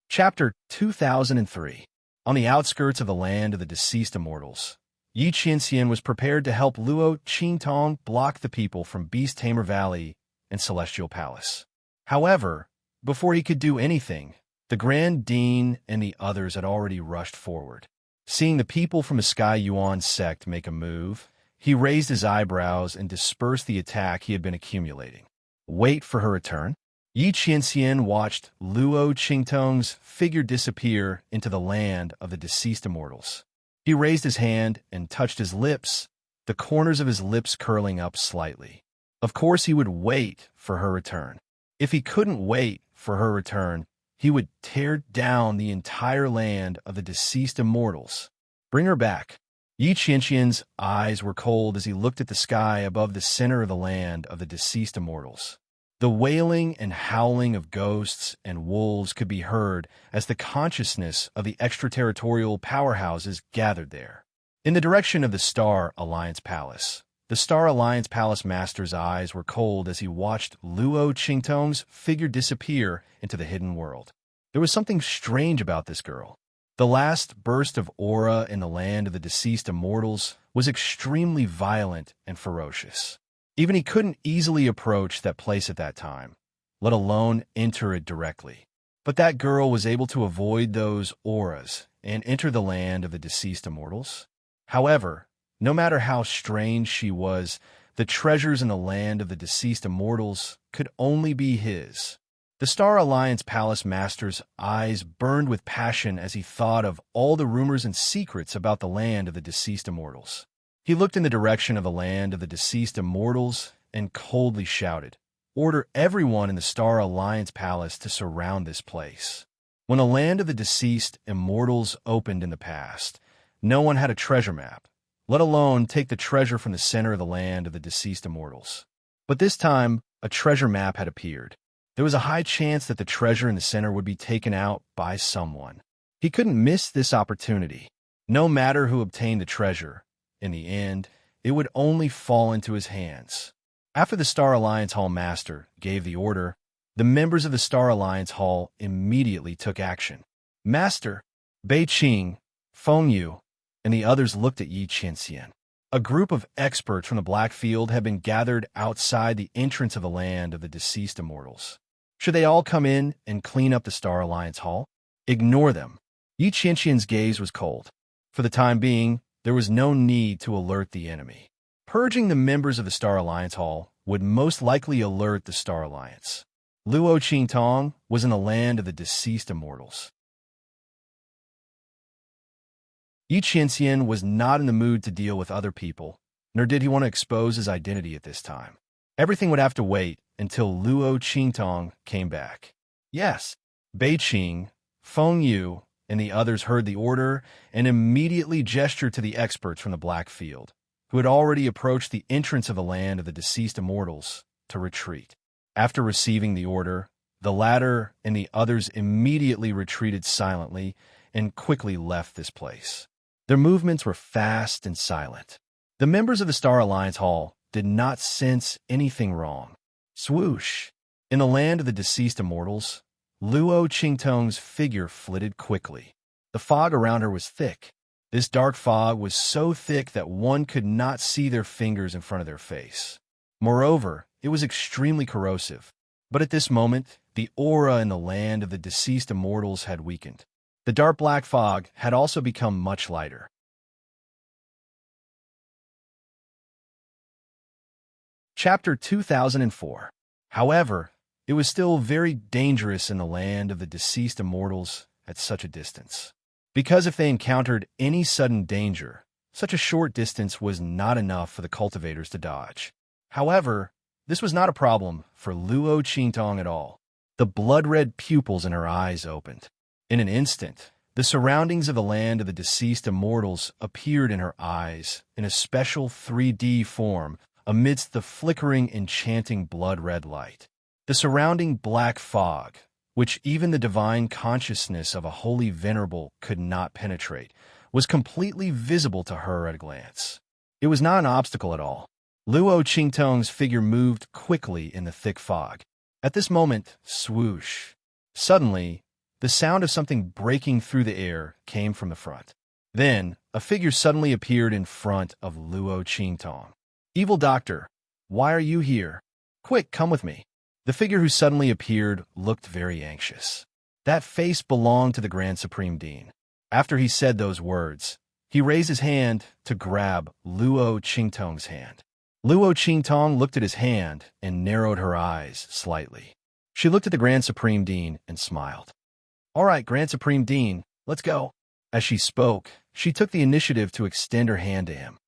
Chapter 2003. On the outskirts of the land of the deceased immortals, Yi Qianxian was prepared to help Luo Qingtong block the people from Beast Tamer Valley and Celestial Palace. However, before he could do anything, the Grand Dean and the others had already rushed forward. Seeing the people from the Sky Yuan sect make a move, he raised his eyebrows and dispersed the attack he had been accumulating. Wait for her return? Yi Qianxian watched Luo Qingtong's figure disappear into the land of the deceased immortals. He raised his hand and touched his lips, the corners of his lips curling up slightly. Of course he would wait for her return. If he couldn't wait for her return, he would tear down the entire land of the deceased immortals. Bring her back. Yi Qianxian's eyes were cold as he looked at the sky above the center of the land of the deceased immortals. The wailing and howling of ghosts and wolves could be heard as the consciousness of the extraterritorial powerhouses gathered there. In the direction of the Star Alliance Palace, the Star Alliance Palace Master's eyes were cold as he watched Luo Qingtong's figure disappear into the hidden world. There was something strange about this girl. The last burst of aura in the land of the deceased immortals was extremely violent and ferocious. Even he couldn't easily approach that place at that time, let alone enter it directly. But that girl was able to avoid those auras and enter the land of the deceased immortals. However, no matter how strange she was, the treasures in the land of the deceased immortals could only be his. The Star Alliance Palace Master's eyes burned with passion as he thought of all the rumors and secrets about the land of the deceased immortals. He looked in the direction of the land of the deceased immortals and coldly shouted, "Order everyone in the Star Alliance Palace to surround this place." When the land of the deceased immortals opened in the past, no one had a treasure map, let alone take the treasure from the center of the land of the deceased immortals. But this time, a treasure map had appeared. There was a high chance that the treasure in the center would be taken out by someone. He couldn't miss this opportunity. No matter who obtained the treasure, in the end, it would only fall into his hands. After the Star Alliance Hall Master gave the order, the members of the Star Alliance Hall immediately took action. Master, Bei Qing, Feng Yu, and the others looked at Yi Qianxian. A group of experts from the Black Field had been gathered outside the entrance of the land of the deceased immortals. Should they all come in and clean up the Star Alliance Hall? Ignore them. Yi Qianxian's gaze was cold. For the time being, there was no need to alert the enemy. Purging the members of the Star Alliance Hall would most likely alert the Star Alliance. Luo Qingtong was in the land of the deceased immortals. Yi Qianxian was not in the mood to deal with other people, nor did he want to expose his identity at this time. Everything would have to wait until Luo Qingtong came back. Yes, Bei Qing, Feng Yu, and the others heard the order and immediately gestured to the experts from the Black Field, who had already approached the entrance of the land of the deceased immortals, to retreat. After receiving the order, the latter and the others immediately retreated silently and quickly left this place. Their movements were fast and silent. The members of the Star Alliance Hall did not sense anything wrong. Swoosh! In the land of the deceased immortals, Luo Qingtong's figure flitted quickly. The fog around her was thick. This dark fog was so thick that one could not see their fingers in front of their face. Moreover, it was extremely corrosive. But at this moment, the aura in the land of the deceased immortals had weakened. The dark black fog had also become much lighter. Chapter 2004. However, it was still very dangerous in the land of the deceased immortals at such a distance. Because if they encountered any sudden danger, such a short distance was not enough for the cultivators to dodge. However, this was not a problem for Luo Qingtong at all. The blood-red pupils in her eyes opened. In an instant, the surroundings of the land of the deceased immortals appeared in her eyes in a special 3D form amidst the flickering, enchanting blood-red light. The surrounding black fog, which even the divine consciousness of a holy venerable could not penetrate, was completely visible to her at a glance. It was not an obstacle at all. Luo Qingtong's figure moved quickly in the thick fog. At this moment, swoosh! Suddenly, the sound of something breaking through the air came from the front. Then, a figure suddenly appeared in front of Luo Qingtong. "Evil doctor, why are you here? Quick, come with me." The figure who suddenly appeared looked very anxious. That face belonged to the Grand Supreme Dean. After he said those words, he raised his hand to grab Luo Qingtong's hand. Luo Qingtong looked at his hand and narrowed her eyes slightly. She looked at the Grand Supreme Dean and smiled. "All right, Grand Supreme Dean, let's go." As she spoke, she took the initiative to extend her hand to him.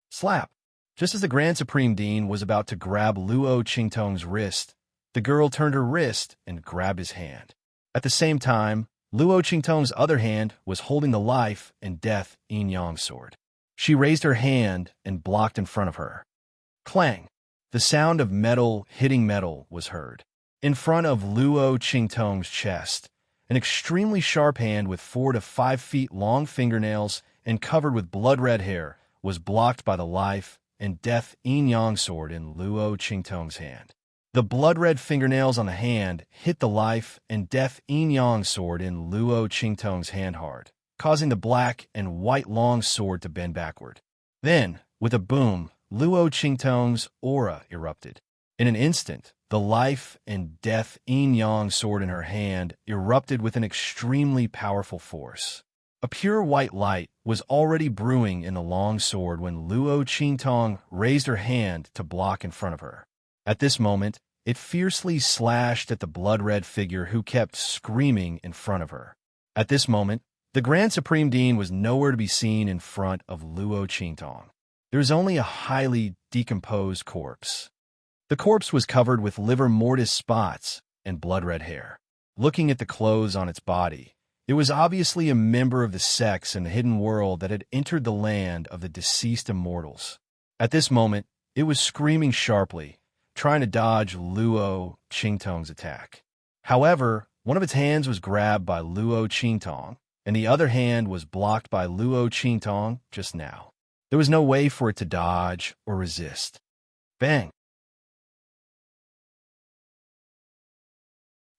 Slap! Just as the Grand Supreme Dean was about to grab Luo Qingtong's wrist, the girl turned her wrist and grabbed his hand. At the same time, Luo Qingtong's other hand was holding the life and death yin-yang sword. She raised her hand and blocked in front of her. Clang! The sound of metal hitting metal was heard. In front of Luo Qingtong's chest, an extremely sharp hand with 4 to 5 feet long fingernails and covered with blood-red hair was blocked by the life and death yin-yang sword in Luo Qingtong's hand. The blood-red fingernails on the hand hit the life and death yin-yang sword in Luo Qingtong's hand hard, causing the black and white long sword to bend backward. Then, with a boom, Luo Qingtong's aura erupted. In an instant, the life and death yin-yang sword in her hand erupted with an extremely powerful force. A pure white light was already brewing in the long sword when Luo Qingtong raised her hand to block in front of her. At this moment, it fiercely slashed at the blood-red figure who kept screaming in front of her. At this moment, the Grand Supreme Dean was nowhere to be seen in front of Luo Qingtong. There was only a highly decomposed corpse. The corpse was covered with livor mortis spots and blood-red hair. Looking at the clothes on its body, it was obviously a member of the sects in the hidden world that had entered the land of the deceased immortals. At this moment, it was screaming sharply, trying to dodge Luo Qingtong's attack. However, one of its hands was grabbed by Luo Qingtong, and the other hand was blocked by Luo Qingtong just now. There was no way for it to dodge or resist. Bang!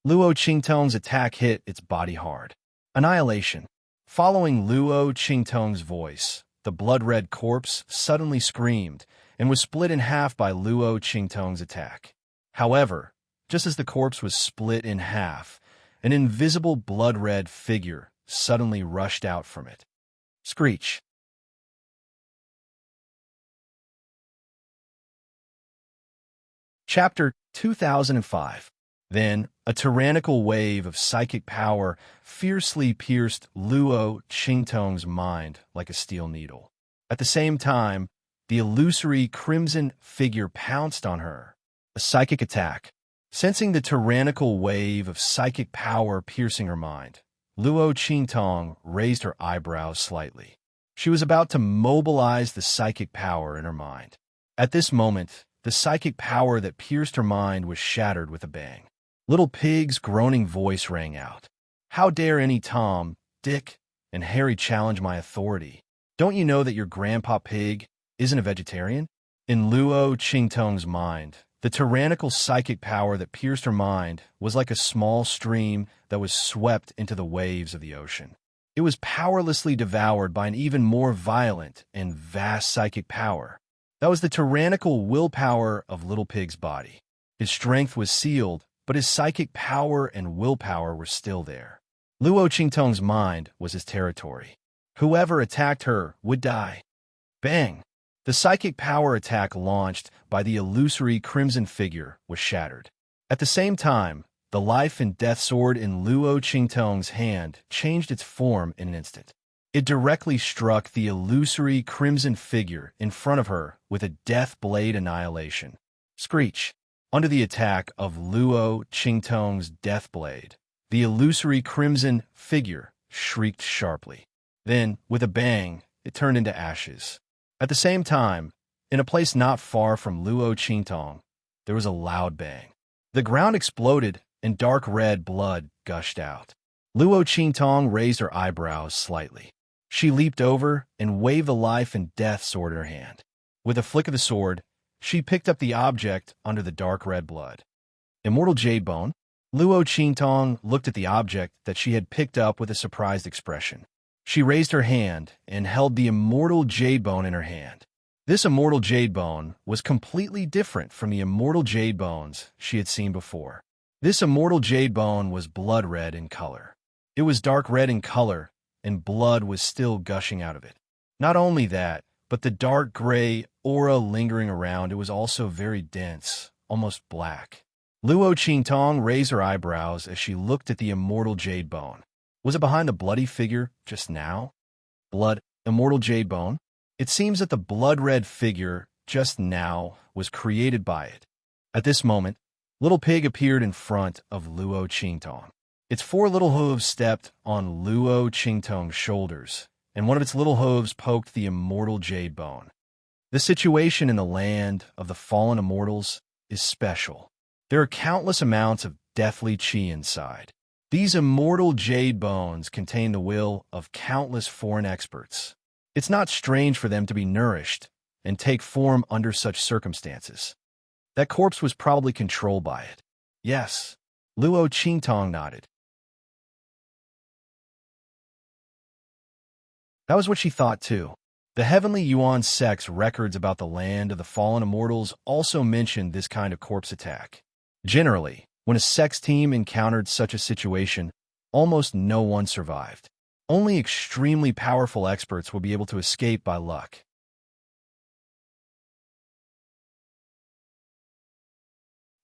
Luo Qingtong's attack hit its body hard. Annihilation. Following Luo Qingtong's voice, the blood-red corpse suddenly screamed and was split in half by Luo Qingtong's attack. However, just as the corpse was split in half, an invisible blood-red figure suddenly rushed out from it. Screech. Chapter 2005. Then, a tyrannical wave of psychic power fiercely pierced Luo Qingtong's mind like a steel needle. At the same time, the illusory crimson figure pounced on her. A psychic attack. Sensing the tyrannical wave of psychic power piercing her mind, Luo Qingtong raised her eyebrows slightly. She was about to mobilize the psychic power in her mind. At this moment, the psychic power that pierced her mind was shattered with a bang. Little Pig's groaning voice rang out. How dare any Tom, Dick, and Harry challenge my authority? Don't you know that your Grandpa Pig isn't a vegetarian? In Luo Qingtong's mind, the tyrannical psychic power that pierced her mind was like a small stream that was swept into the waves of the ocean. It was powerlessly devoured by an even more violent and vast psychic power. That was the tyrannical willpower of Little Pig's body. His strength was sealed, but his psychic power and willpower were still there. Luo Qingtong's mind was his territory. Whoever attacked her would die. Bang! The psychic power attack launched by the illusory crimson figure was shattered. At the same time, the life and death sword in Luo Qingtong's hand changed its form in an instant. It directly struck the illusory crimson figure in front of her with a death blade annihilation. Screech! Under the attack of Luo Qingtong's death blade, the illusory crimson figure shrieked sharply. Then, with a bang, it turned into ashes. At the same time, in a place not far from Luo Qingtong, there was a loud bang. The ground exploded and dark red blood gushed out. Luo Qingtong raised her eyebrows slightly. She leaped over and waved the life and death sword in her hand. With a flick of the sword, she picked up the object under the dark red blood. Immortal jade bone? Luo Qingtong looked at the object that she had picked up with a surprised expression. She raised her hand and held the immortal jade bone in her hand. This immortal jade bone was completely different from the immortal jade bones she had seen before. This immortal jade bone was blood red in color. It was dark red in color, and blood was still gushing out of it. Not only that, but the dark gray aura lingering around it was also very dense, almost black. Luo Qingtong raised her eyebrows as she looked at the immortal jade bone. Was it behind the bloody figure just now? Blood, immortal jade bone? It seems that the blood-red figure just now was created by it. At this moment, Little Pig appeared in front of Luo Qingtong. Its 4 little hooves stepped on Luo Qingtong's shoulders, and one of its little hooves poked the immortal jade bone. The situation in the land of the fallen immortals is special. There are countless amounts of deathly qi inside. These immortal jade bones contain the will of countless foreign experts. It's not strange for them to be nourished and take form under such circumstances. That corpse was probably controlled by it. Yes, Luo Qingtong nodded. That was what she thought too. The Heavenly Yuan sect's records about the land of the fallen immortals also mentioned this kind of corpse attack. Generally, when a sect's team encountered such a situation, almost no one survived. Only extremely powerful experts would be able to escape by luck.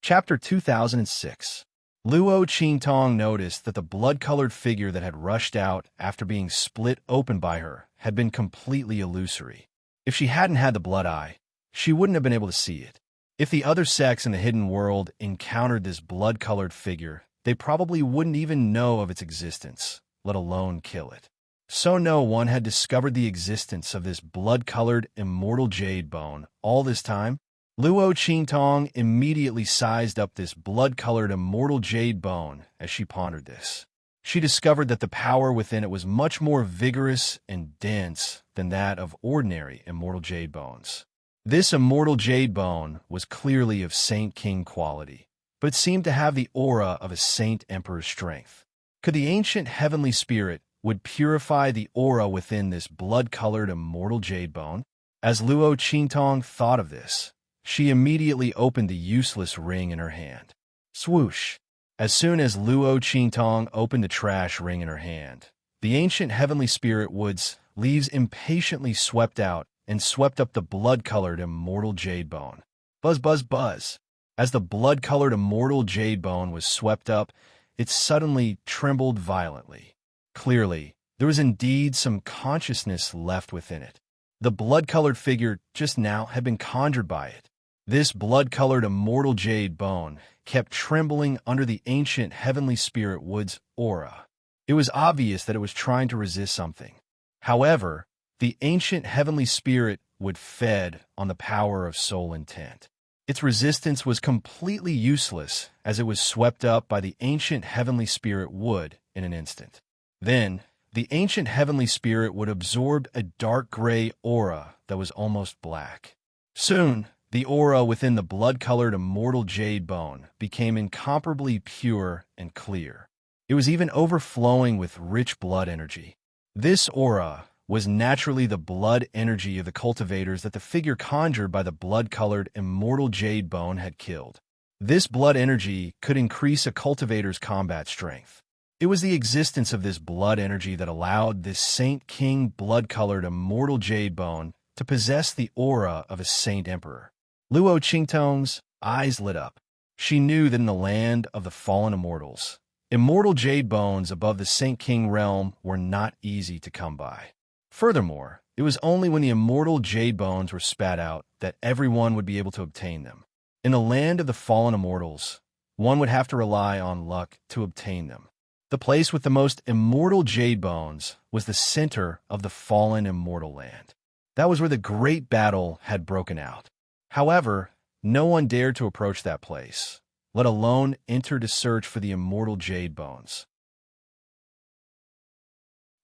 Chapter 2006. Luo Qingtong noticed that the blood-colored figure that had rushed out after being split open by her had been completely illusory. If she hadn't had the blood eye, she wouldn't have been able to see it. If the other sects in the hidden world encountered this blood-colored figure, they probably wouldn't even know of its existence, let alone kill it. So no one had discovered the existence of this blood-colored immortal jade bone all this time. Luo Qingtong immediately sized up this blood-colored immortal jade bone as she pondered this. She discovered that the power within it was much more vigorous and dense than that of ordinary immortal jade bones. This immortal jade bone was clearly of Saint King quality, but it seemed to have the aura of a Saint Emperor's strength. Could the ancient heavenly spirit would purify the aura within this blood-colored immortal jade bone? As Luo Qingtong thought of this, she immediately opened the useless ring in her hand. Swoosh! As soon as Luo Qingtong opened the trash ring in her hand, the ancient heavenly spirit wood's leaves impatiently swept out and swept up the blood-colored immortal jade bone. Buzz, buzz, buzz! As the blood-colored immortal jade bone was swept up, it suddenly trembled violently. Clearly, there was indeed some consciousness left within it. The blood-colored figure just now had been conjured by it. This blood-colored immortal jade bone kept trembling under the ancient heavenly spirit wood's aura. It was obvious that it was trying to resist something. However, the ancient heavenly spirit wood fed on the power of soul intent. Its resistance was completely useless as it was swept up by the ancient heavenly spirit wood in an instant. Then, the ancient heavenly spirit would absorb a dark gray aura that was almost black. Soon, the aura within the blood-colored immortal jade bone became incomparably pure and clear. It was even overflowing with rich blood energy. This aura was naturally the blood energy of the cultivators that the figure conjured by the blood-colored immortal jade bone had killed. This blood energy could increase a cultivator's combat strength. It was the existence of this blood energy that allowed this Saint King blood-colored immortal jade bone to possess the aura of a Saint Emperor. Luo Qingtong's eyes lit up. She knew that in the land of the fallen immortals, immortal jade bones above the Saint King realm were not easy to come by. Furthermore, it was only when the immortal jade bones were spat out that everyone would be able to obtain them. In the land of the fallen immortals, one would have to rely on luck to obtain them. The place with the most immortal jade bones was the center of the fallen immortal land. That was where the great battle had broken out. However, no one dared to approach that place, let alone enter to search for the immortal jade bones.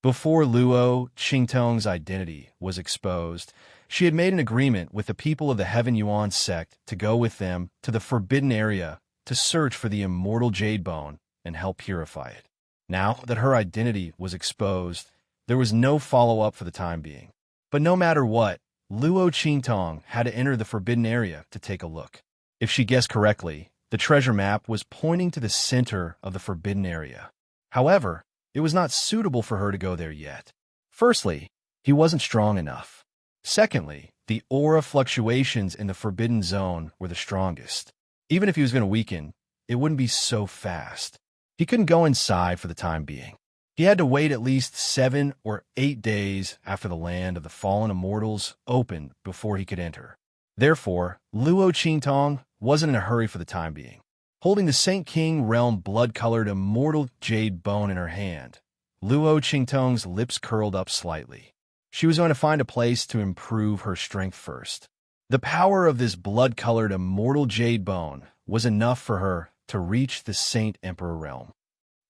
Before Luo Qingtong's identity was exposed, she had made an agreement with the people of the Heaven Yuan sect to go with them to the forbidden area to search for the immortal jade bone and help purify it. Now that her identity was exposed, there was no follow-up for the time being. But no matter what, Luo Qingtong had to enter the forbidden area to take a look. If she guessed correctly, the treasure map was pointing to the center of the forbidden area. However, it was not suitable for her to go there yet. Firstly, he wasn't strong enough. Secondly, the aura fluctuations in the forbidden zone were the strongest. Even if he was going to weaken, it wouldn't be so fast. He couldn't go inside for the time being. He had to wait at least 7 or 8 days after the land of the fallen immortals opened before he could enter. Therefore, Luo Qingtong wasn't in a hurry for the time being. Holding the Saint King realm blood-colored immortal jade bone in her hand, Luo Qingtong's lips curled up slightly. She was going to find a place to improve her strength first. The power of this blood-colored immortal jade bone was enough for her to reach the Saint Emperor realm.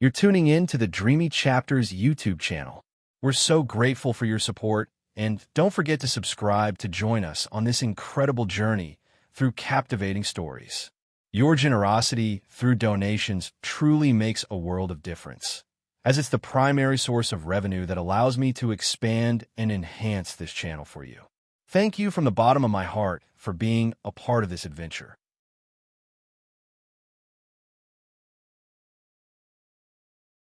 You're tuning in to the Dreamy Chapters YouTube channel. We're so grateful for your support, and don't forget to subscribe to join us on this incredible journey through captivating stories. Your generosity through donations truly makes a world of difference, as it's the primary source of revenue that allows me to expand and enhance this channel for you. Thank you from the bottom of my heart for being a part of this adventure.